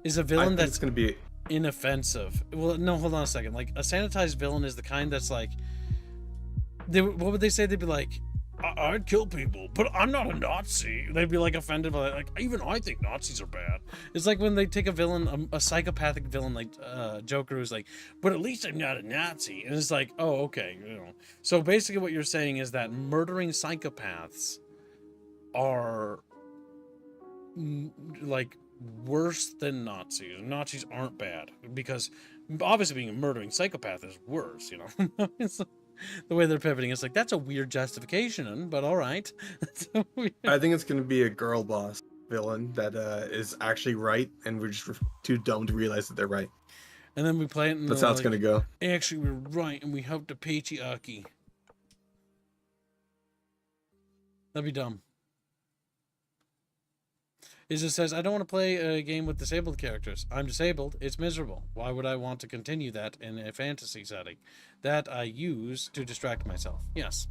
is a villain that's going to be inoffensive. Well, no, hold on a second. Like, a sanitized villain is the kind that's like... what would they say? They'd be like, I'd kill people, but I'm not a Nazi. They'd be like offended by like, even I think Nazis are bad. It's like when they take a villain, a psychopathic villain like Joker, who's like, but at least I'm not a Nazi. And it's like, oh, okay, you know. So basically what you're saying is that murdering psychopaths are like worse than Nazis. Nazis aren't bad because obviously being a murdering psychopath is worse, you know. It's like, the way they're pivoting, it's like, that's a weird justification, but all right. I think it's going to be a girl boss villain that is actually right, and we're just too dumb to realize that they're right. And then we play it, and that's how it's going to go. Actually, we're right, and we helped the patriarchy. That'd be dumb. It says, I don't want to play a game with disabled characters. I'm disabled. It's miserable. Why would I want to continue that in a fantasy setting that I use to distract myself? Yes,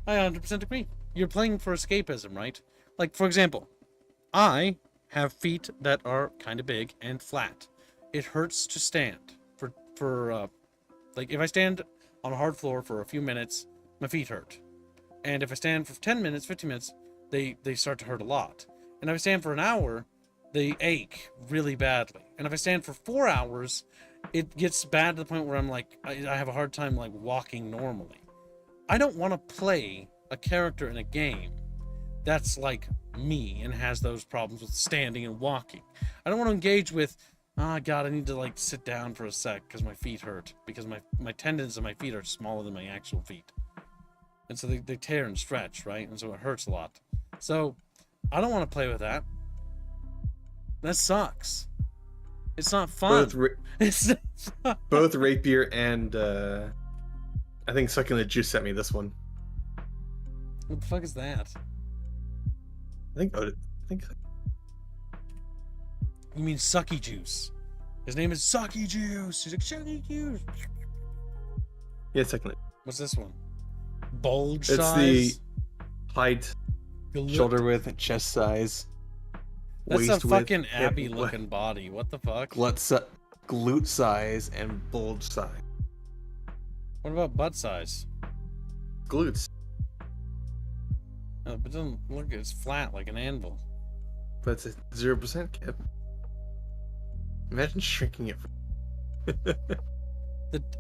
I 100% agree. You're playing for escapism, right? Like, for example, I have feet that are kind of big and flat. It hurts to stand like, if I stand on a hard floor for a few minutes, my feet hurt. And if I stand for 10 minutes, 15 minutes, they start to hurt a lot. And if I stand for an hour, they ache really badly. And if I stand for 4 hours, it gets bad to the point where I'm like, I have a hard time like walking normally. I don't want to play a character in a game that's like me and has those problems with standing and walking. I don't want to engage with, oh god, I need to like sit down for a sec because my feet hurt. Because my tendons in my feet are smaller than my actual feet. And so they tear and stretch, right? And so it hurts a lot. So I don't want to play with that. That sucks. It's not fun. Both Rapier and I think Succulent Juice sent me this one. What the fuck is that? I think. You mean Sucky Juice? His name is Sucky Juice. He's like Sucky Juice. Yeah, Succulent. What's this one? Bulge it's size. It's the height, shoulder width, chest size. That's waist a fucking width, Abby looking body. What the fuck? Glute size and bulge size. What about butt size? Glutes. But doesn't look, it's flat like an anvil. But it's a 0% kip. Imagine shrinking it.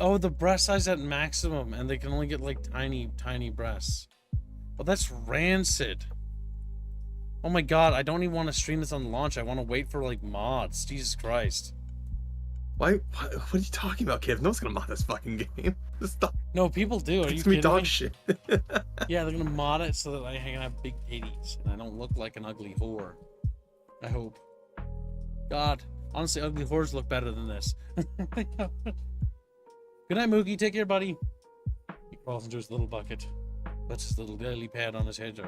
The breast size at maximum, and they can only get like tiny breasts. Well, that's rancid. Oh my god, I don't even want to stream this on launch. I want to wait for like mods. Jesus Christ. Why? What are you talking about, kid? No one's gonna mod this fucking game. No, people do. Are you kidding me? Dog me? Shit. Yeah, they're gonna mod it so that I can have big titties and I don't look like an ugly whore. I hope. God, honestly, ugly whores look better than this. Good night, Mookie. Take care, buddy. He crawls into his little bucket. Lets his little lily pad on his head.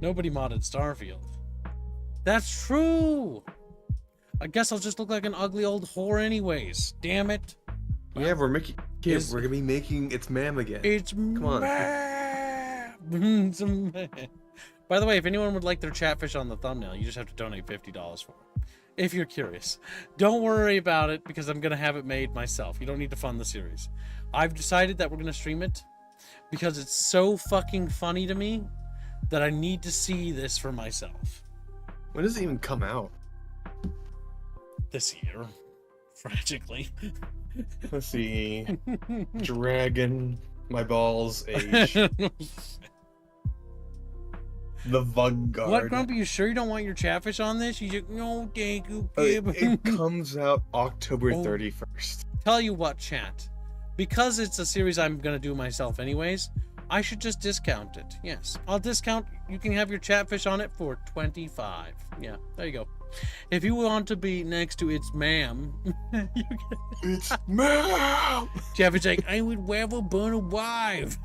Nobody modded Starfield. That's true. I guess I'll just look like an ugly old whore anyways. Damn it. Yeah, we're gonna be making It's Ma'am again. It's Come on. Ma'am. By the way, if anyone would like their chatfish on the thumbnail, you just have to donate $50 for it. If you're curious. Don't worry about it because I'm going to have it made myself. You don't need to fund the series. I've decided that we're going to stream it because it's so fucking funny to me that I need to see this for myself. When does it even come out? This year. Tragically. Let's see. Dragon, my balls, age. The Vanguard. What, Grumpy? You sure you don't want your chatfish on this? You just, no, thank you, Gib. It comes out October 31st. Tell you what, chat. Because it's a series I'm going to do myself anyways, I should just discount it. Yes, I'll discount. You can have your chatfish on it for $25. Yeah, there you go. If you want to be next to its ma'am, you can... It's ma'am! Chatfish like, I would rather burn a wife.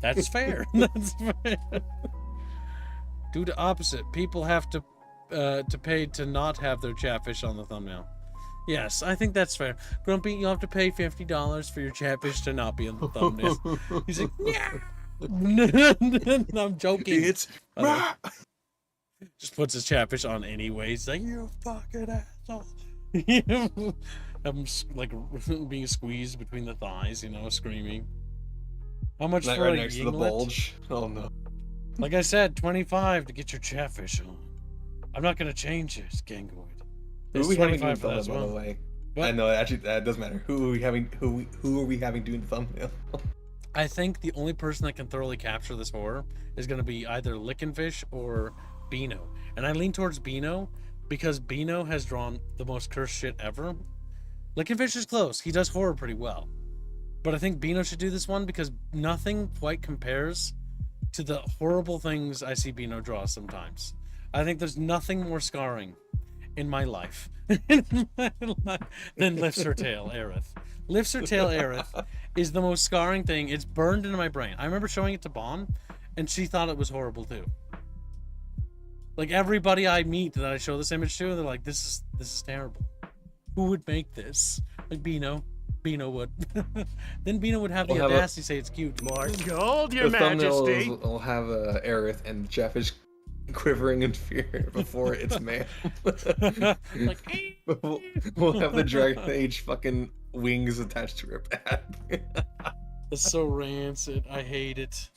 That's fair. That's fair. Do the opposite. People have to pay to not have their chatfish on the thumbnail. Yes, I think that's fair. Grumpy, you have to pay $50 for your chatfish to not be on the thumbnail. He's like, yeah. I'm joking. It's just puts his chatfish on anyways. He's like, you fucking asshole. I'm like being squeezed between the thighs, you know, screaming. How much Not for right a next to the yinglet? bulge. Oh no. Like I said, 25 to get your chatfish on. I'm not gonna change it, Gangoid. Who are There's we having doing 25 for the that as thumbnail, by the well. way? What? I know, actually, that doesn't matter. Who are we having? Who are we having doing the thumbnail? I think the only person that can thoroughly capture this horror is gonna be either Lickenfish or Beano, and I lean towards Beano because Beano has drawn the most cursed shit ever. Lickenfish is close; he does horror pretty well, but I think Beano should do this one because nothing quite compares to the horrible things I see Beano draw sometimes. I think there's nothing more scarring in my life than Lifts Her Tail, Aerith. Lifts Her Tail, Aerith is the most scarring thing. It's burned into my brain. I remember showing it to Bon, and she thought it was horrible too. Like everybody I meet that I show this image to, they're like, "This is terrible. Who would make this?" Like Beano would. Then Beano would have the We'll have audacity to say it's cute. More gold, Your The thumbnail Majesty. will have Aerith and Chatfish quivering in fear before its man. Like, we'll have the Dragon Age fucking wings attached to her back. it's so rancid. I hate it.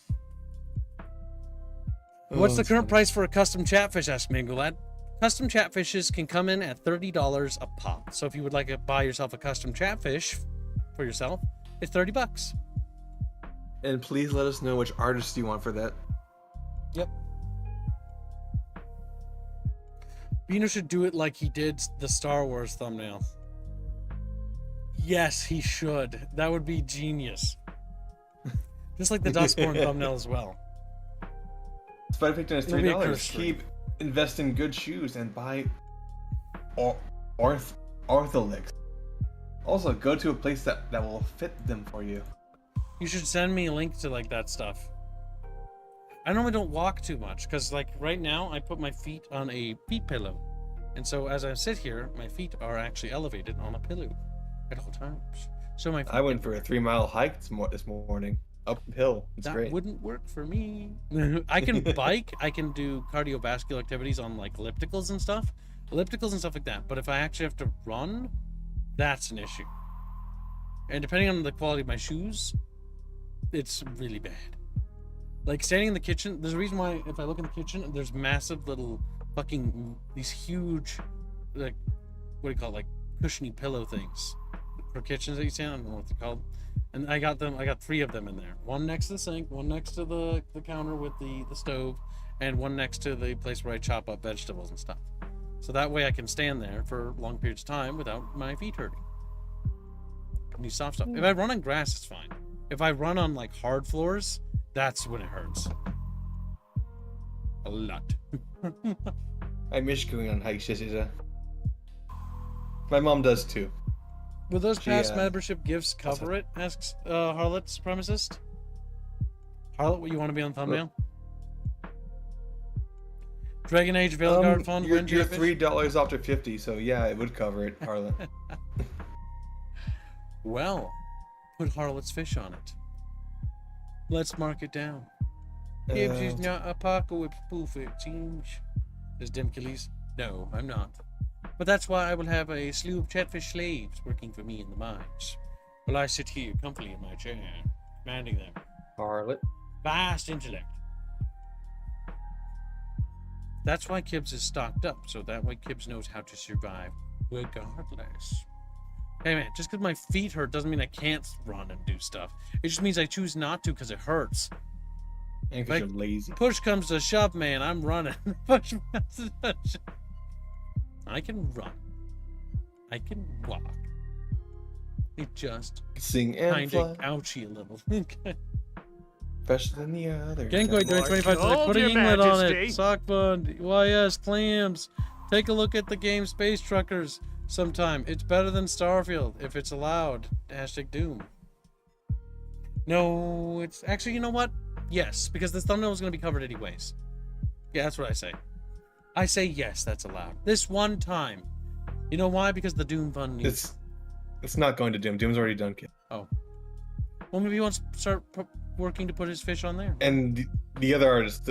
Oh, What's the it's current funny. price for a custom chatfish? Asked Mingolad. Custom chatfishes can come in at $30 a pop. So if you would like to buy yourself a custom chatfish for yourself, it's $30. And please let us know which artist you want for that. Yep. Beano should do it like he did the Star Wars thumbnail. Yes, he should. That would be genius. Just like the Dustborn thumbnail as well. Spider Picton is It'll be a $3. curse Keep invest in good shoes and buy Ortholix. Also, go to a place that will fit them for you. You should send me a link to like that stuff. I normally don't walk too much because like right now I put my feet on a feet pillow. And so as I sit here, my feet are actually elevated on a pillow at all times. So my feet I went for a 3-mile hike this morning. Uphill. It's that great. wouldn't work for me. I can bike, I can do cardiovascular activities on like ellipticals and stuff like that. But if I actually have to run, that's an issue. And depending on the quality of my shoes, it's really bad. Like standing in the kitchen, there's a reason why if I look in the kitchen, there's massive little fucking, these huge, like, what do you call it, like cushiony pillow things for kitchens that you stand on. I don't know what they're called. And I got 3 of them in there. One next to the sink, one next to the counter with the stove, and one next to the place where I chop up vegetables and stuff. So that way I can stand there for long periods of time without my feet hurting. I need soft stuff. If I run on grass, it's fine. If I run on like hard floors, that's when it hurts. A lot. I miss going on hikes, Jessica. My mom does too. Will those past Yeah. membership gifts cover it? Asks Harlot Supremacist. Harlot, what you want to be on the thumbnail? Dragon Age Veilguard Fund. You're win chatfish? $3 off to 50, so yeah, it would cover it, Harlan. Well, put Harlot's fish on it. Let's mark it down. Gibbs is not apocalypse proof, it seems. Says Dimkilles. No, I'm not. But that's why I will have a slew of chatfish slaves working for me in the mines. While I sit here comfortably in my chair, commanding them. Harlot. Vast intellect. That's why Kibbs is stocked up, so that way Kibbs knows how to survive regardless. Hey man, just because my feet hurt doesn't mean I can't run and do stuff. It just means I choose not to because it hurts. And because you're lazy. Push comes to shove, man, I'm running. Push comes to shove. I can run. I can walk. It just Sing and kind fly. of ouchy a little. Faster than the other. Gangoy doing 25 today. Hold Put a your yinglet on it. majesty. Sock bun. YS clams. Take a look at the game Space Truckers sometime. It's better than Starfield if it's allowed. Hashtag Doom. No, it's actually, you know what? Yes, because this thumbnail is going to be covered anyways. Yeah, that's what I say. I say yes, that's allowed. This one time. You know why? Because the Doom fund needs... It's not going to Doom. Doom's already done. Kid. Oh. Well, maybe he wants to start working to put his fish on there. And the other artist,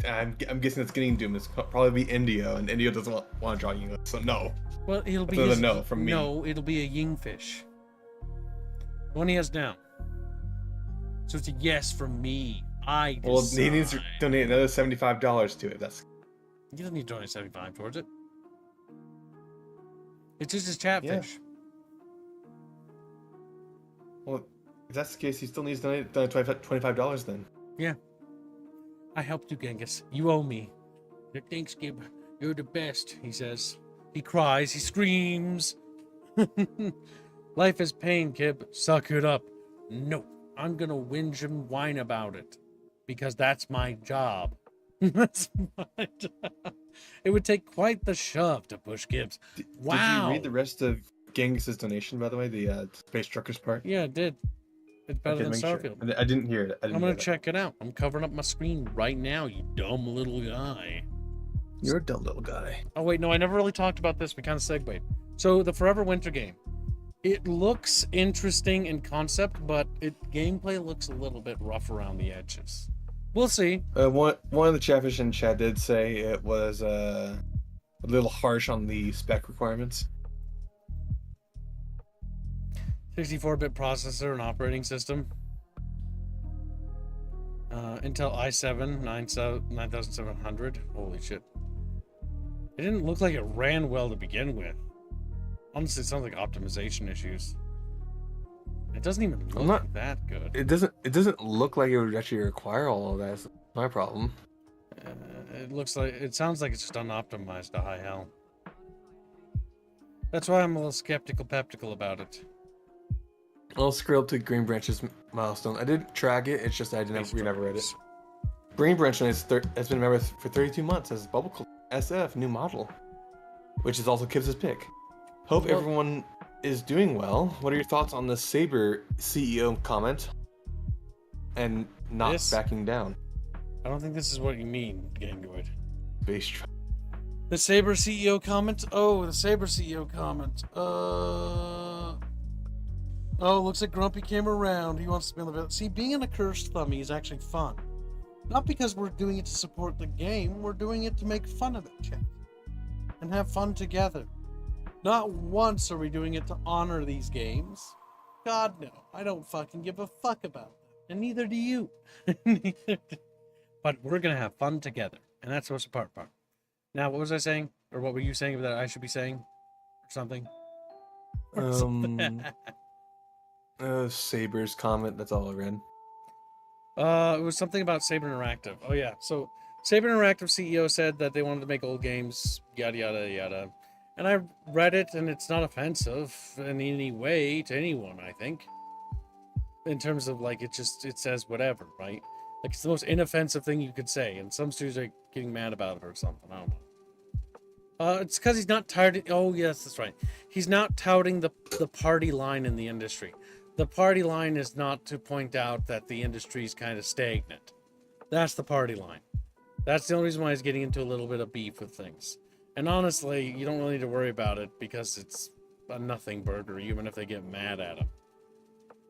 I'm guessing that's getting Doom. It's probably be Indio, and Indio doesn't want to draw you. So no. Well, it'll be That's a no from me. No, it'll be a yingfish. The one he has now. So it's a yes from me. I decide. Well, he needs to donate another $75 to it. That's He doesn't need to donate 75 towards it. It's just his chatfish. well. If that's the case, he still needs to donate $25 then. Yeah. I helped you, Genghis. You owe me. Thanks, Gib. You're the best, he says. He cries. He screams. Life is pain, Kib. Suck it up. No, I'm gonna whinge and whine about it. Because that's my job. That's my job. It would take quite the shove to push Gibbs. Wow. Did you read the rest of Genghis's donation, by the way? The Space Truckers part? Yeah, it did. It's better Okay, than make sure. Starfield. I didn't hear it. I'm gonna check it out. I'm covering up my screen right now, you dumb little guy. You're a dumb little guy. Oh wait, no, I never really talked about this. We kind of segued. So the Forever Winter game. It looks interesting in concept, but gameplay looks a little bit rough around the edges. We'll see. One of the chatfish in chat did say it was a little harsh on the spec requirements. 64-bit processor and operating system. Intel i7 9700. Holy shit. It didn't look like it ran well to begin with. Honestly, it sounds like optimization issues. It doesn't even look that good. It doesn't look like it would actually require all of that. That's my problem. It sounds like it's just unoptimized to high hell. That's why I'm a little skeptical about it. I'll scroll up to Green Branch's milestone. I did track it. It's just we never read it. Green Branch has been a member for 32 months as Bubble SF new model, which is also Kibbs' pick. Hope everyone is doing well. What are your thoughts on the Saber CEO comment and not backing down? I don't think this is what you mean, Gangoid. Base truck. The Saber CEO comment? Oh, the Saber CEO comment. Oh, looks like Grumpy came around. He wants to be on the video. See, being an accursed thummy is actually fun. Not because we're doing it to support the game, we're doing it to make fun of it, chat. And have fun together. Not once are we doing it to honor these games. God, no. I don't fucking give a fuck about them. And neither do you. But we're gonna have fun together. And that's what's the part. Now, what was I saying? Or what were you saying that I should be saying? Or something? Saber's comment, that's all I read. It was something about Saber Interactive. Oh yeah, so Saber Interactive CEO said that they wanted to make old games, yada yada yada. And I read it, and it's not offensive in any way to anyone, I think. In terms of like, it says whatever, right? Like it's the most inoffensive thing you could say, and some studios are getting mad about it or something. I don't know. It's because he's not tired. Oh yes, that's right. He's not touting the party line in the industry. The party line is not to point out that the industry is kind of stagnant. That's the party line. That's the only reason why he's getting into a little bit of beef with things. And honestly, you don't really need to worry about it because it's a nothing burger, even if they get mad at him.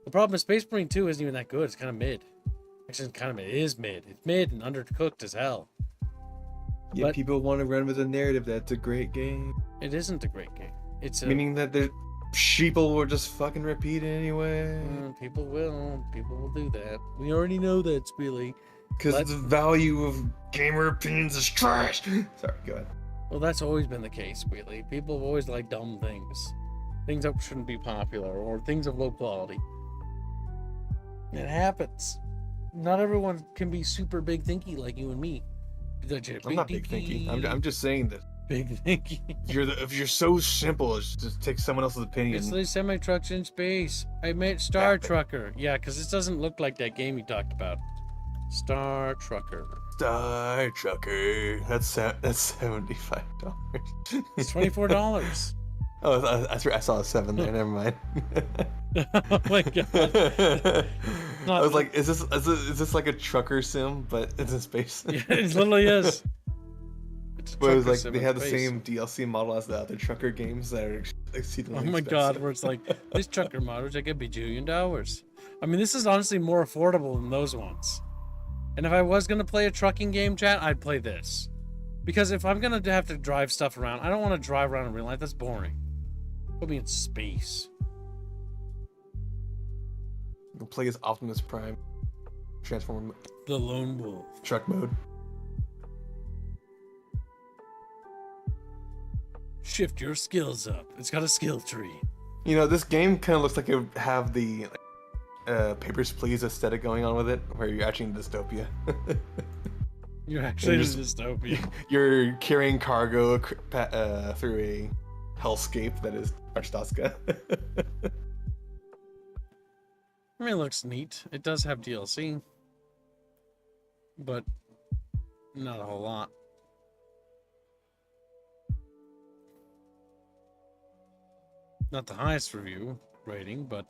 The problem is Space Marine 2 isn't even that good. It's kind of mid. Which is kind of, it is mid. It's mid and undercooked as hell. Yeah, But- people want to run with the narrative that's a great game. It isn't a great game. It's a, Meaning that the sheeple will just fucking repeat it anyway. people will do that. We already know that, Spilly. Because Let- the value of gamer opinions is trash. Sorry, go ahead. Well, that's always been the case, Wheatley. People have always liked dumb things. Things that shouldn't be popular, or things of low quality. It happens. Not everyone can be super big thinky like you and me. I'm not big thinking. I'm just saying that big thinky. if you're so simple as just take someone else's opinion. It's the semi trucks in space. I made Star Yeah, but- Trucker. Yeah, because this doesn't look like that game you talked about. Star Trucker. Star Trucker. That's $75. It's $24. Oh, I saw a 7 there. Never mind. Oh my god. I was like, is this like a trucker sim, but it's in space? Yeah, it literally is. It's a But it was trucker like sim they in have the space. same DLC model as the other trucker games that are exceedingly Oh my god, expensive. where it's like, this trucker model take a bajillion dollars. I mean, this is honestly more affordable than those ones. And if I was going to play a trucking game, chat, I'd play this. Because if I'm going to have to drive stuff around, I don't want to drive around in real life. That's boring. Put me in space. You can play as Optimus Prime, transform The Lone Wolf. truck mode. Shift your skills up. It's got a skill tree. You know, this game kind of looks like it would have the Papers, Please aesthetic going on with it, where you're actually in dystopia. You're actually in a just- dystopia. You're carrying cargo through a hellscape that is Arstotzka. I mean, it looks neat. It does have DLC. But not a whole lot. Not the highest review rating, but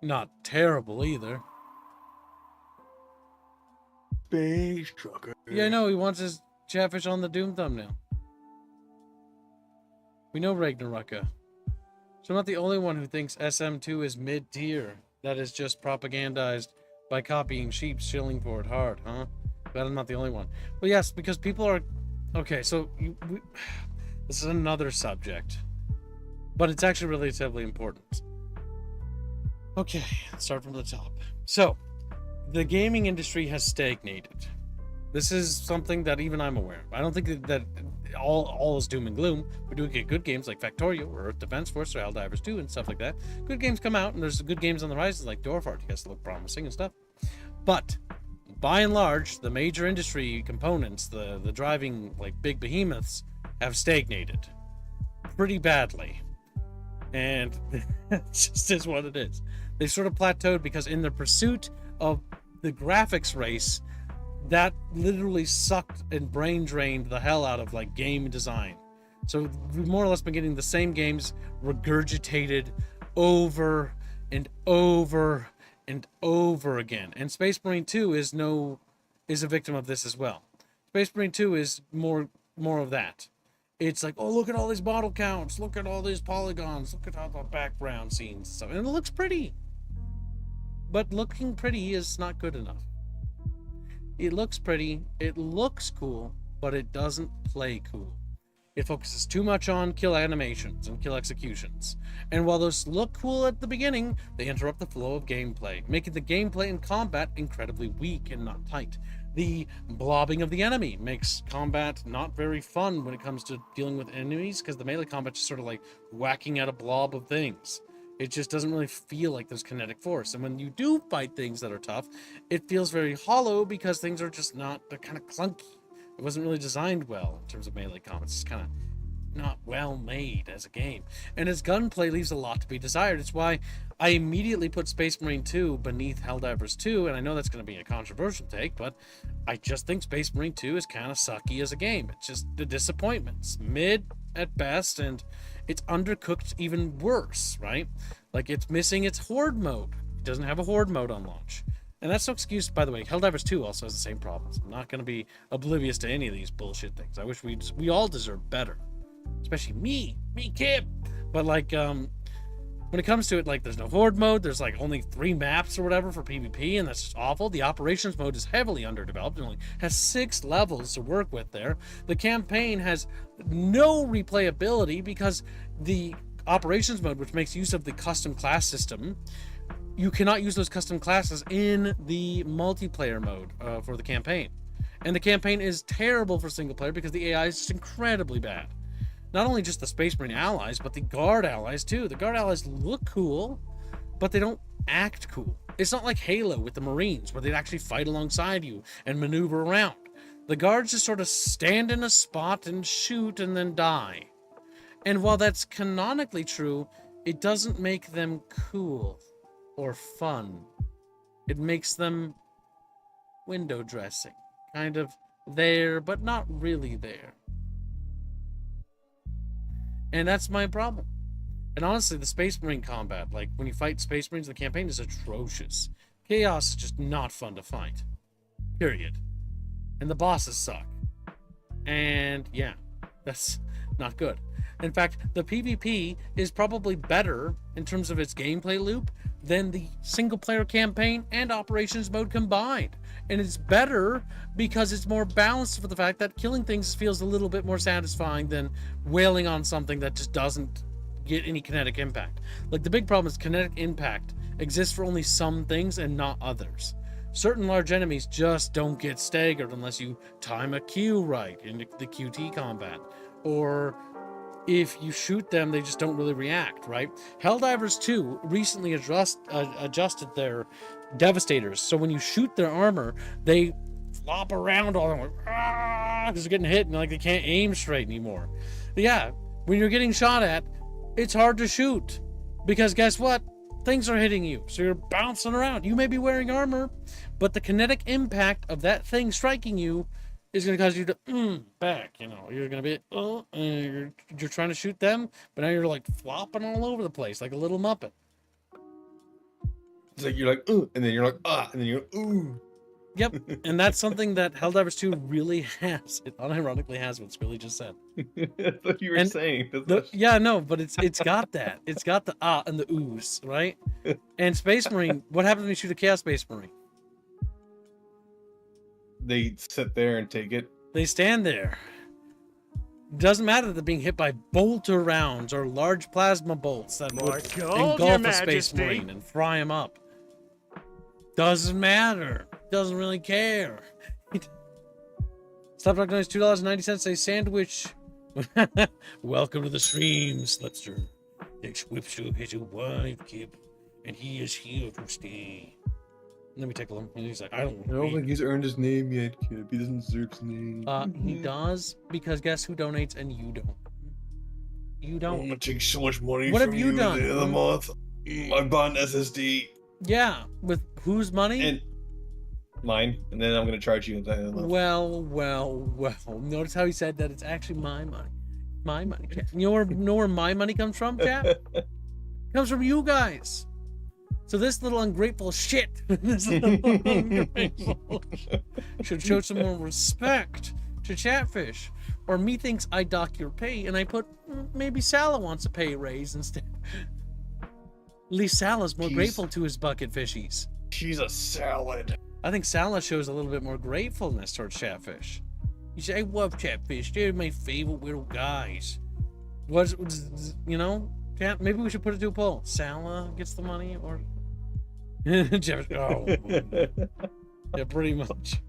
not terrible either. Space trucker. Yeah, I know, he wants his Chatfish on the Doom thumbnail. We know Ragnarok. So I'm not the only one who thinks SM2 is mid-tier. That is just propagandized by copying sheep, shilling for it hard, huh? But I'm not the only one. Well, yes, because people are... Okay, so this is another subject. But it's actually relatively important. Okay, let's start from the top. So, the gaming industry has stagnated. This is something that even I'm aware of. I don't think that all is doom and gloom. We do get good games like Factorio or Earth Defense Force or Helldivers 2 and stuff like that. Good games come out, and there's good games on the rise like Dwarf Art. You guys look promising and stuff. But by and large, the major industry components, the driving like big behemoths, have stagnated pretty badly. And it just is what it is. They sort of plateaued because in the pursuit of the graphics race, that literally sucked and brain drained the hell out of like game design. So we've more or less been getting the same games regurgitated over and over and over again. And Space Marine 2 is a victim of this as well. Space Marine 2 is more of that. It's like, oh, look at all these bottle counts, look at all these polygons, look at all the background scenes and stuff. And it looks pretty. But looking pretty is not good enough. It looks pretty, it looks cool, but it doesn't play cool. It focuses too much on kill animations and kill executions. And while those look cool at the beginning, they interrupt the flow of gameplay, making the gameplay and combat incredibly weak and not tight. The blobbing of the enemy makes combat not very fun when it comes to dealing with enemies, because the melee combat is sort of like whacking at a blob of things. It just doesn't really feel like there's kinetic force. And when you do fight things that are tough, it feels very hollow because things are just not, they're kind of clunky. It wasn't really designed well in terms of melee combat. It's kind of not well made as a game. And its gunplay leaves a lot to be desired. It's why I immediately put Space Marine 2 beneath Helldivers 2, and I know that's going to be a controversial take, but I just think Space Marine 2 is kind of sucky as a game. It's just the disappointments. Mid at best, and it's undercooked even worse, right? Like, it's missing its horde mode. It doesn't have a horde mode on launch. And that's no excuse, by the way. Helldivers 2 also has the same problems. I'm not going to be oblivious to any of these bullshit things. I wish we all deserve better. Especially me, Kip. But like, when it comes to it, like, there's no horde mode. There's like only 3 maps or whatever for PvP, and that's just awful. The operations mode is heavily underdeveloped and only has 6 levels to work with there. The campaign has no replayability because the operations mode, which makes use of the custom class system, you cannot use those custom classes in the multiplayer mode for the campaign. And the campaign is terrible for single player because the AI is just incredibly bad. Not only just the Space Marine allies, but the Guard allies too. The Guard allies look cool, but they don't act cool. It's not like Halo with the Marines, where they'd actually fight alongside you and maneuver around. The Guards just sort of stand in a spot and shoot and then die. And while that's canonically true, it doesn't make them cool or fun. It makes them window dressing. Kind of there, but not really there. And that's my problem. And honestly, the Space Marine combat, like when you fight Space Marines, the campaign is atrocious. Chaos is just not fun to fight. Period. And the bosses suck. And yeah, that's not good. In fact, the PvP is probably better in terms of its gameplay loop than the single player campaign and operations mode combined. And it's better because it's more balanced for the fact that killing things feels a little bit more satisfying than wailing on something that just doesn't get any kinetic impact. Like, the big problem is kinetic impact exists for only some things and not others. Certain large enemies just don't get staggered unless you time a Q right in the QT combat. Or if you shoot them, they just don't really react, right? Helldivers 2 recently adjusted their Devastators. So when you shoot their armor, they flop around all them because they're getting hit and like they can't aim straight anymore. But yeah, when you're getting shot at, it's hard to shoot because guess what? Things are hitting you. So you're bouncing around. You may be wearing armor, but the kinetic impact of that thing striking you is going to cause you to back, you know. You're going to be and you're trying to shoot them, but now you're like flopping all over the place like a little Muppet. It's like you're like, ooh, and then you're like, ah, and then you're like, ooh. Yep, and that's something that Helldivers 2 really has. It unironically has what Squilly just said. That's what you were saying. Yeah, no, but it's got that. It's got the and the oohs, right? And Space Marine, what happens when you shoot a Chaos Space Marine? They sit there and take it. They stand there. Doesn't matter that they're being hit by bolter rounds or large plasma bolts that would engulf a Space Marine and fry him up. Doesn't matter. Doesn't really care. Slapdog Noise, $2.90 say sandwich. Welcome to the stream, Slipster. Next whipster has a wife, Kip, and he is here to stay. Let me tickle him. And he's like, I don't think he's earned his name yet, Kip. He doesn't deserve his name. He does, because guess who donates and you don't? You don't. I'm gonna take so much money what from have you done? At the end of the month. I bought an SSD. Yeah, with whose money? And mine, and then I'm gonna charge you at the end of the month. Well. Notice how he said that it's actually my money. My money. You know where my money comes from, chat? It comes from you guys. So this little ungrateful shit should show some more respect to Chatfish. Or methinks I dock your pay, and I put maybe Salah wants a pay raise instead. At least Salah's more grateful to his bucket fishies. She's a salad. I think Salah shows a little bit more gratefulness towards Chatfish. You say, I love Chatfish. They're my favorite little guys. You know, maybe we should put it to a poll. Salah gets the money, or Chatfish? Oh, yeah, pretty much.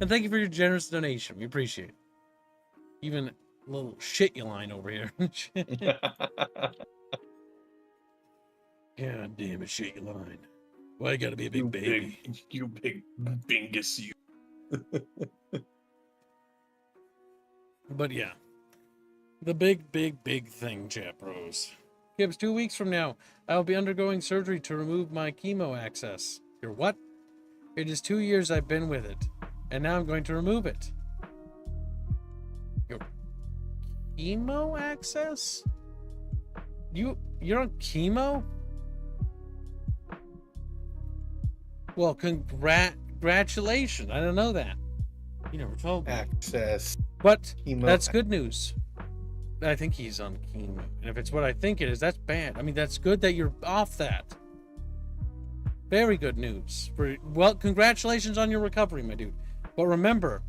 And thank you for your generous donation. We appreciate it. Even a little shit you line over here. God damn it, shit you line. Why you gotta be a big baby? You big bingus, you. But yeah, the big thing, chat bros. Gibbs, 2 weeks from now, I will be undergoing surgery to remove my chemo access. Your what? It is 2 years I've been with it, and now I'm going to remove it. Your chemo access? You're on chemo? Well, congratulations. I don't know that. You never told me. Access. But Chemo that's good news. I think he's on chemo. And if it's what I think it is, that's bad. I mean, that's good that you're off that. Very good news. Well, congratulations on your recovery, my dude. But remember,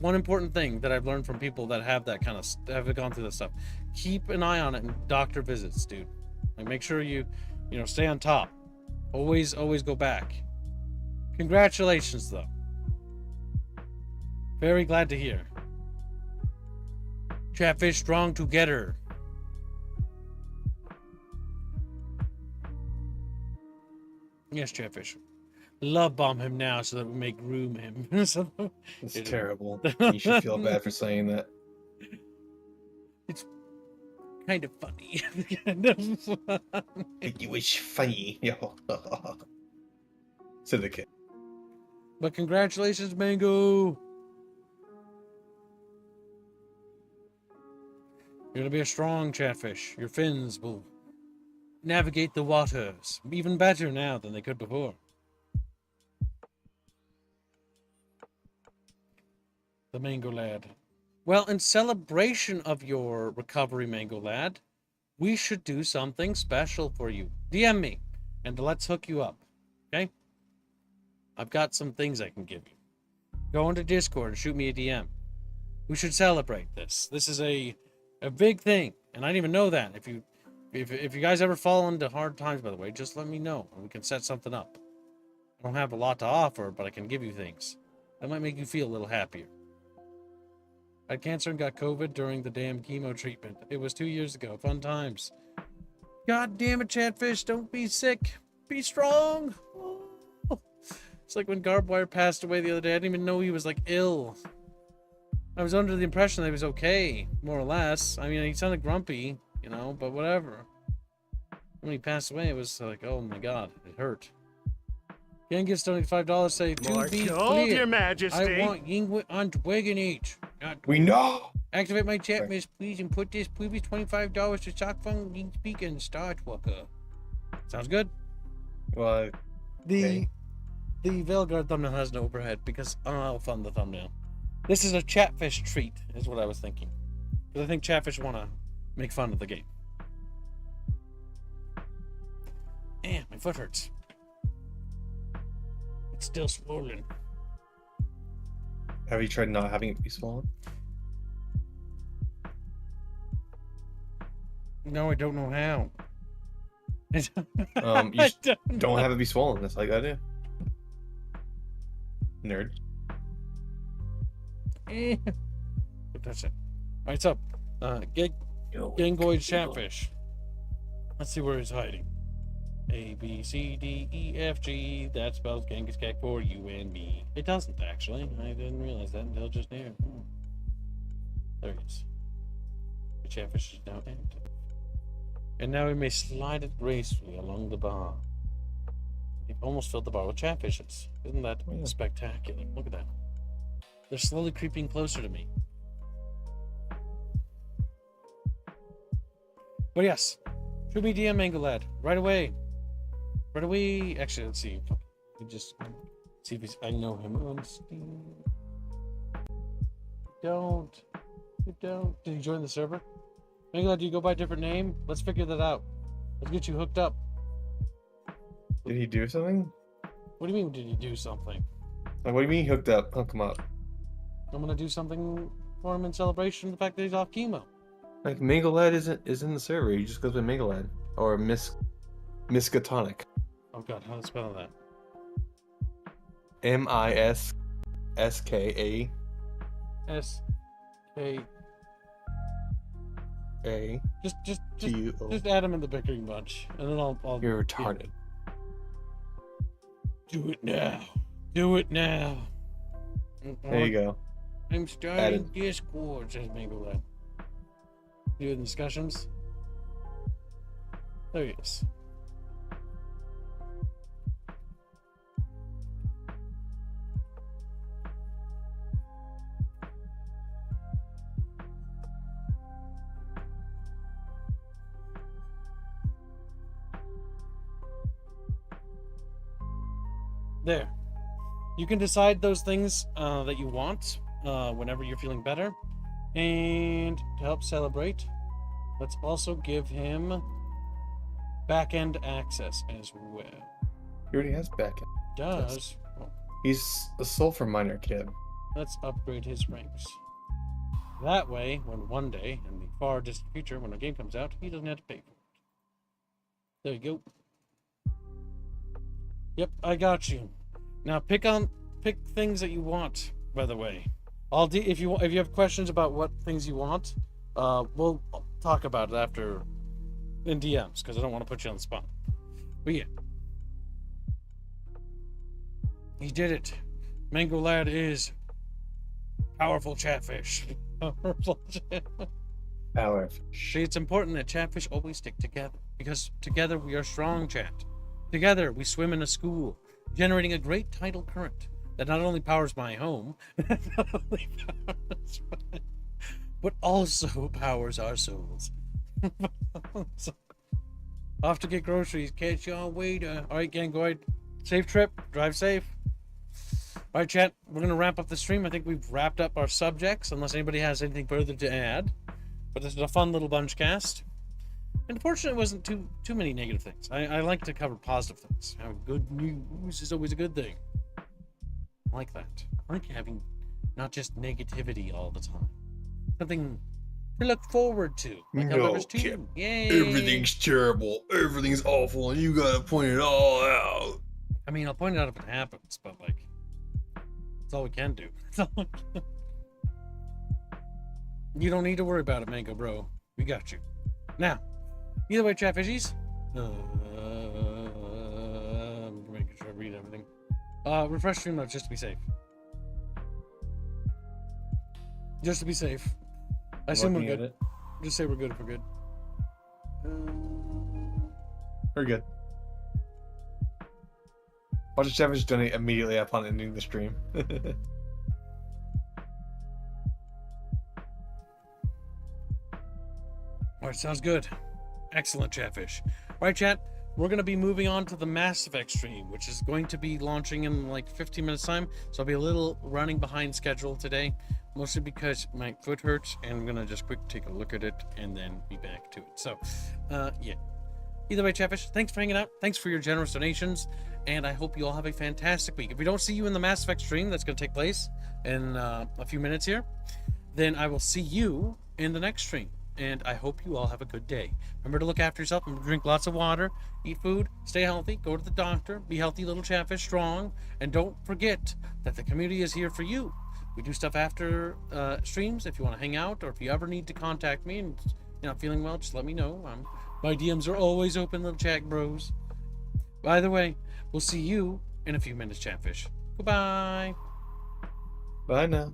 one important thing that I've learned from people that have that kind of have gone through this stuff. Keep an eye on it in doctor visits, dude. Like, make sure you stay on top. Always go back. Congratulations, though. Very glad to hear. Chatfish strong together. Yes, Chatfish. Love bomb him now so that we make room him. So, It's terrible. You should feel bad for saying that. it's kind of funny. You was funny. Said the kid. But congratulations, Mango. You're gonna be a strong Chatfish. Your fins will navigate the waters even better now than they could before. The Mango Lad. Well, in celebration of your recovery, Mango Lad, we should do something special for you. DM me, and let's hook you up, okay? I've got some things I can give you. Go into Discord and shoot me a DM. We should celebrate this. This is a big thing, and I didn't even know that. If you guys ever fall into hard times, by the way, just let me know, and we can set something up. I don't have a lot to offer, but I can give you things. That might make you feel a little happier. I had cancer and got COVID during the damn chemo treatment. It was 2 years ago. Fun times. God damn it, Chatfish. Don't be sick. Be strong. Oh. It's like when Garbwire passed away the other day. I didn't even know he was, like, ill. I was under the impression that he was okay, more or less. I mean, he sounded grumpy, but whatever. When he passed away, it was like, oh my god, it hurt. Genghis donated $5, say, to be gold, clear, Your Majesty. I want Yingwit on Dwagonage. We know. Activate my chat miss, please, and put this previous $25 to Sock Fung, Ying Speak, and Start Walker. Sounds good? Well, The Veilguard thumbnail has no overhead because I'll fund the thumbnail. This is a Chatfish treat, is what I was thinking. Because I think Chatfish want to make fun of the game. My foot hurts. It's still swollen. have you tried not having it be swollen? No, I don't know how. You don't have it be swollen. That's like I do. Nerd. But that's it. Alright, so Gangoid Chatfish. Let's see where he's hiding. A, B, C, D, E, F, G. That spells Genghis Khan for you and me. It doesn't, actually. I didn't realize that until just now. There he is. The Chatfish is now active. And now we may slide it gracefully along the bar. We've almost filled the bar with Chatfishes. Isn't that spectacular? Look at that. They're slowly creeping closer to me. But yes, shoot me DM Mango Lad right away. Right away. Actually, let's see. Let me just see if I know him on Steam. You don't. Did he join the server? Mango Lad, do you go by a different name? Let's figure that out. Let's get you hooked up. Did he do something? What do you mean? Did he do something? Like, what do you mean hooked up? Hook him up. I'm gonna do something for him in celebration of the fact that he's off chemo. Like Mangalad is in the server. He just goes by Mangalad or Miskatonic. Oh god, how to spell that? MISSKA. SK. A. Just T-U-O. just add him in the Bickering bunch, and then I'll. You're retarded. Do it now. Do it now. There you go. I'm starting Discord, says Mangalad. You in discussions? There he is. There. You can decide those things that you want whenever you're feeling better. And to help celebrate, let's also give him back-end access as well. He already has backend. Does. Well, He's a sulfur miner kid. let's upgrade his ranks. That way, when one day, in the far distant future, when a game comes out, he doesn't have to pay for it. There you go. Yep, I got you. Now pick things that you want, by the way. If you have questions about what things you want, we'll talk about it after in DMs, because I don't want to put you on the spot. But yeah. He did it. Mango Lad is powerful chatfish. Powerful chatfish. See, it's important that chatfish always stick together, because together we are strong, chat. Together we swim in a school, generating a great tidal current that not only powers my home, but also powers our souls. So, off to get groceries. Catch y'all later. All right, gang, go ahead. Safe trip. Drive safe. All right, chat. We're gonna wrap up the stream. I think we've wrapped up our subjects, unless anybody has anything further to add. But this is a fun little bunch cast. And unfortunately, it wasn't too many negative things. I like to cover positive things. Having good news is always a good thing. I like that. I like having not just negativity all the time. Something to look forward to. Like No, Helldivers 2. Kip. Yay! Everything's terrible. Everything's awful, and you gotta point it all out. I mean, I'll point it out if it happens, but like, that's all we can do. You don't need to worry about it, Mango Bro. We got you. Now, either way, chat fishies. Making sure I read everything. Refresh stream notes just to be safe. Just to be safe. I assume we're good. Just say we're good if we're good. We're good. Watch the Chatfish donate immediately upon ending the stream. Alright, sounds good. Excellent, Chatfish. Alright, chat. We're going to be moving on to the Mass Effect stream, which is going to be launching in like 15 minutes time. So I'll be a little running behind schedule today, mostly because my foot hurts, and I'm going to just quick take a look at it and then be back to it. So, yeah. Either way, Chatfish, thanks for hanging out. Thanks for your generous donations, and I hope you all have a fantastic week. If we don't see you in the Mass Effect stream that's going to take place in a few minutes here, then I will see you in the next stream. And I hope you all have a good day. Remember to look after yourself and drink lots of water, eat food, stay healthy, go to the doctor, be healthy, little Chatfish, strong, and don't forget that the community is here for you. We do stuff after streams if you want to hang out, or if you ever need to contact me and you're not feeling well, just let me know. My DMs are always open, little chat bros. By the way, we'll see you in a few minutes, Chatfish. Goodbye. Bye now.